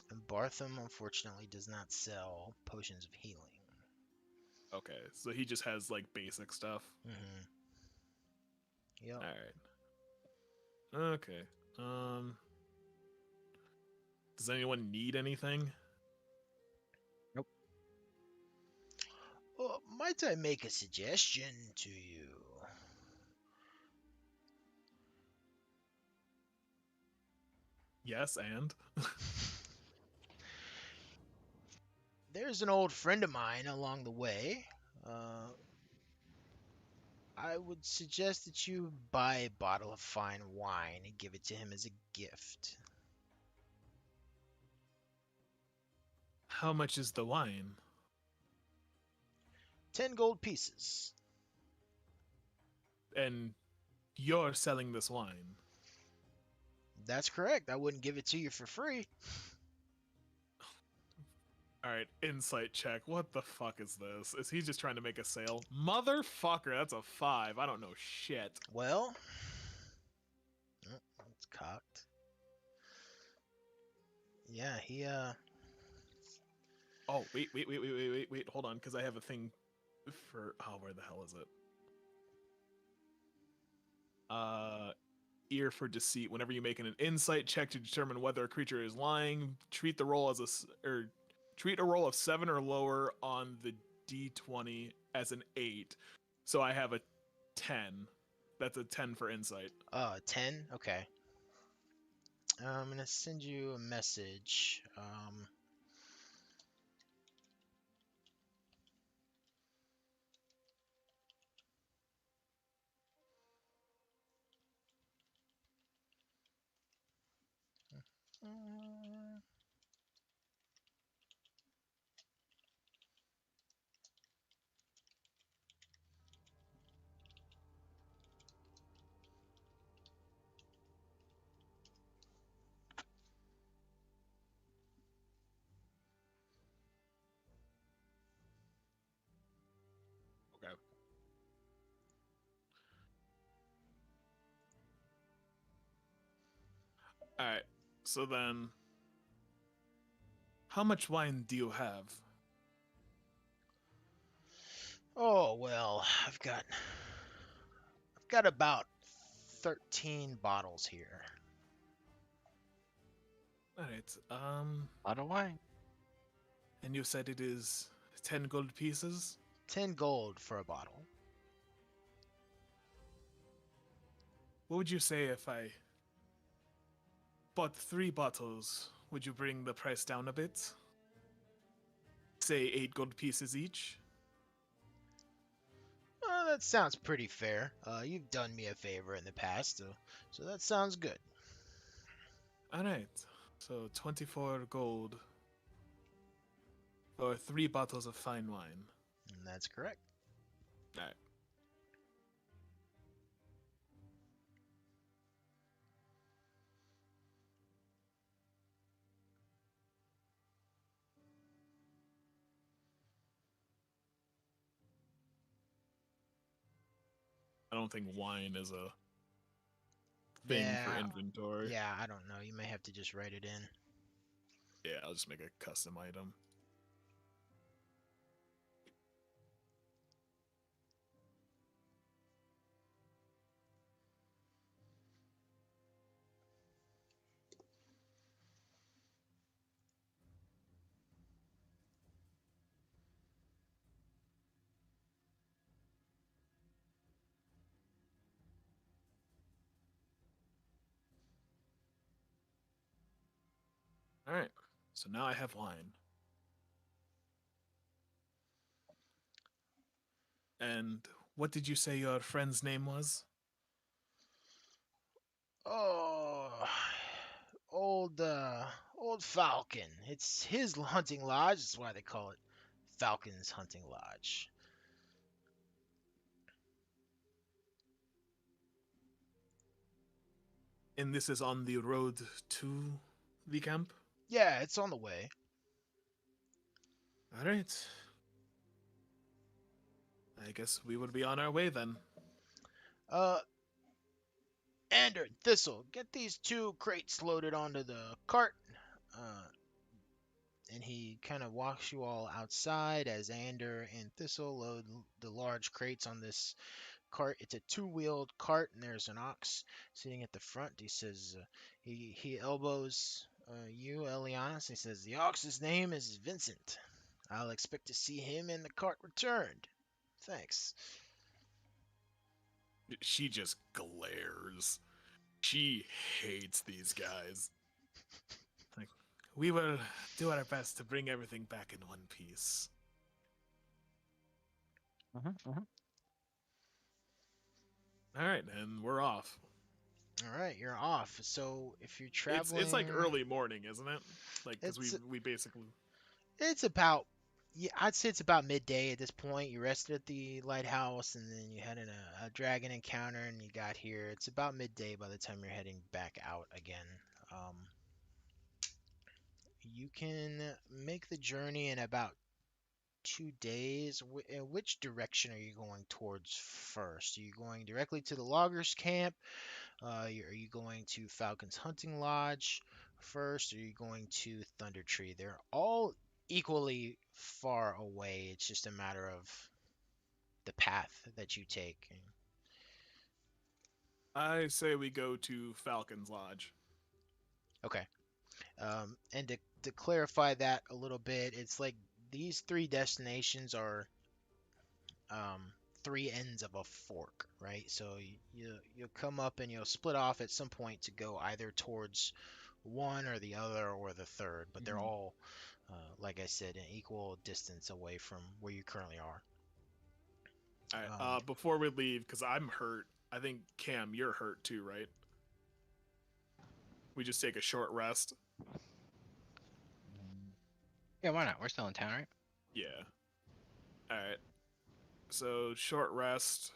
And Bartham, unfortunately, does not sell potions of healing. Okay, so he just has like basic stuff. Mm-hmm. Yep. All right. Okay. Does anyone need anything? Well, might I make a suggestion to you? Yes, and There's an old friend of mine along the way. I would suggest that you buy a bottle of fine wine and give it to him as a gift. how much is the wine? 10 gold pieces. And you're selling this wine. That's correct. I wouldn't give it to you for free. All right, insight check. What the fuck is this? Is he just trying to make a sale? Motherfucker, that's a 5. I don't know shit. Well, it's cocked. Yeah, he Oh, wait. Hold on, because I have a thing for. Oh, where the hell is it? Ear for deceit. Whenever you make an insight check to determine whether a creature is lying, treat a roll of 7 or lower on the d20 as an 8. So I have a 10. That's a 10 for insight. 10. Okay. I'm gonna send you a message. Okay. All right. So then, how much wine do you have? Oh well, I've got about 13 bottles here. All right. Lot of wine. And you said it is 10 gold pieces. 10 gold for a bottle. What would you say if I bought 3 bottles? Would you bring the price down a bit? Say 8 gold pieces each? That sounds pretty fair. You've done me a favor in the past, so that sounds good. All right. So 24 gold for 3 bottles of fine wine. And that's correct. All right. I don't think wine is a thing for Yeah, inventory. yeah, I don't know. You may have to just write it in. Yeah, I'll just make a custom item. All right. So now I have wine. And what did you say your friend's name was? Oh, old Falcon. It's his hunting lodge. That's why they call it Falcon's Hunting Lodge. And this is on the road to the camp? Yeah, it's on the way. All right. I guess we would be on our way then. Uh, Ander, Thistle, get these 2 crates loaded onto the cart. Uh, and he kind of walks you all outside as Ander and Thistle load the large crates on this cart. It's a 2-wheeled cart, and there's an ox sitting at the front. He says, he elbows you, Elianis. He says, the ox's name is Vincent. I'll expect to see him and the cart returned. Thanks. She just glares. She hates these guys. Like, we will do our best to bring everything back in one piece. All right, and we're off. All right, you're off. So if you're traveling, It's like early morning, isn't it? Like, because it's we basically. it's about, yeah, I'd say it's about midday at this point. You rested at the lighthouse, and then you had a dragon encounter, and you got here. It's about midday by the time you're heading back out again. Um, you can make the journey in about 2 days. In which direction are you going towards first? Are you going directly to the loggers camp? Are you going to Falcon's Hunting Lodge first? Or are you going to Thundertree? They're all equally far away. It's just a matter of the path that you take. I say we go to Falcon's Lodge. Okay. And to clarify that a little bit, it's like these 3 destinations are um, three ends of a fork, right? So you'll come up and you'll split off at some point to go either towards one or the other or the third, but they're all, like I said, an equal distance away from where you currently are. All right. Before we leave, because I'm hurt. I think Cam, you're hurt too, right? We just take a short rest. Yeah, why not? We're still in town, right? Yeah. All right. So short rest.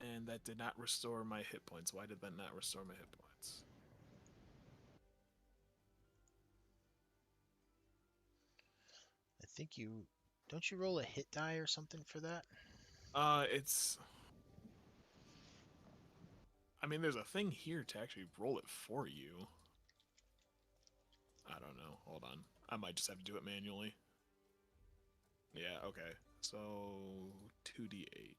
And that did not restore my hit points. Why did that not restore my hit points? I think don't you roll a hit die or something for that? It's. I mean, there's a thing here to actually roll it for you. I don't know. Hold on. I might just have to do it manually. Yeah, okay. So 2d8.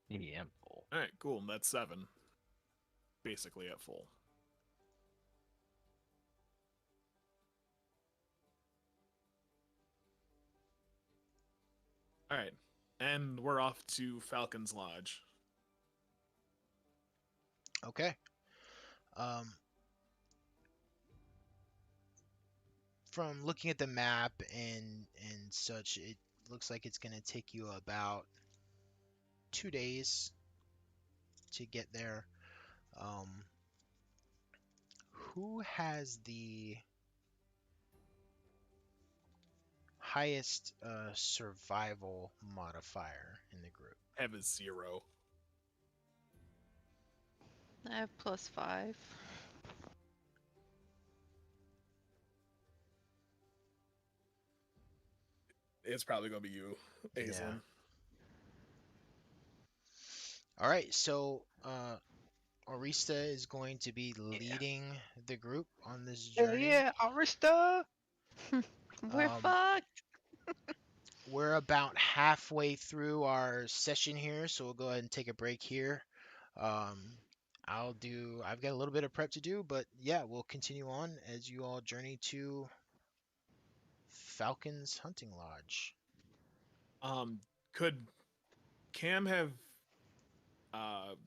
Yeah, full. All right, cool. And that's 7. Basically at full. All right. And we're off to Falcon's Lodge. Okay. From looking at the map and such, it looks like it's gonna take you about 2 days to get there. Who has the highest survival modifier in the group? I have a 0. I have +5. It's probably going to be you, Aislinn. Yeah. All right, so Orista is going to be leading the group on this journey. Yeah, Arista! We're fucked. We're about halfway through our session here, so we'll go ahead and take a break here. I've got a little bit of prep to do, but yeah, we'll continue on as you all journey to Falcon's Hunting Lodge. Could Cam have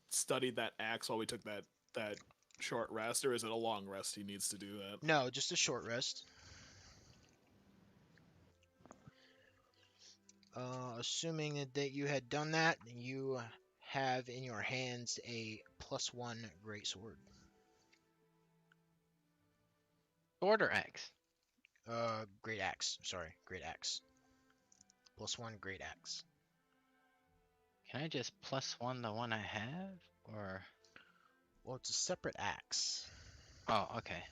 studied that axe while we took that short rest, or is it a long rest he needs to do that? No, just a short rest. Assuming that you had done that, you have in your hands a +1 greatsword. Sword or axe? Great axe. Sorry, great axe. +1 great axe. Can I just +1 the one I have? Or. Well, it's a separate axe. Oh, okay.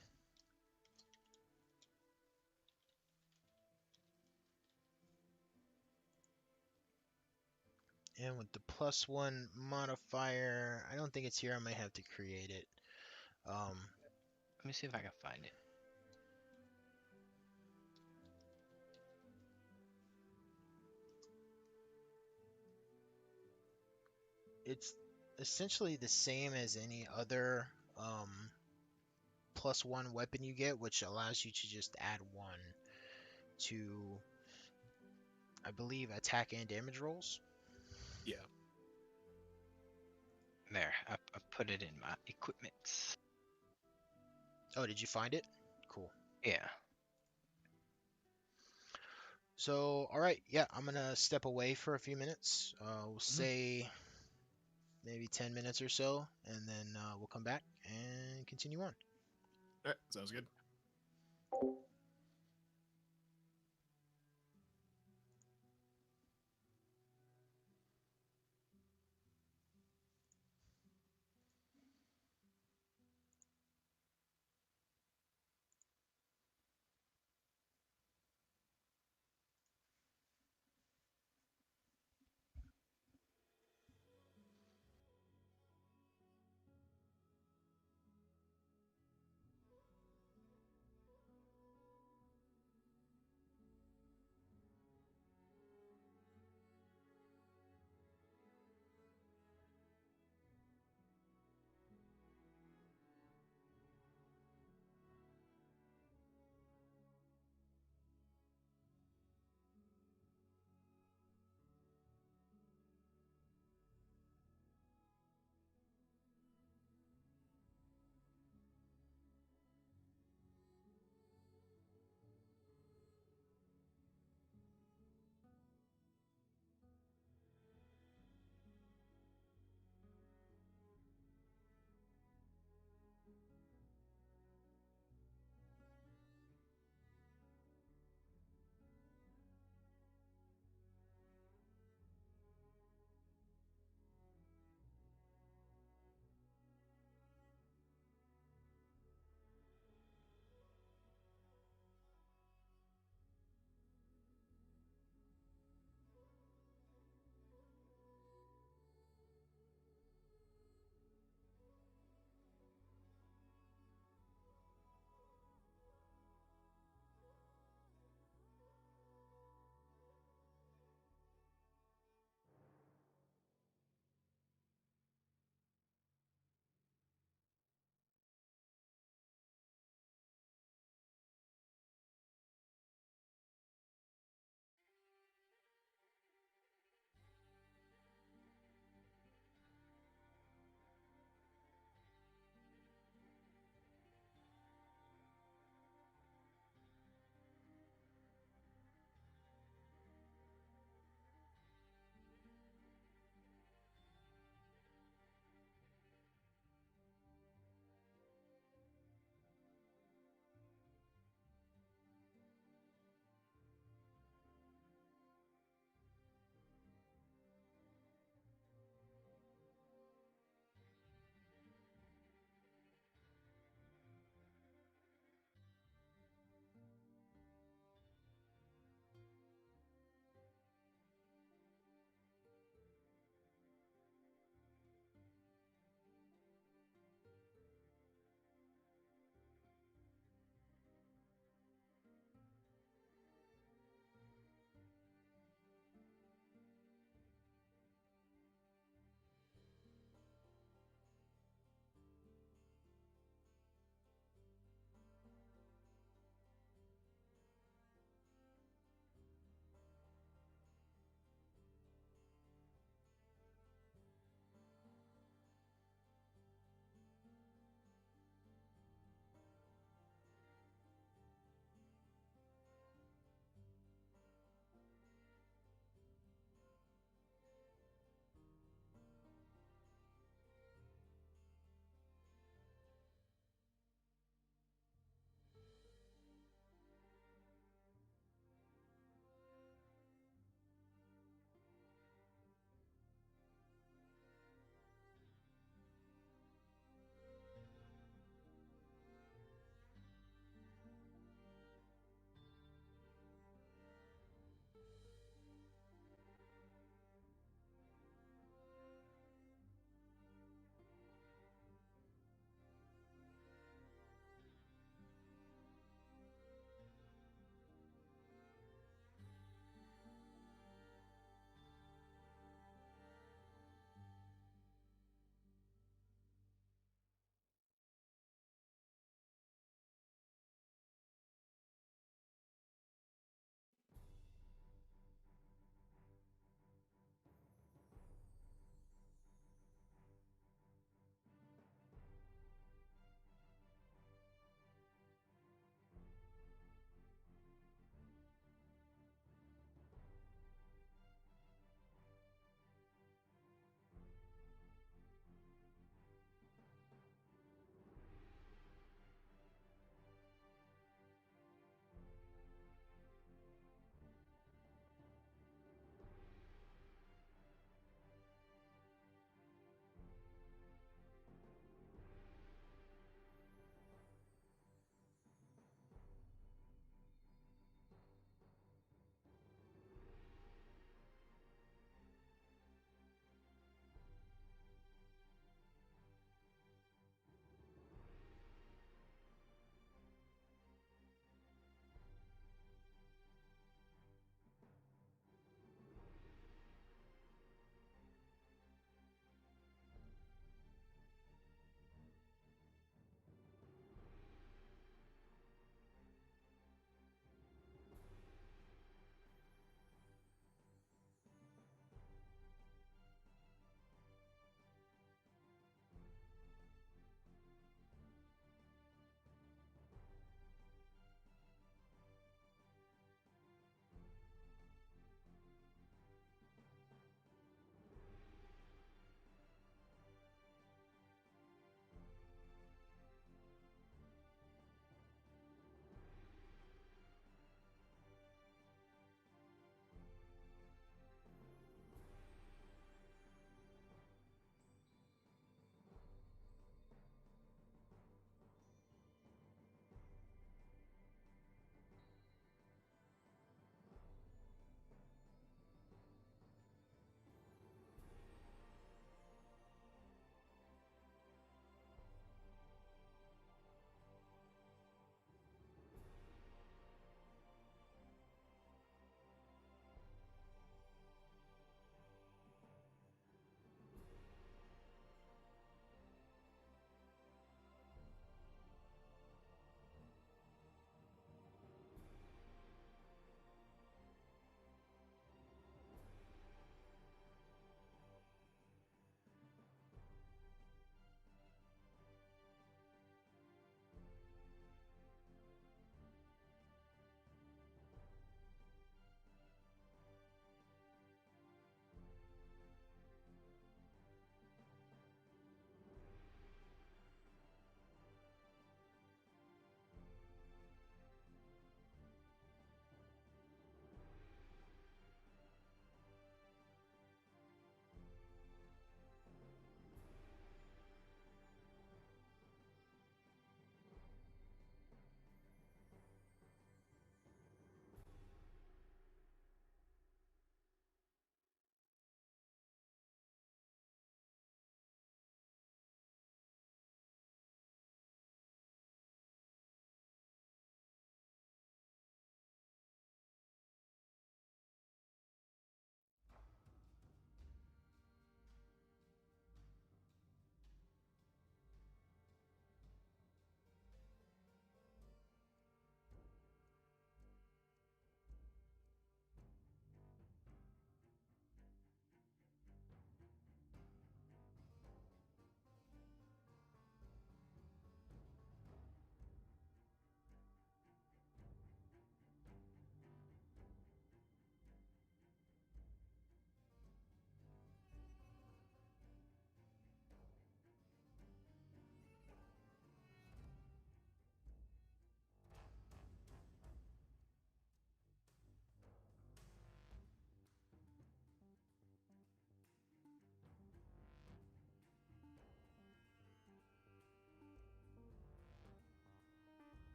And with the +1 modifier, I don't think it's here. I might have to create it. Let me see if I can find it. It's essentially the same as any other +1 weapon you get, which allows you to just add 1 to, I believe, attack and damage rolls. Yeah. There, I put it in my equipment. Oh, did you find it? Cool. Yeah. So, all right, yeah, I'm gonna step away for a few minutes. We'll say maybe 10 minutes or so, and then we'll come back and continue on. All right, sounds good.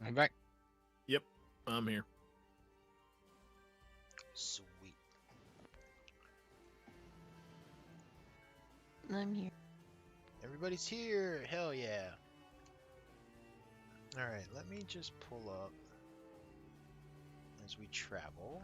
I'm back. Yep, I'm here. Sweet. I'm here. Everybody's here. Hell yeah. All right, let me just pull up as we travel.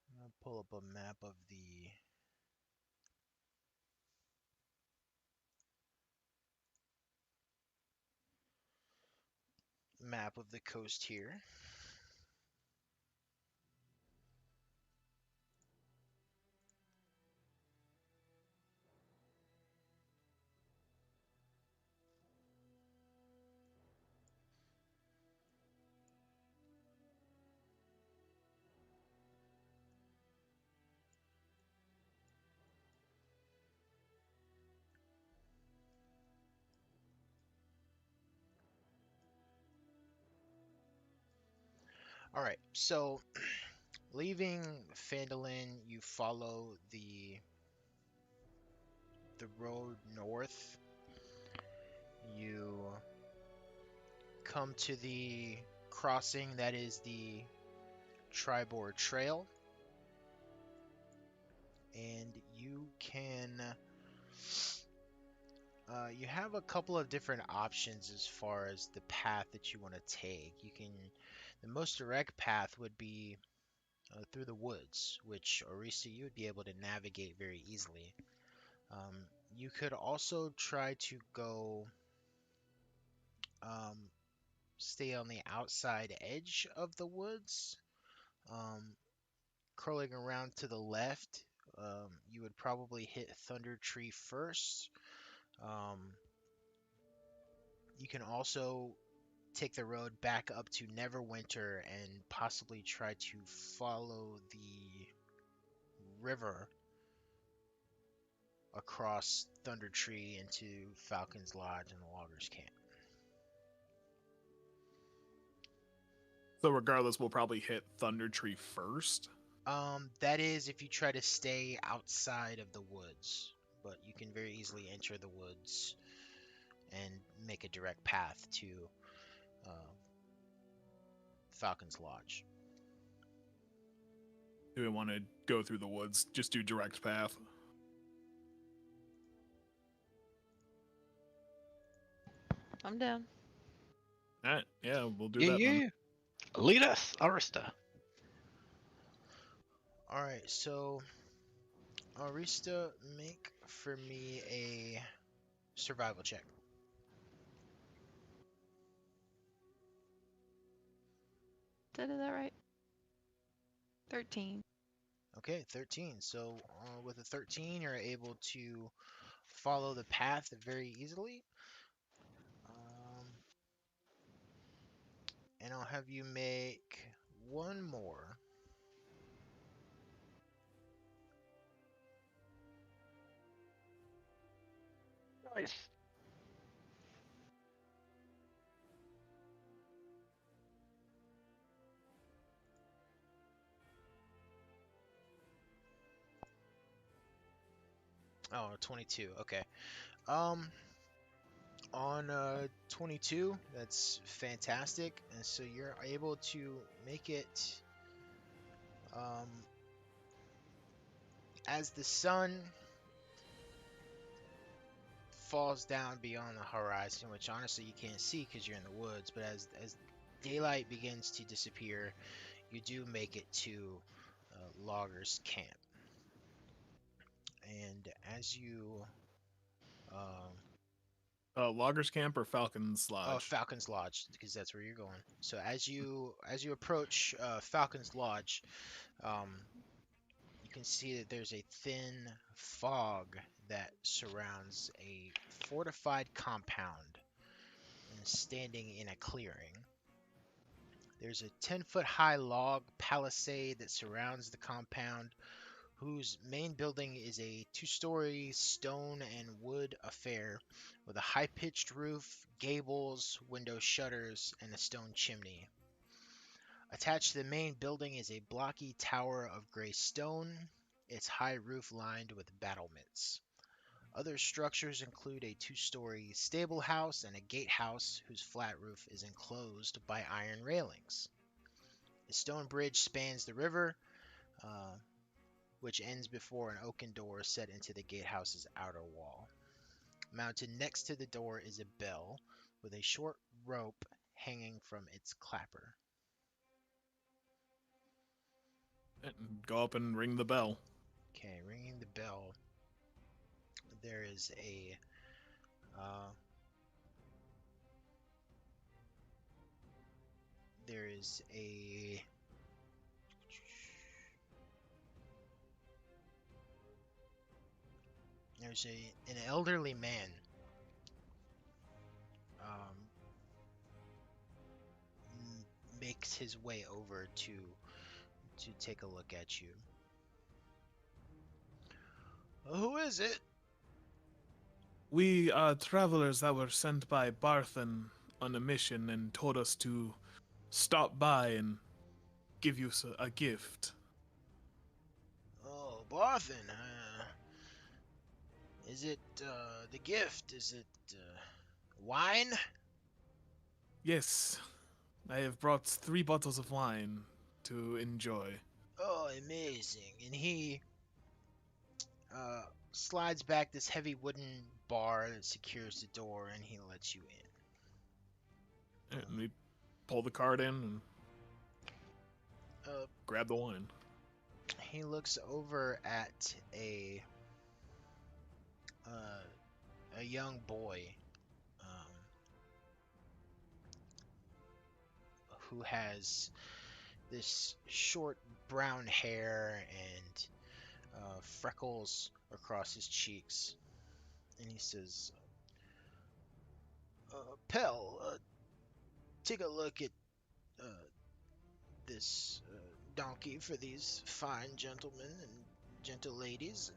I'm gonna pull up a map of the coast here. All right, so leaving Phandalin, you follow the road north. You come to the crossing that is the Tribord Trail, and you have a couple of different options as far as the path that you want to take. The most direct path would be through the woods, which Orisa you would be able to navigate very easily. You could also try to go um, stay on the outside edge of the woods, um, curling around to the left. You would probably hit Thundertree first. Um, you can also take the road back up to Neverwinter and possibly try to follow the river across Thundertree into Falcon's Lodge and the Loggers Camp. So regardless, we'll probably hit Thundertree first. That is if you try to stay outside of the woods, but you can very easily enter the woods and make a direct path to uh, Falcon's Lodge. Do we want to go through the woods? Just do direct path. I'm down. All right, yeah, we'll do Yeah, that then. yeah. Lead us, Arista. All right, so Arista, make for me a survival check. Did I do that right? 13. Okay, 13. So with a 13, you're able to follow the path very easily. And I'll have you make one more. Nice. Oh, 22. Okay. Um, on 22, that's fantastic. And so you're able to make it um, as the sun falls down beyond the horizon, which honestly you can't see because you're in the woods, but as daylight begins to disappear, you do make it to Loggers Camp. And as you Loggers Camp or Falcon's Lodge? Falcon's Lodge, because that's where you're going. So as you approach Falcon's Lodge, um, you can see that there's a thin fog that surrounds a fortified compound and standing in a clearing. There's a 10-foot high log palisade that surrounds the compound, whose main building is a two-story stone and wood affair with a high-pitched roof, gables, window shutters, and a stone chimney. Attached to the main building is a blocky tower of gray stone, its high roof lined with battlements. Other structures include a two-story stable house and a gatehouse whose flat roof is enclosed by iron railings. A stone bridge spans the river, uh, which ends before an oaken door set into the gatehouse's outer wall. Mounted next to the door is a bell with a short rope hanging from its clapper. Go up and ring the bell. Okay, ringing the bell. There is a uh, there is a there's an elderly man makes his way over to take a look at you. Who is it? We are travelers that were sent by Barthen on a mission and told us to stop by and give you a gift. Oh, Barthen. Is it the gift? Is it wine? Yes, I have brought 3 bottles of wine to enjoy. Oh, amazing. And he uh, slides back this heavy wooden bar that secures the door, and he lets you in. And we pull the card in and Uh, grab the wine. he looks over at a young boy who has this short brown hair and freckles across his cheeks, and he says, "Pell, take a look at uh, this donkey for these fine gentlemen and gentle ladies,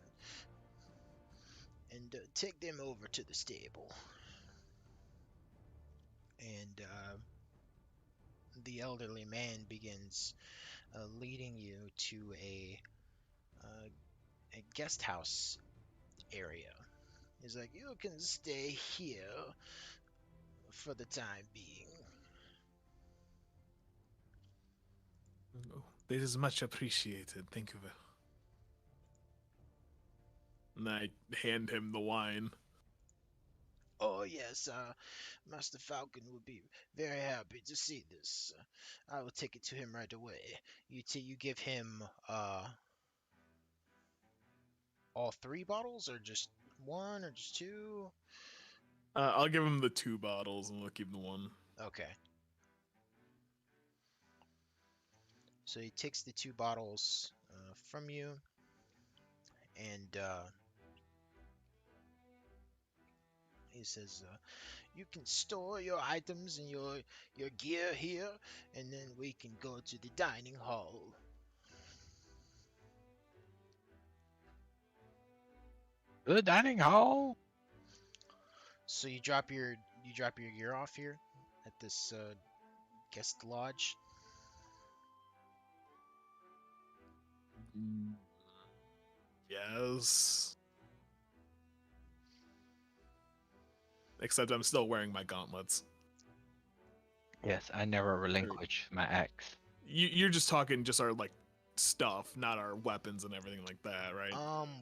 and take them over to the stable." And the elderly man begins leading you to uh, a guest house area. He's like, "You can stay here for the time being." Oh, this is much appreciated. Thank you. And I hand him the wine. "Oh yes, Master Falcon would be very happy to see this. I will take it to him right away." You give him all 3 bottles, or just one, or just 2? I'll give him the 2 bottles and we'll keep the one. Okay. So he takes the 2 bottles from you, and he says, "You can store your items and your gear here, and then we can go to the dining hall." The dining hall. So you drop your gear off here at this guest lodge. Yes. Except I'm still wearing my gauntlets. Yes, I never relinquish my axe. You're just talking just our like stuff, not our weapons and everything like that, right?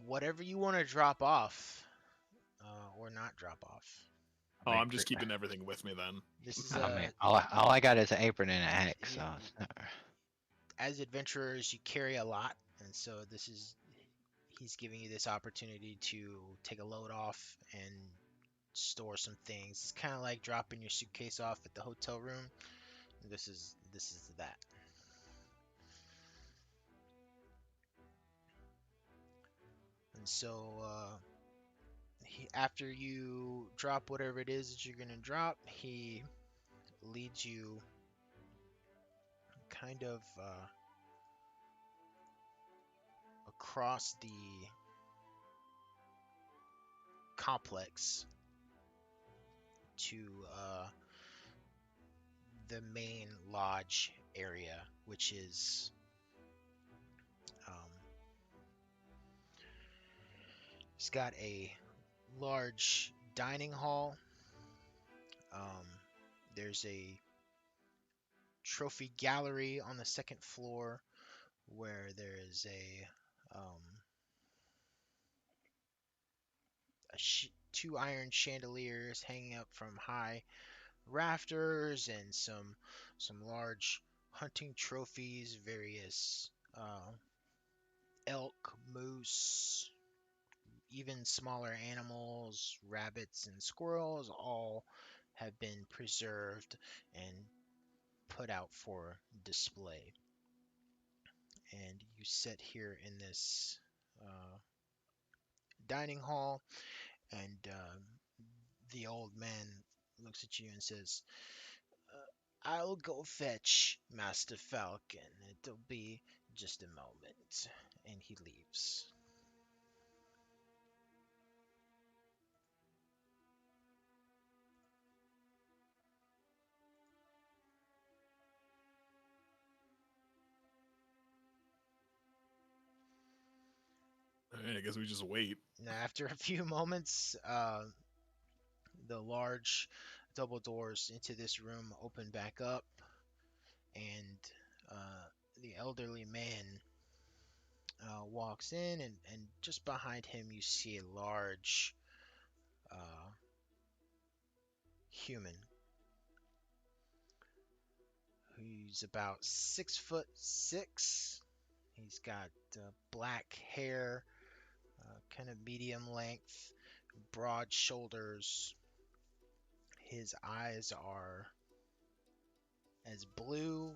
Whatever you want to drop off, or not drop off. Oh, I'm just keeping everything with me then. This is I mean, all I got is an apron and an axe. So it's not... As adventurers, you carry a lot, and so he's giving you this opportunity to take a load off and store some things. It's kind of like dropping your suitcase off at the hotel room. This is that. And so after you drop whatever it is that you're gonna drop, he leads you kind of across the complex to the main lodge area, which is um, it's got a large dining hall. Um, there's a trophy gallery on the second floor where there is two iron chandeliers hanging up from high rafters and some large hunting trophies, various elk, moose, even smaller animals, rabbits and squirrels, all have been preserved and put out for display. And you sit here in this dining hall, and the old man looks at you and says, I'll go fetch Master Falcon. It'll be just a moment. And he leaves. All right, I guess we just wait. Now, after a few moments, the large double doors into this room open back up, and the elderly man walks in, and just behind him, you see a large uh, human. He's about 6'6". He's got black hair, kind of medium length, broad shoulders. His eyes are as blue,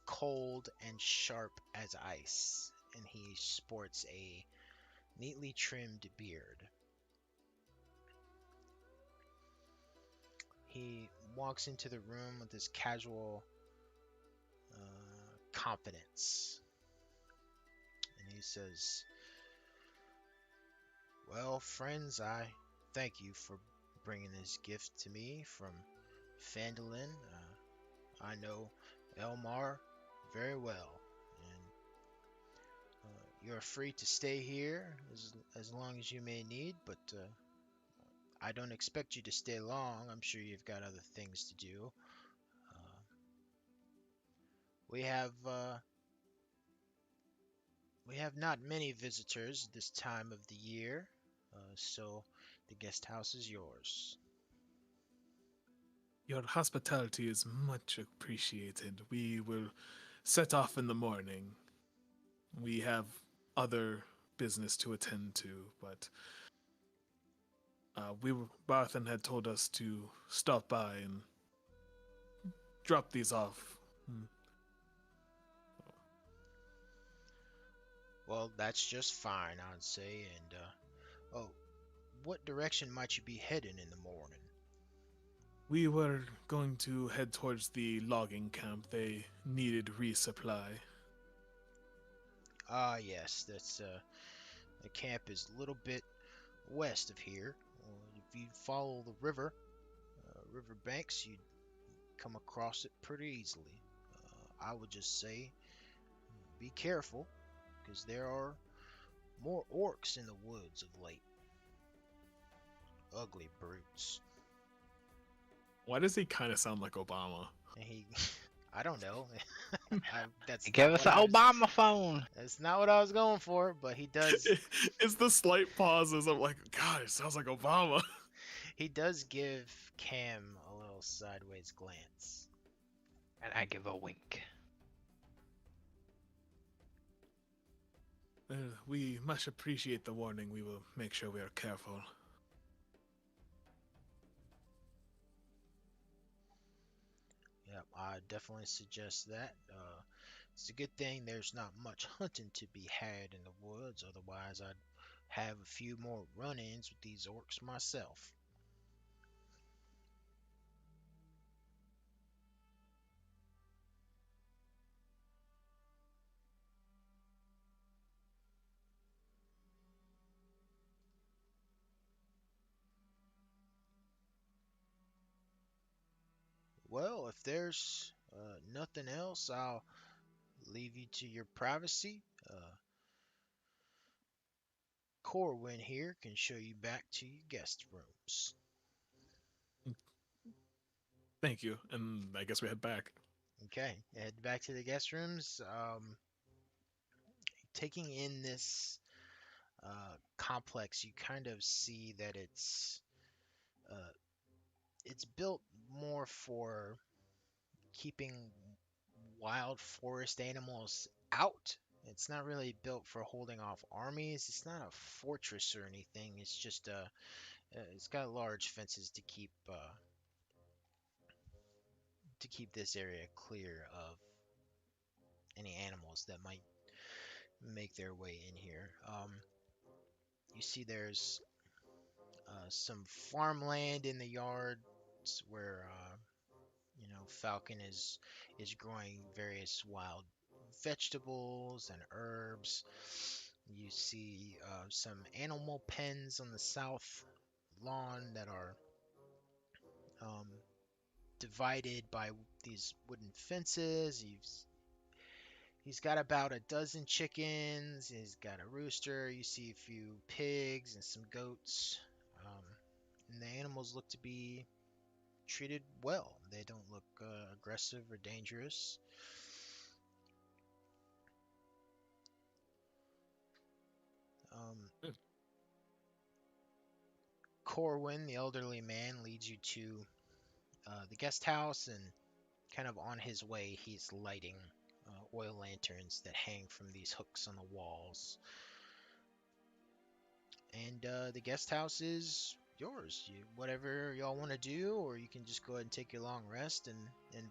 cold, and sharp as ice, and he sports a neatly trimmed beard. He walks into the room with his casual confidence, and he says, well, friends, I thank you for bringing this gift to me from Phandalin. I know Elmar very well, and you're free to stay here as long as you may need, but I don't expect you to stay long. I'm sure you've got other things to do. Uh, we have not many visitors this time of the year, so the guest house is yours. Your hospitality is much appreciated. We will set off in the morning. We have other business to attend to, but Barthen had told us to stop by and drop these off. Well, that's just fine, I'd say. And oh, what direction might you be heading in the morning? We were going to head towards the logging camp. They needed resupply. Ah, yes, that's the camp is a little bit west of here. If you follow the river banks, you'd come across it pretty easily. I would just say, be careful, because there are more orcs in the woods of late. Ugly brutes. Why does he kind of sound like Obama? And he, I don't know. That's Give not us what an I was, Obama phone. that's not what I was going for, but he does. It's the slight pauses. I'm like, God, it sounds like Obama. He does give Cam a little sideways glance. And I give a wink. We much appreciate the warning. We will make sure we are careful. Yep, I definitely suggest that. It's a good thing there's not much hunting to be had in the woods, otherwise I'd have a few more run-ins with these orcs myself. Well, if there's nothing else, I'll leave you to your privacy. Corwin here can show you back to your guest rooms. Thank you. And I guess we head back. Okay, head back to the guest rooms. Taking in this complex, you kind of see that uh, it's built more for keeping wild forest animals out. It's not really built for holding off armies. It's not a fortress or anything. It's just it's got large fences to keep this area clear of any animals that might make their way in here. You see, there's some farmland in the yards where Falcon is growing various wild vegetables and herbs. You see some animal pens on the south lawn that are um, divided by these wooden fences. He's got about a dozen chickens. He's got a rooster. You see a few pigs and some goats. Um, and the animals look to be treated well. They don't look aggressive or dangerous. Good. Corwin, the elderly man, leads you to the guest house, and kind of on his way, he's lighting oil lanterns that hang from these hooks on the walls. And the guest house is yours. Whatever y'all want to do, or you can just go ahead and take your long rest and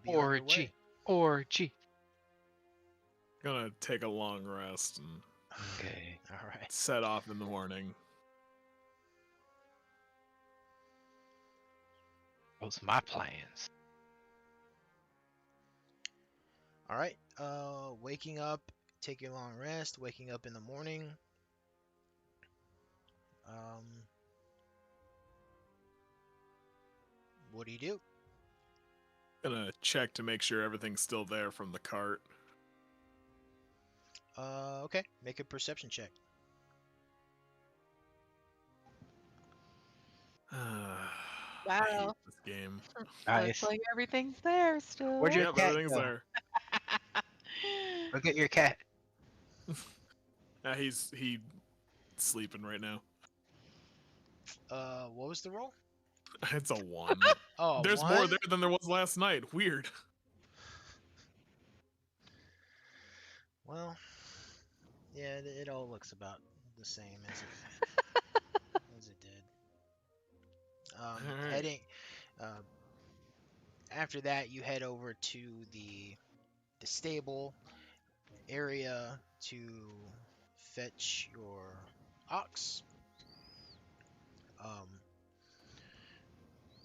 be on your way. Orgy. Gonna take a long rest and Okay. All right. set off in the morning. Those are my plans. All right. Waking up, take your long rest. Waking up in the morning. What do you do? Gonna check to make sure everything's still there from the cart. Okay. Make a perception check. I hate Wow. this game. Looks like everything's there still. Where'd your Yep, cat everything's go? there. Look at your cat. He's sleeping right now. What was the roll? It's a 1. Oh, There's one? more there than there was last night. Weird. Well, yeah, it all looks about the same as it did. Alright. Heading after that, you head over to the stable area to fetch your ox. Um,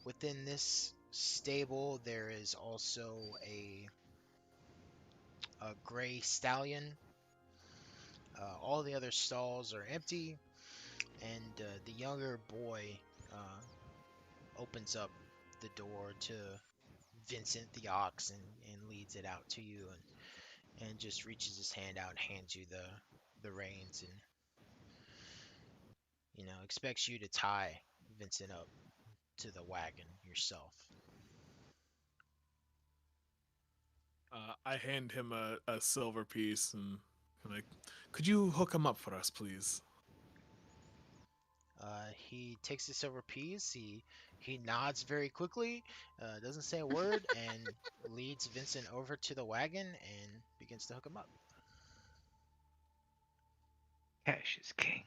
Within this stable, there is also a gray stallion. All the other stalls are empty, and the younger boy opens up the door to Vincent the ox and leads it out to you, and just reaches his hand out and hands you the reins, and expects you to tie Vincent up to the wagon yourself. I hand him a silver piece and I'm like, could you hook him up for us, please? He takes the silver piece. He nods very quickly, doesn't say a word, and leads Vincent over to the wagon and begins to hook him up. Cash is king.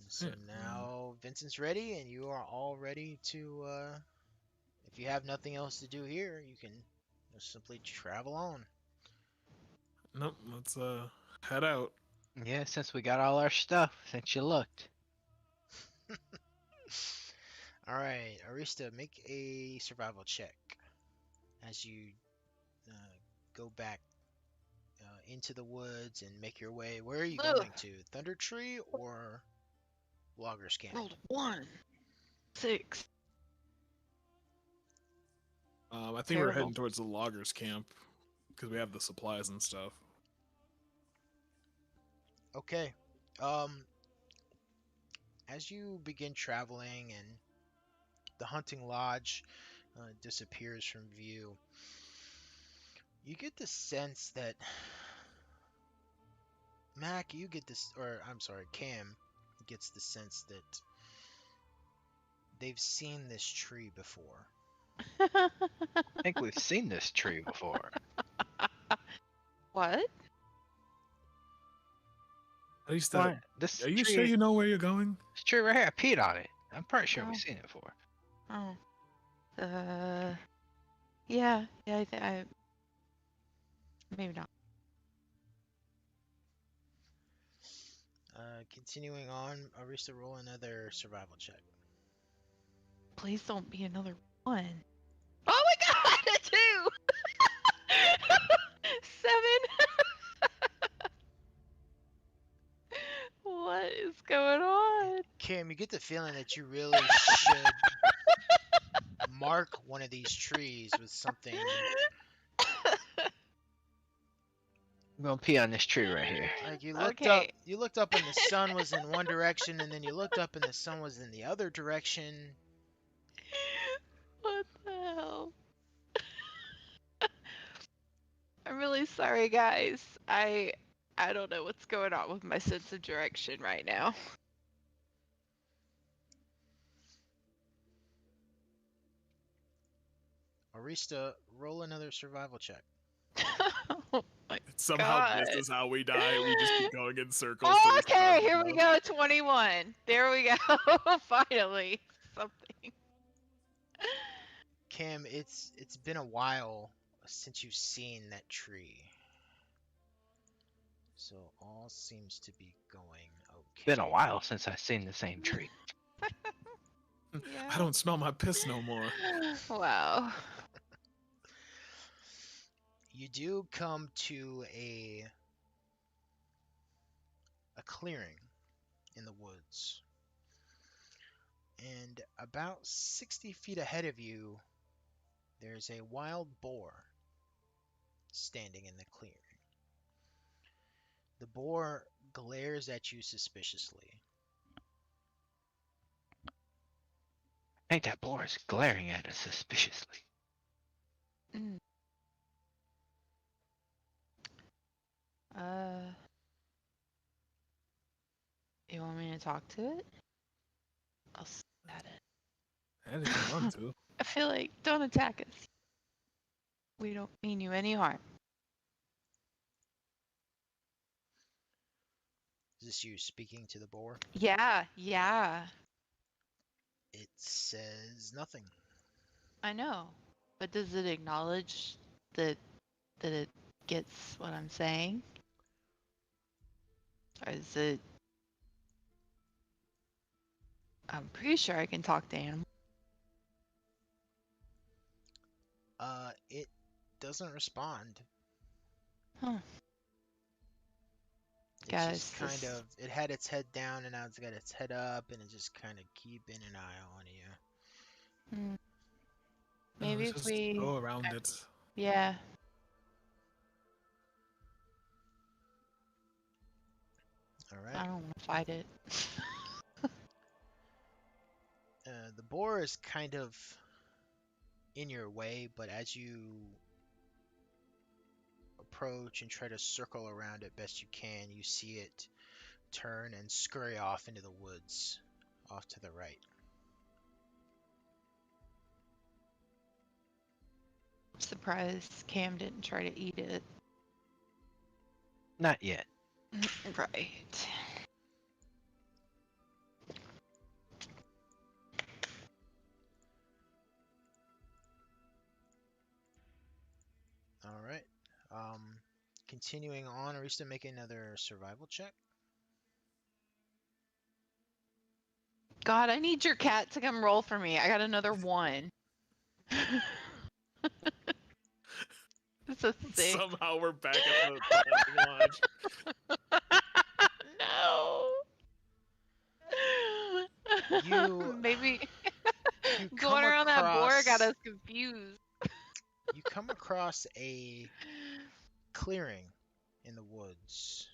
And so now Vincent's ready, and you are all ready to. If you have nothing else to do here, you can just simply travel on. Nope, let's head out. Yeah, since we got all our stuff, since you looked. All right, Arista, make a survival check as you go back into the woods and make your way. Where are you Ugh. going to? Thundertree or Logger's Camp? Rolled 1. 6. I think we're Terrible. heading towards the loggers camp because we have the supplies and stuff. Okay. As you begin traveling and the hunting lodge disappears from view, you get the sense that Mac, you get this, or I'm sorry, Cam gets the sense that they've seen this tree before. I think we've seen this tree before. What? At least, What? This are you tree, sure you know where you're going? this tree right here, I peed on it. I'm pretty sure Oh. we've seen it before. Oh. Yeah, I maybe not. Continuing on, Arista, roll another survival check. Please don't be another 1. Oh my god, a 2! 7. What is going on? Cam, you get the feeling that you really should mark one of these trees with something. I'm gonna pee on this tree right here. Like you looked Okay. up and the sun was in one direction, and then you looked up and the sun was in the other direction. What the hell? I'm really sorry, guys. I don't know what's going on with my sense of direction right now. Arista, roll another survival check. Oh my Somehow God. this is how we die. We just keep going in circles. till we Okay, start here we enough. go. 21. There we go. Finally, something. Cam, it's been a while since you've seen that tree. So all seems to be going okay. Been a while since I've seen the same tree. I don't smell my piss no more. Wow. You do come to a clearing in the woods. And about 60 feet ahead of you, there's a wild boar standing in the clearing. The boar glares at you suspiciously. I think that boar is glaring at us suspiciously. Mm. You want me to talk to it? I'll stab it. And if you want to. I feel like don't attack us. We don't mean you any harm. Is this you speaking to the boar? Yeah. It says nothing. I know. But does it acknowledge that it gets what I'm saying? Or is it... I'm pretty sure I can talk to animals. It doesn't respond. Huh. It's Guys, just kind of, it had its head down and now it's got its head up and it's just kind of keeping an eye on you. Maybe if just we... go around it. Yeah. All I right. don't want to fight it. The boar is kind of in your way, but as you approach and try to circle around it best you can, you see it turn and scurry off into the woods off to the right. I'm surprised Cam didn't try to eat it. Not yet. Right. All right. Continuing on, Arista, make another survival check. God, I need your cat to come roll for me. I got another 1. It's a 6. Somehow we're back at the hunting lodge. No. You- Maybe. You Going come around that board got across us confused. you come across a clearing in the woods,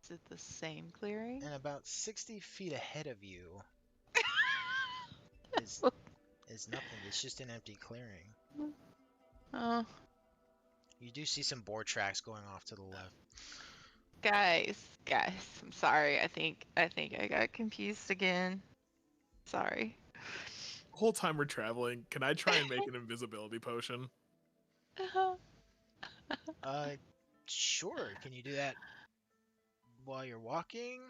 Is it the same clearing? and about 60 feet ahead of you is nothing. It's just an empty clearing. Oh, You do see some board tracks going off to the left. guys, I'm sorry. I think I got confused again. Sorry. The whole time we're traveling, can I try and make an invisibility potion? Sure. Can you do that while you're walking?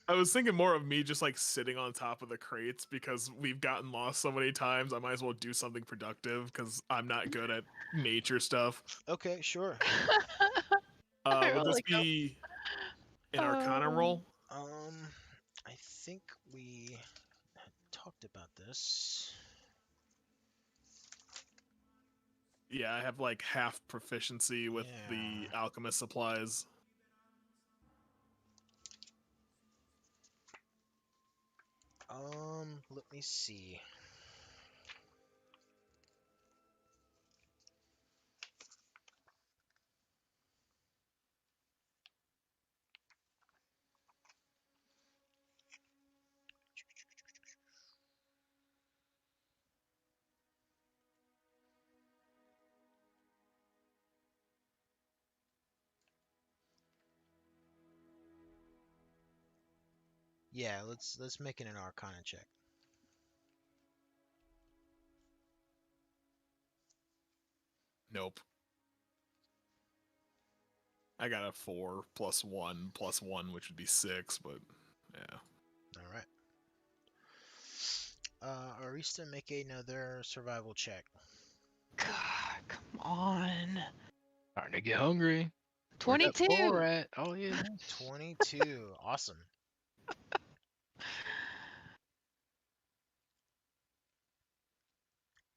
I was thinking more of me just like sitting on top of the crates because we've gotten lost so many times. I might as well do something productive because I'm not good at nature stuff. Okay, sure. I Would this really don't- be an Arcana roll? I think we had talked about this. Yeah, I have like half proficiency with the Yeah. alchemist supplies. Let me see. Yeah, let's make it an Arcana check. Nope. I got a 4 plus 1, which would be 6, but yeah. All right. Arista, make another survival check. God, come on. Starting to get hungry. Where'd that 22. boar at? Oh yeah, nice. 22. Awesome.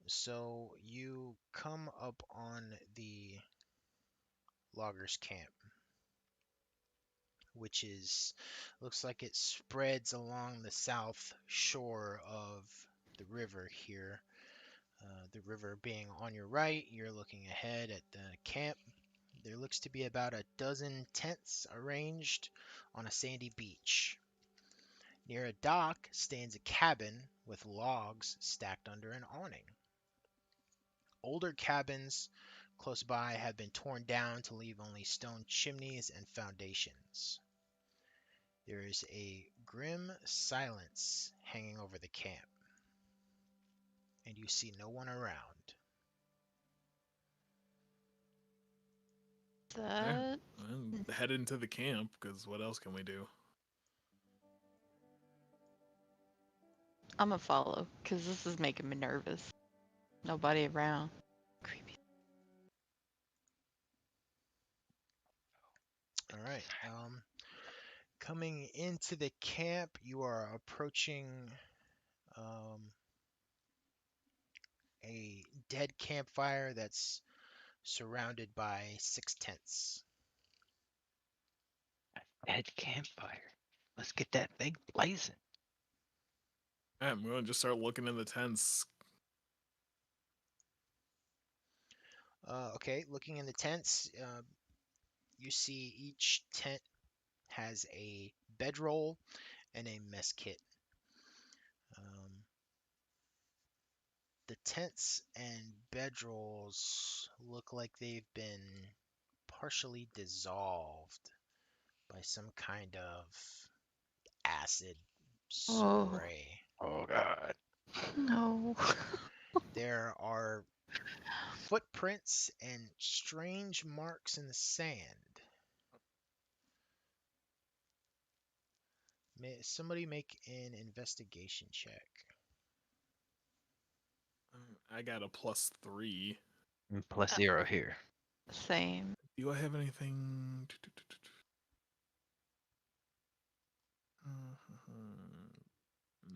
So you come up on the loggers camp, which looks like it spreads along the south shore of the river here. The river being on your right, you're looking ahead at the camp. There looks to be about a dozen tents arranged on a sandy beach. Near a dock stands a cabin with logs stacked under an awning. Older cabins close by have been torn down to leave only stone chimneys and foundations. There is a grim silence hanging over the camp, and you see no one around. That Head into the camp, because what else can we do? I'm gonna follow because this is making me nervous. Nobody around. Creepy. All right. Coming into the camp, you are approaching a dead campfire that's surrounded by 6 tents. Dead campfire. Let's get that thing blazing. Yeah, I'm going to just start looking in the tents. Okay, looking in the tents, you see each tent has a bedroll and a mess kit. The tents and bedrolls look like they've been partially dissolved by some kind of acid Oh spray. Oh god. no. There are footprints and strange marks in the sand. Somebody make an investigation check. I got a +3. Plus 0 here. Same. Do I have anything?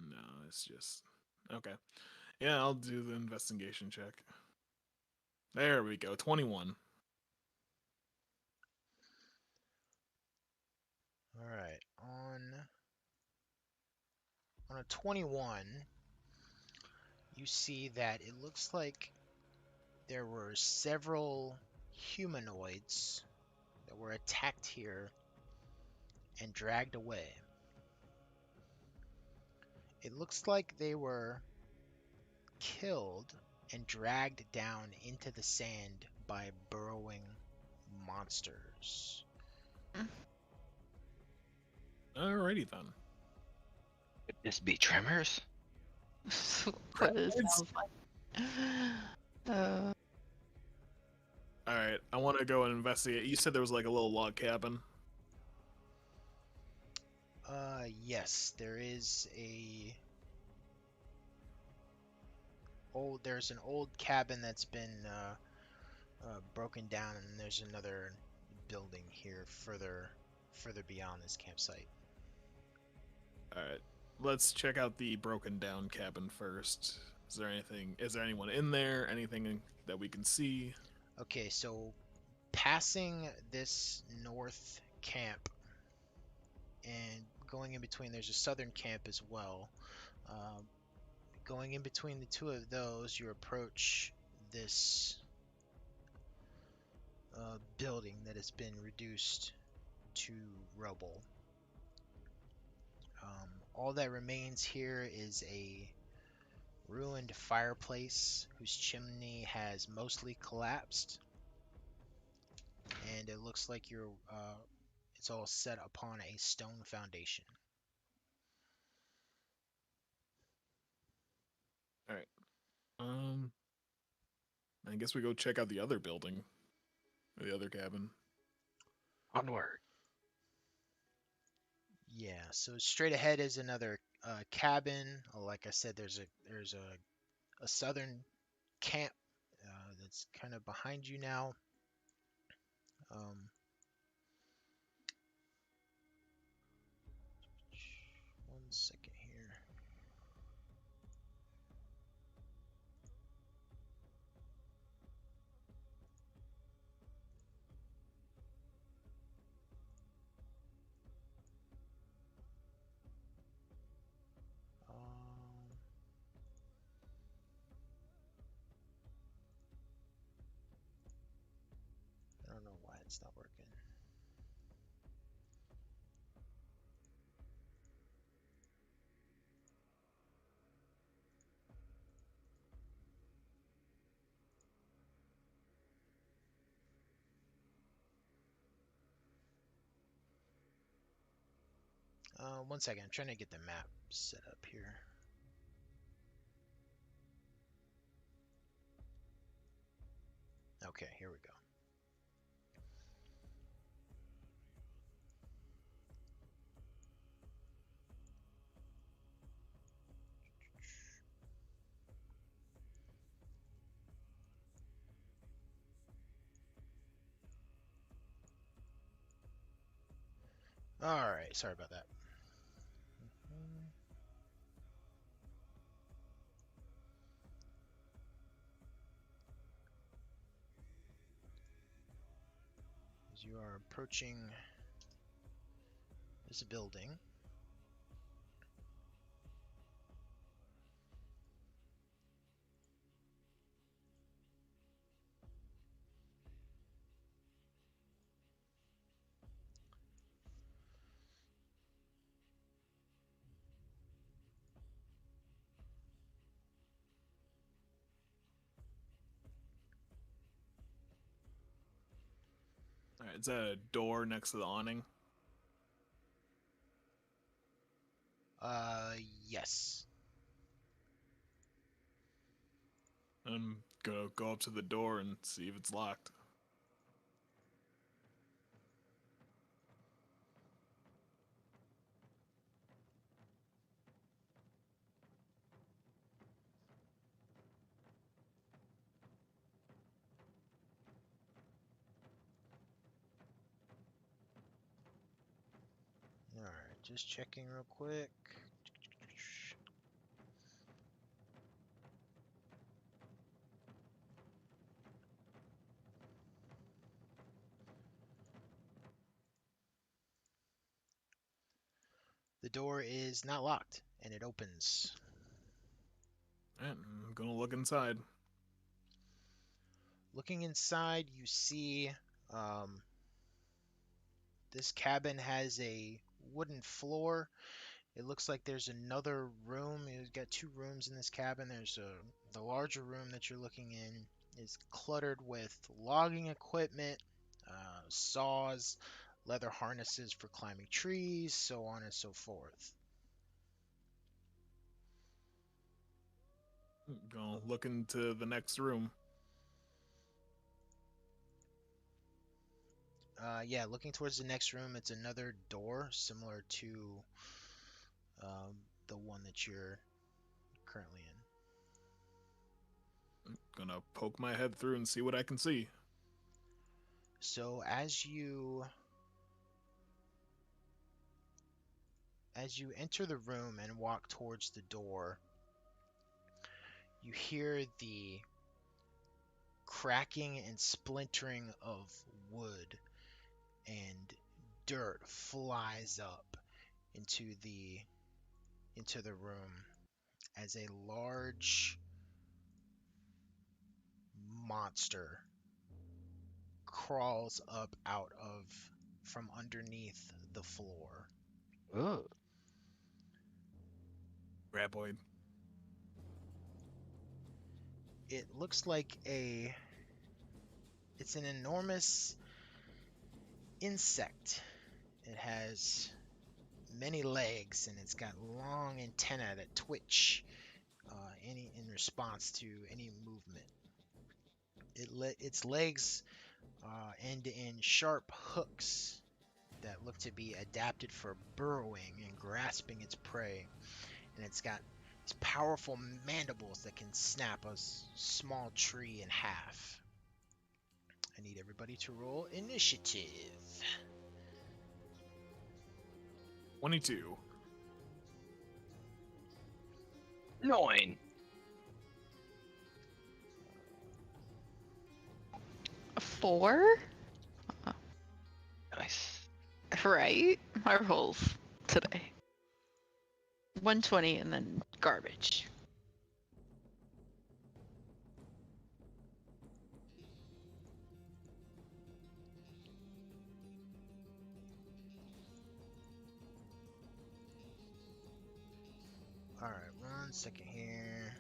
No, it's just okay. Yeah, I'll do the investigation check. There we go. 21. All right, on a 21, you see that it looks like there were several humanoids that were attacked here and dragged away. It looks like they were killed and dragged down into the sand by burrowing monsters. Alrighty then. Could this be tremors? What it It's- sounds like. Uh, All right, I want to go and investigate. You said there was like a little log cabin. Yes, there is there's an old cabin that's been broken down, and there's another building here further beyond this campsite. All right, let's check out the broken down cabin first. Is there anything? Is there anyone in there? Anything that we can see? Okay, so passing this north camp and going in between, there's a southern camp as well. Going in between the two of those, you approach this building that has been reduced to rubble. All that remains here is a ruined fireplace whose chimney has mostly collapsed, and it looks like it's all set upon a stone foundation. All right. I guess we go check out the other building, or the other cabin. Onward. Yeah, so straight ahead is another cabin. Like I said, there's a southern camp that's kind of behind you now. Um, one second here. I don't know why it's not working. One second, I'm trying to get the map set up here. Okay, here we go. Alright, sorry about that. As you are approaching this building, All right, is that a door next to the awning? uh, yes. I'm gonna go up to the door and see if it's locked. Alright, just checking real quick. The door is not locked, and it opens. All right, gonna look inside. Looking inside, you see this cabin has a wooden floor. It looks like there's another room. You've got two rooms in this cabin. The larger room that you're looking in is cluttered with logging equipment, saws, leather harnesses for climbing trees, so on and so forth. Gonna look into the next room. Yeah, looking towards the next room, it's another door similar to the one that you're currently in. Gonna poke my head through and see what I can see. So as you enter the room and walk towards the door, you hear the cracking and splintering of wood, and dirt flies up into the room as a large monster crawls up out of from underneath the floor. Ooh. Graboid. It looks like it's an enormous insect. It has many legs and it's got long antennae that twitch in response to any movement. Its legs end in sharp hooks that look to be adapted for burrowing and grasping its prey, and it's got these powerful mandibles that can snap a small tree in half. I need everybody to roll initiative. 22. 9. 4? Nice. Right? My rolls today. 120 and then garbage. All right, 1 second here.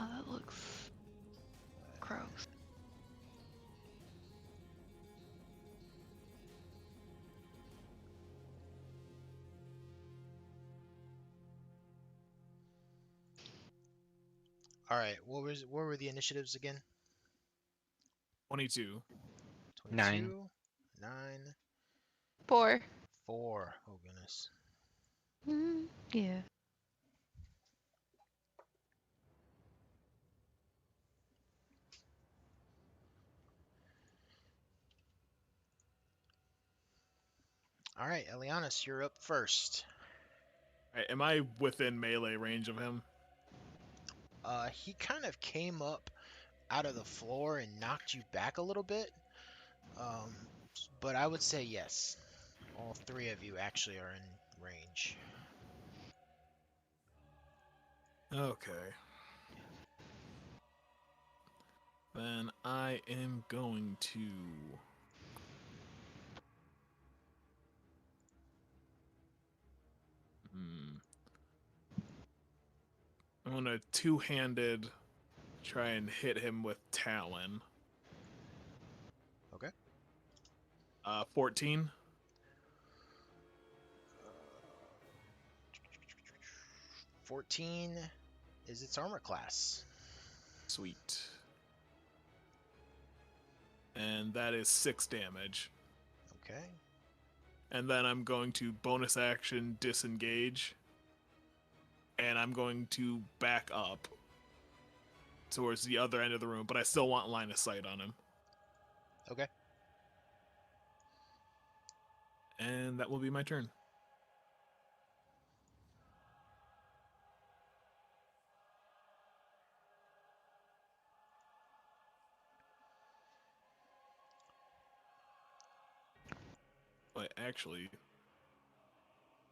Oh, that looks gross. All right, what were the initiatives again? 22. 22, 9, 4. 4. Oh goodness. Yeah. All right, Elianis, you're up first. Right, am I within melee range of him? He kind of came up out of the floor and knocked you back a little bit. Um, but I would say yes. All three of you actually are in range. Okay. Then I am going to... I'm gonna two-handed try and hit him with Talon. Okay. 14. 14 is its armor class. Sweet. And that is 6 damage. Okay. And then I'm going to bonus action disengage. And I'm going to back up towards the other end of the room, but I still want line of sight on him. Okay. And that will be my turn. But actually...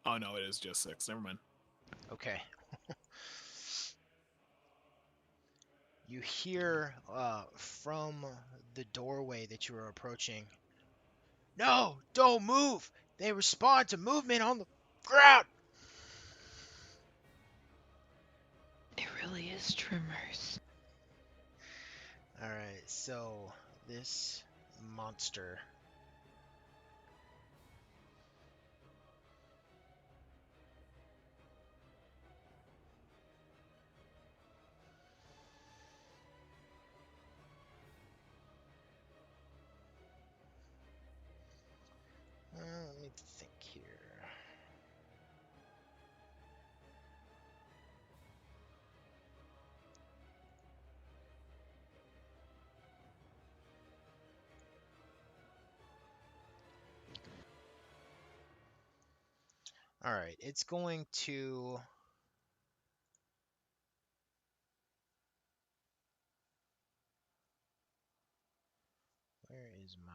Oh no, it is just 6. Never mind. Okay. You hear from the doorway that you are approaching. No, don't move. They respond to movement on the ground. It really is Tremors. All right, so this monster. Let me think here. All right, it's going to. Where is my.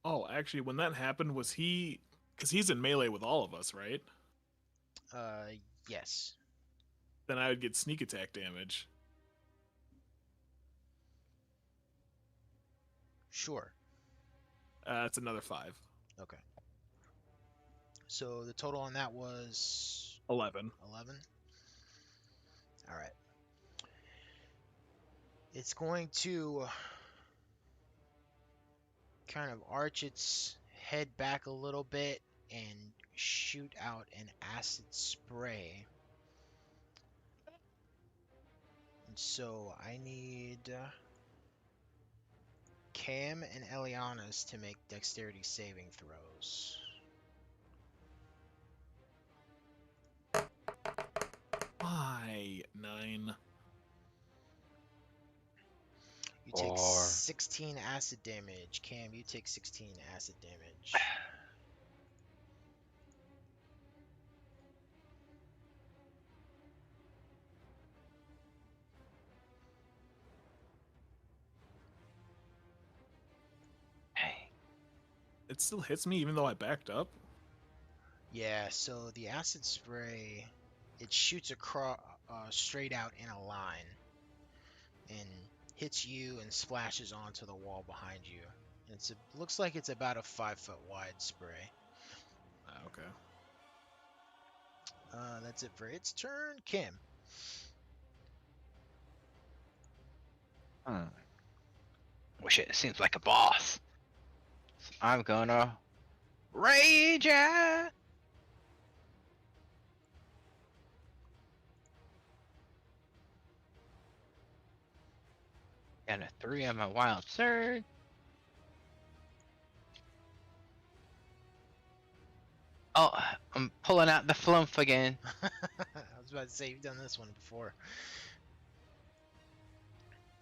Oh, actually, when that happened, was he? Because he's in melee with all of us, right? Uh, yes. Then I would get sneak attack damage. Sure. That's another 5. Okay. So the total on that was 11. 11. All right. It's going to kind of arch its head back a little bit and shoot out an acid spray. And so I need Cam and Eliana's to make dexterity saving throws. Why 9? You take Or 16 acid damage. Cam, you take 16 acid damage. hey, It still hits me even though I backed up. Yeah, so the acid spray, it shoots across straight out in a line and hits you and splashes onto the wall behind you. Looks like it's about a 5 foot wide spray. Okay. That's it for its turn. Kim. hmm. Wish it seems like a boss. So I'm gonna rage it. And a 3 on my wild surge. Oh, I'm pulling out the flumph again. I was about to say you've done this one before.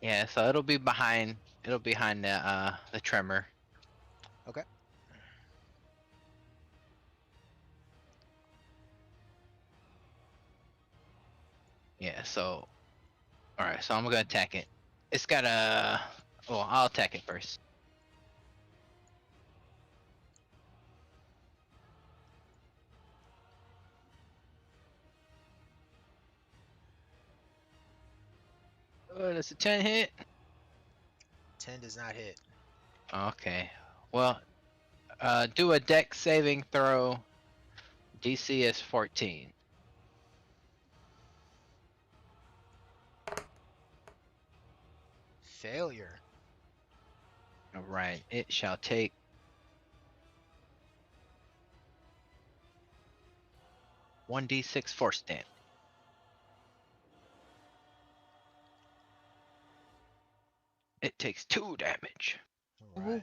Yeah, so it'll be behind. It'll be behind the tremor. Okay. Yeah. So, all right. So I'm gonna attack it. It's got a. Well, I'll attack it first. Oh, that's a 10 hit. 10 does not hit. Okay. Well, do a dex saving throw. DC is 14. Failure. All right. It shall take 1d6 force damage. It takes 2 damage. All right.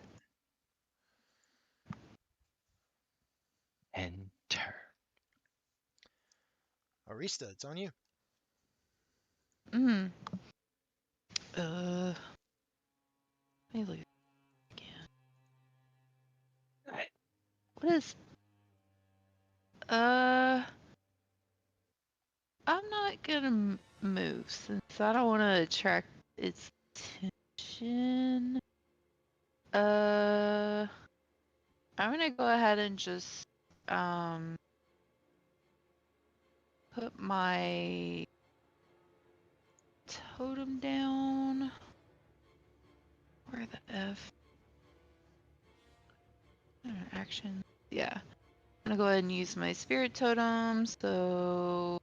Enter. Arista, it's on you. Mm. Let me look again. Alright. What is? Uh. gonna move since I don't want to attract its attention. I'm gonna go ahead and just put my totem down. Where the F? Action. Yeah. I'm gonna go ahead and use my spirit totem. So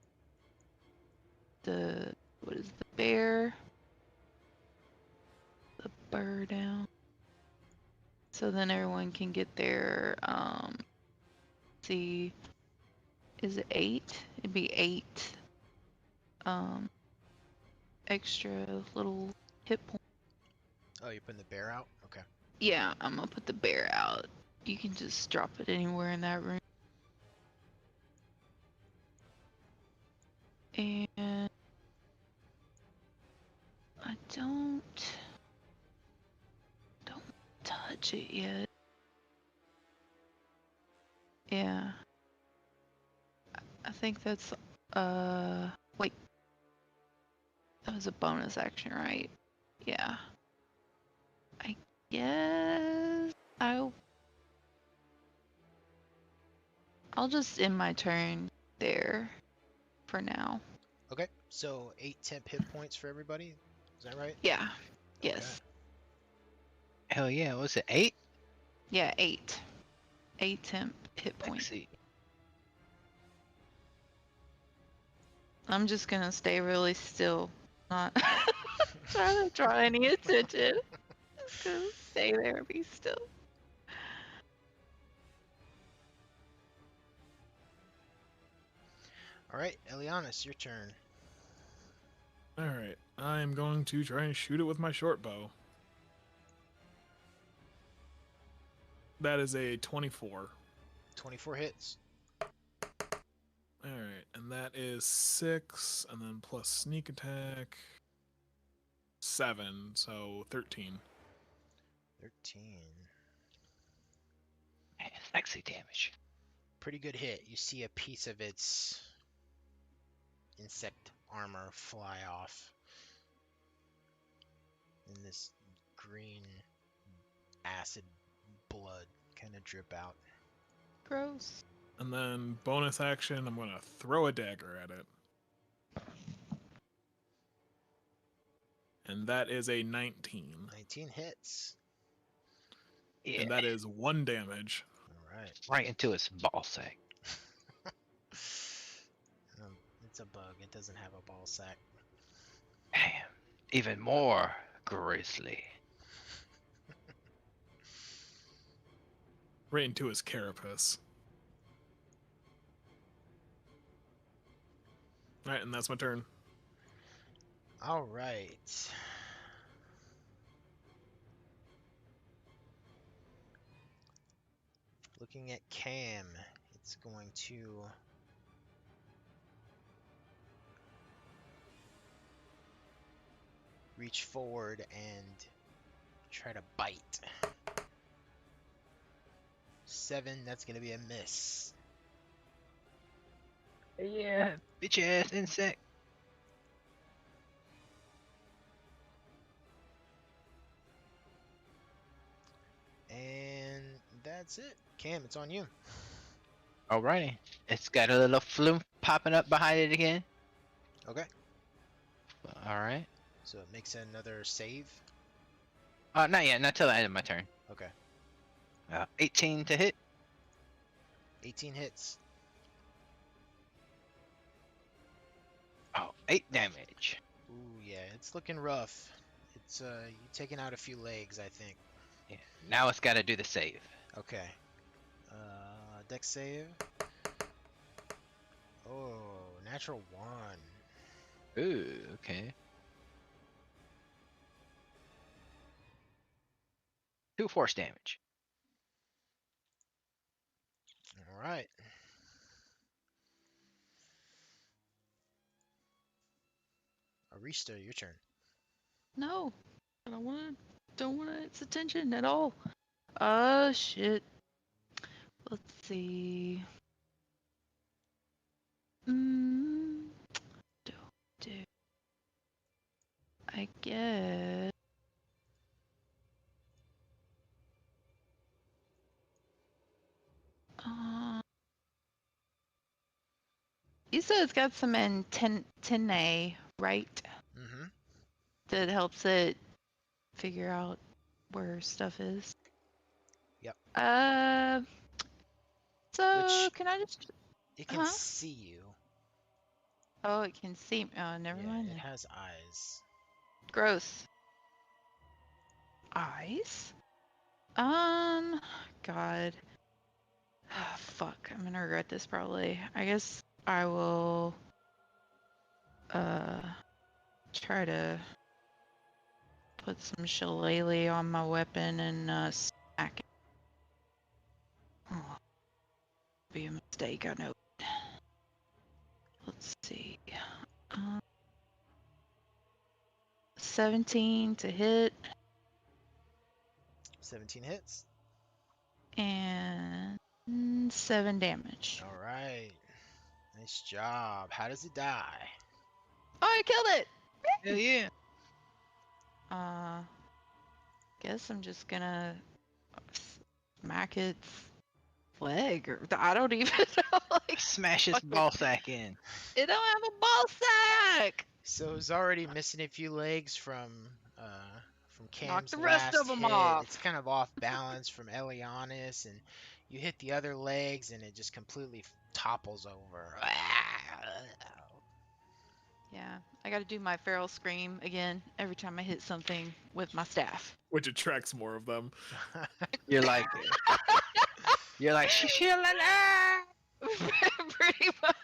what is the bear? The bird down. So then everyone can get their see, is it 8? It'd be 8 extra little hit points. Oh, you're putting the bear out? Okay. Yeah, I'm gonna put the bear out. You can just drop it anywhere in that room. And I don't touch it yet. Yeah. I think that's wait. That was a bonus action, right? Yeah. I guess I'll just end my turn there for now. Okay. So 8 temp hit points for everybody. Is that right? Yeah. Okay. Yes. Hell yeah, was it 8? Yeah, 8. 8 temp hit Let's points. see. I'm just gonna stay really still. Not trying to draw any attention. Just gonna stay there and be still. All right, Elianis, your turn. Alright, I'm going to try and shoot it with my short bow. That is a 24. 24 hits. Alright, and that is 6, and then plus sneak attack, 7, so 13. 13. Man, sexy damage. Pretty good hit. You see a piece of its insect armor fly off. And this green acid blood kind of drip out. Gross. And then bonus action, I'm going to throw a dagger at it. And that is a 19. 19 hits. Yeah, And that is 1 damage. All right. right into its ball sack. It's a bug. It doesn't have a ball sack. Damn, even more grisly. Right into his carapace. Alright, and that's my turn. All right. Looking at Cam, it's going to reach forward and try to bite. 7, that's going to be a miss. Yeah, bitch ass insect. And that's it. Cam, it's on you. Alrighty. It's got a little flume popping up behind it again. Okay. Alright. So it makes another save. Not yet, not till the end of my turn. Okay. 18 to hit. 18 hits. Oh, 8 damage. Ooh, yeah, it's looking rough. It's you taking out a few legs, I think. Yeah. Now it's got to do the save. Okay. Dex save. Oh, natural 1. Ooh, okay. 2 force damage. All right. Arista, your turn. No. I don't want its attention at all. Shit. Let's see. I guess. You said it's got some antennae, right? Mm-hmm. That helps it figure out where stuff is. Yep. So Which can I just? it can Huh? see you. Oh, it can see. Oh, never Yeah, mind it then. has eyes. Gross. Eyes? God. Fuck. I'm gonna regret this probably. I guess I will. Uh, try to put some shillelagh on my weapon and smack it. Oh, be a mistake. I know. Let's see. Um, 17 to hit 17 hits. and 7 damage. All right. Nice job. How does it die? Oh, I killed it! Hell yeah. Guess I'm just gonna smack its leg, or I don't even know. Like, Smash his fucking, ball sack in. it don't have a ball sack. So it's already missing a few legs from Knock Cam's the rest of last them hit. off. It's kind of off balance from Elianis, and you hit the other legs, and it just completely topples over. Yeah, I gotta do my feral scream again every time I hit something with my staff. Which attracts more of them. You're like, shillelagh. Pretty much.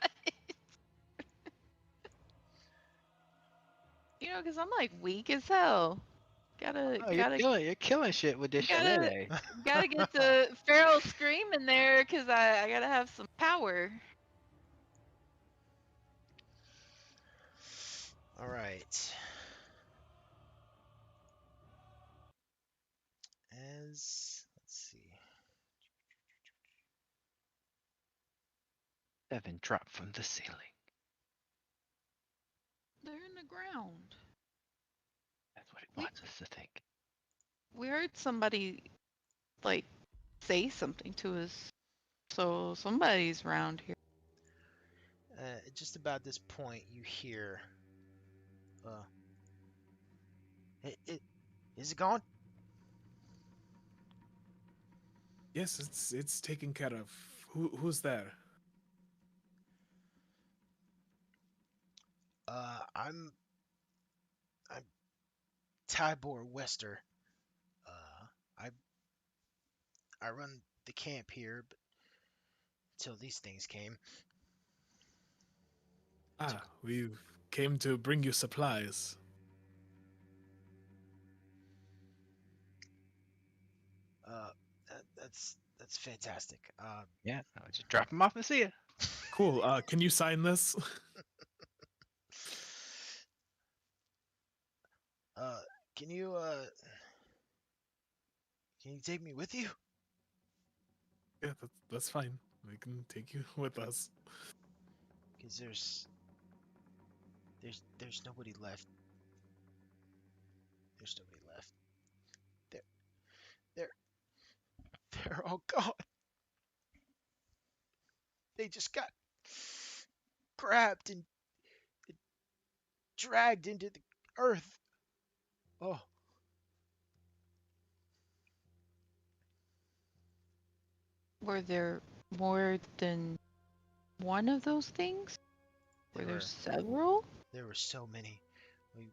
You know, because I'm like weak as hell. Gotta, Oh, gotta, you're killing shit with this gotta, shillelagh. gotta get the feral scream in there, because I gotta have some power. All right. Let's see. 7 drop from the ceiling. They're in the ground. That's what it We- wants us to think. We heard somebody, like, say something to us. So somebody's around here. Just about this point, you hear, uh, is it gone? Yes, it's taken care of. Who's there? I'm Tybor Wester. I run the camp here, but until these things came. Ah, we came to bring you supplies. Uh, that's fantastic. Yeah, I'll just drop him off and see ya. Cool. Can you sign this? Uh, can you take me with you? Yeah, that's fine. We can take you with us. Because there's nobody left. There's nobody left. They're they're they're all gone. They just got grabbed and dragged into the earth. Oh, Were there more than one of those things? Were there there were several? there were so many. We,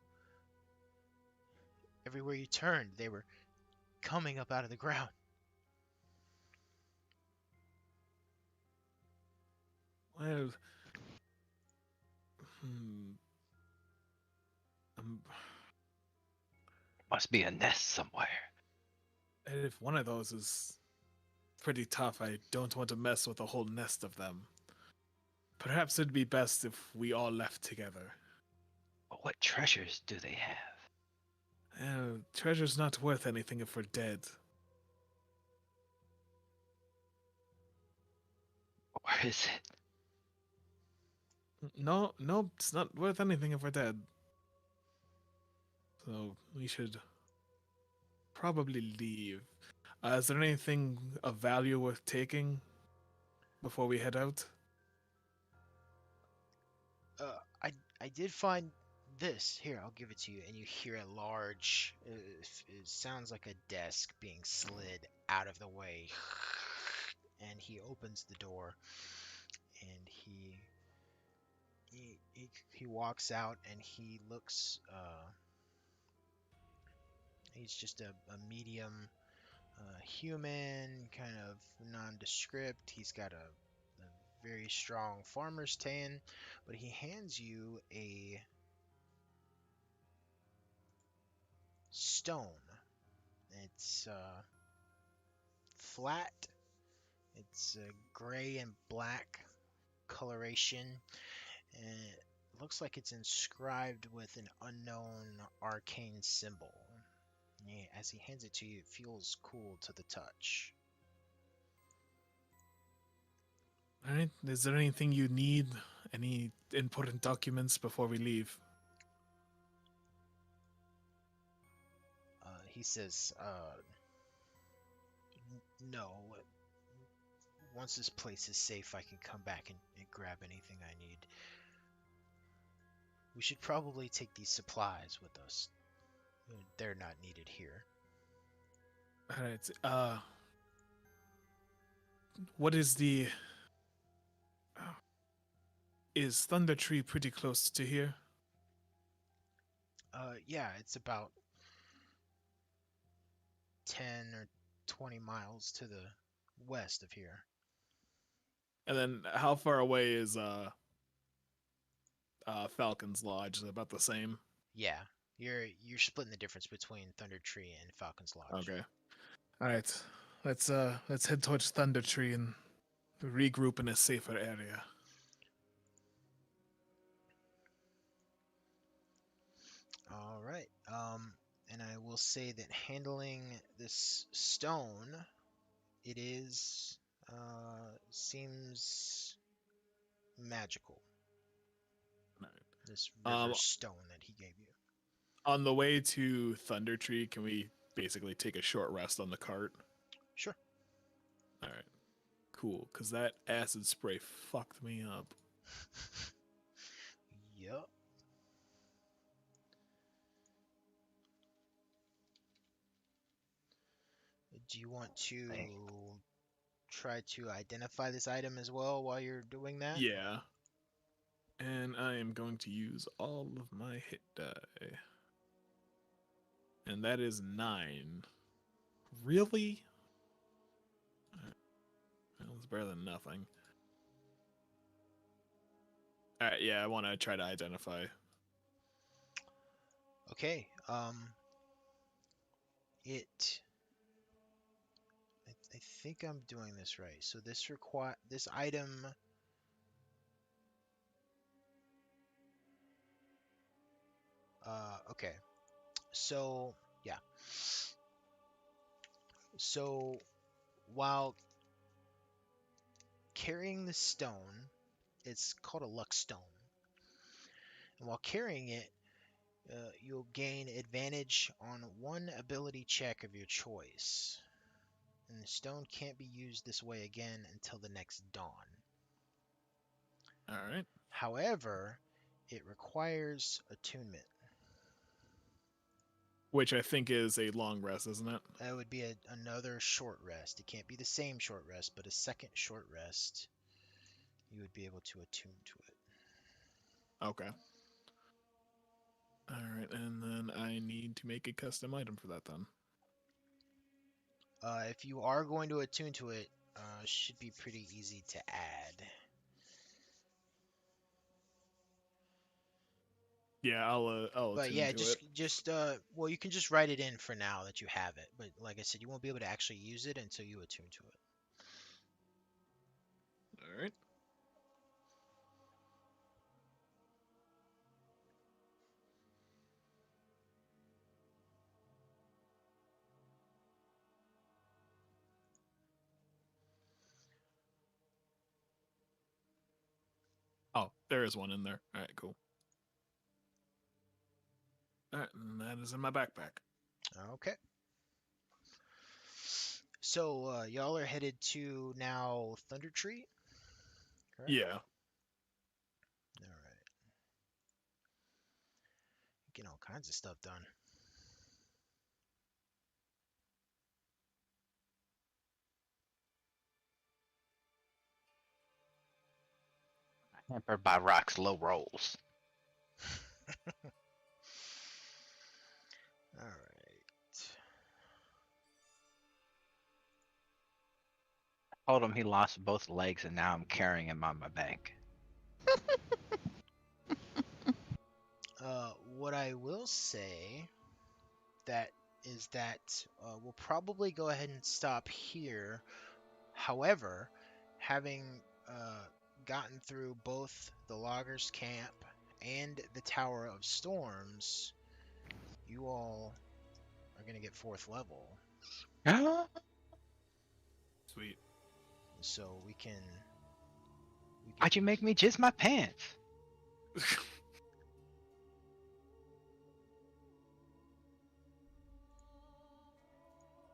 everywhere you turned, they were coming up out of the ground. Well, hmm, um, Must be a nest somewhere. if one of those is pretty tough, I don't want to mess with a whole nest of them. Perhaps it'd be best if we all left together. But what treasures do they have? Treasure's not worth anything if we're dead. Or is it? No, it's not worth anything if we're dead. So we should probably leave. Is there anything of value worth taking before we head out? Uh, I I did find this. Here, I'll give it to you. And you hear a large. It sounds like a desk being slid out of the way. And he opens the door, and he walks out, and he looks. He's just a medium human, kind of nondescript. He's got a very strong farmer's tan, but he hands you a stone. It's flat. It's gray and black coloration, and it looks like it's inscribed with an unknown arcane symbol. Yeah, as he hands it to you, it feels cool to the touch. All right. Is there anything you need? Any important documents before we leave? He says, no. Once this place is safe, I can come back and grab anything I need. We should probably take these supplies with us. They're not needed here. All right. What is the? Is Thundertree pretty close to here? Yeah, it's about 10 or 20 miles to the west of here. And then how far away is Falcon's Lodge? Is it about the same? Yeah, you're splitting the difference between Thundertree and Falcon's Lodge. Okay. All right. Let's head towards Thundertree and regroup in a safer area. All right. And I will say that handling this stone, it is seems magical. All right. This river stone that he gave you. On the way to Thundertree, can we basically take a short rest on the cart? Sure. All right. Cool, because that acid spray fucked me up. Yup. Do you want to try to identify this item as well while you're doing that? Yeah. And I am going to use all of my hit die. And that is 9. Really? Well, it's better than nothing. Alright, yeah, I want to try to identify. Okay. I think I'm doing this right. So this item. Okay. So yeah. So while carrying the stone, it's called a luck stone. And while carrying it, you'll gain advantage on one ability check of your choice. And the stone can't be used this way again until the next dawn. Alright. However, it requires attunement. Which I think is a long rest, isn't it? That would be another short rest. It can't be the same short rest, but a second short rest, you would be able to attune to it. Okay. Alright, and then I need to make a custom item for that then. If you are going to attune to it, should be pretty easy to add. Yeah, I'll But attune yeah, to it. well, you can just write it in for now that you have it. But like I said, you won't be able to actually use it until you attune to it. Alright. Oh, there is one in there. Alright, cool. And that is in my backpack. Okay. So y'all are headed to now Thundertree, correct? Yeah. All right. Getting all kinds of stuff done. Hampered by Rock's low rolls. All right. Told him he lost both legs and now I'm carrying him on my back. What I will say that is that we'll probably go ahead and stop here. However, having gotten through both the loggers camp and the Tower of Storms, you all are gonna get 4th level, Sweet. so we can. Why'd you make me jizz my pants?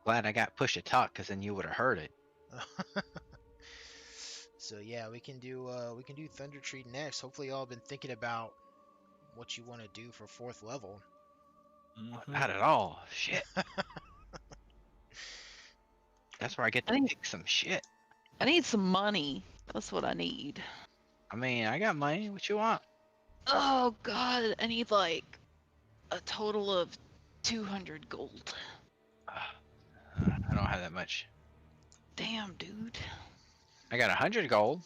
Glad I got push to talk, cause then you would have heard it. So yeah, we can do Thundertree next. Hopefully, y'all have been thinking about what you want to do for 4th level. Mhm. Not at all. Shit. That's where I get to pick some shit. I need some money. That's what I need. I mean, I got money. What you want? Oh god, I need like a total of 200 gold. I don't have that much. Damn, dude. I got 100 gold.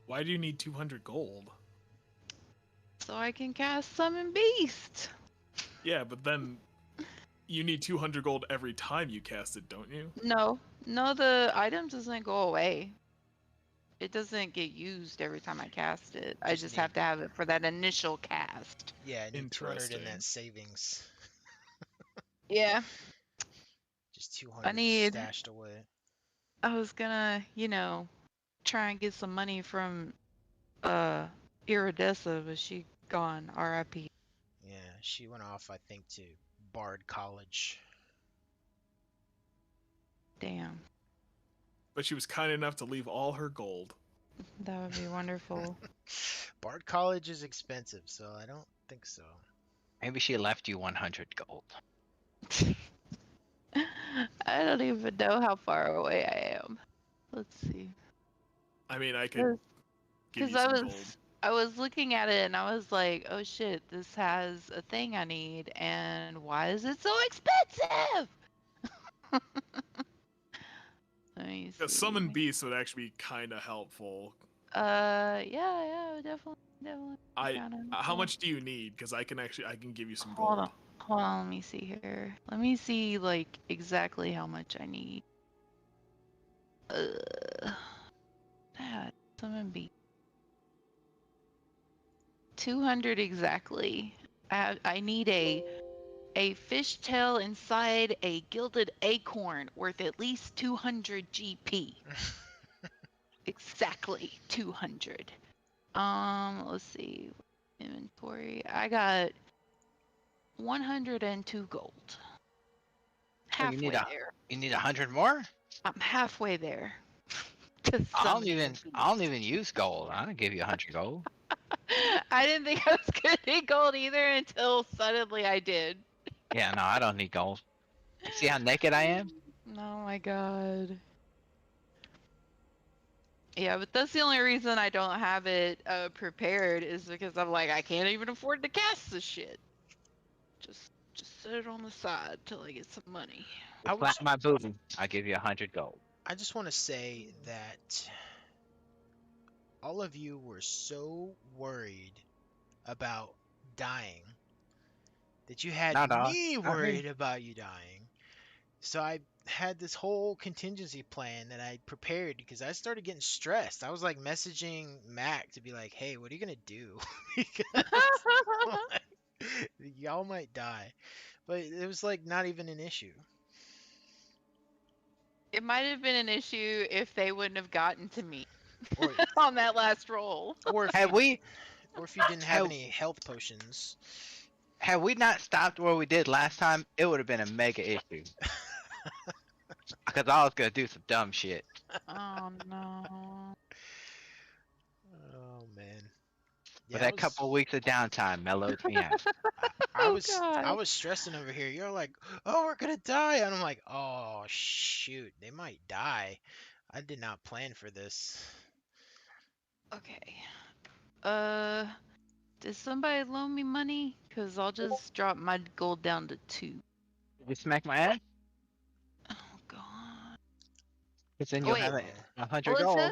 Why do you need 200 gold? So I can cast Summon Beast. Yeah, but then you need 200 gold every time you cast it, don't you? No, the item doesn't go away. It doesn't get used every time I cast it. I just have to have it for that initial cast. Yeah, I need 200 in that Interesting. savings. Yeah, Just 200 need- stashed away. I was gonna, try and get some money from Iridessa, but she gone. R.I.P. Yeah, she went off, I think, to Bard College. Damn, But she was kind enough to leave all her gold. that would be wonderful. Bard College is expensive, so I don't think so. Maybe she left you 100 gold. I don't even know how far away I am. Let's see. I mean, I could give you Because some gold. I was looking at it and I was like, oh shit, this has a thing I need, and why is it so expensive? Let me A see. summon beast would actually be kind of helpful. Yeah, definitely. How much do you need? Because I can give you some Hold gold. on, let me see here. Let me see, like, exactly how much I need. Summon beast. 200 exactly. I need a fishtail inside a gilded acorn worth at least 200 GP. Exactly 200. Let's see. Inventory. I got 102 gold. Halfway there. You need 100 more? I'm halfway there. I don't even use gold. I don't give you 100 gold. I didn't think I was gonna need gold either until suddenly I did. Yeah, no, I don't need gold. You see how naked I am? Oh my god. Yeah, but that's the only reason I don't have it prepared is because I'm like, I can't even afford to cast this shit. Just set it on the side till I get some money. Slap my booty. I'll give you 100 gold. I just want to say that all of you were so worried about dying that you had Not all. me Not worried me. about you dying. So I had this whole contingency plan that I prepared because I started getting stressed. I was like messaging Mac to be like, "Hey, what are you gonna do?" Because like, y'all might die, but it was like not even an issue. It might have been an issue if they wouldn't have gotten to me Or on that last roll. or if Had you we Or if you didn't have Had, any health potions. had we not stopped where we did last time, it would have been a mega issue. Because I was gonna do some dumb shit. Oh no. Oh man. But Yeah, that couple of weeks of downtime mellowed me out. Oh I god. was stressing over here. You're like, oh, we're gonna die, and I'm like, oh shoot, they might die. I did not plan for this. Okay. Uh, did somebody loan me money? Cause I'll just drop my gold down to 2. Did you smack my ass? Oh god. Because then Oh, you'll wait. have Uh, 100 Well, gold.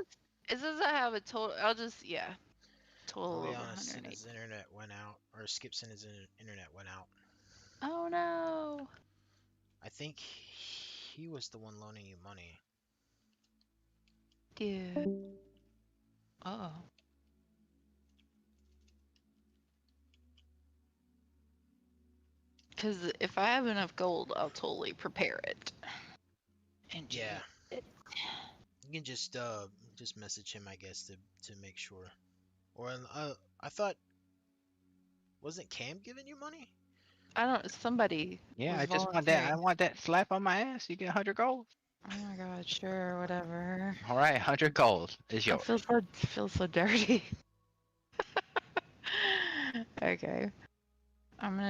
it says I have a total. I'll just I'll total be of honest, and 108. his internet went out, or Skip's and his internet went out. Oh no. I think he was the one loaning you money. Dude. Oh. Cause if I have enough gold, I'll totally prepare it. And Yeah, use it. you can just message him, I guess, to make sure. Or I thought wasn't Cam giving you money? I don't. Somebody Yeah, was I just want that. I volunteering. want that slap on my ass. You get 100 gold. Oh my god. Sure. Whatever. All right, 100 gold is I yours. feel so dirty. Okay. I'm gonna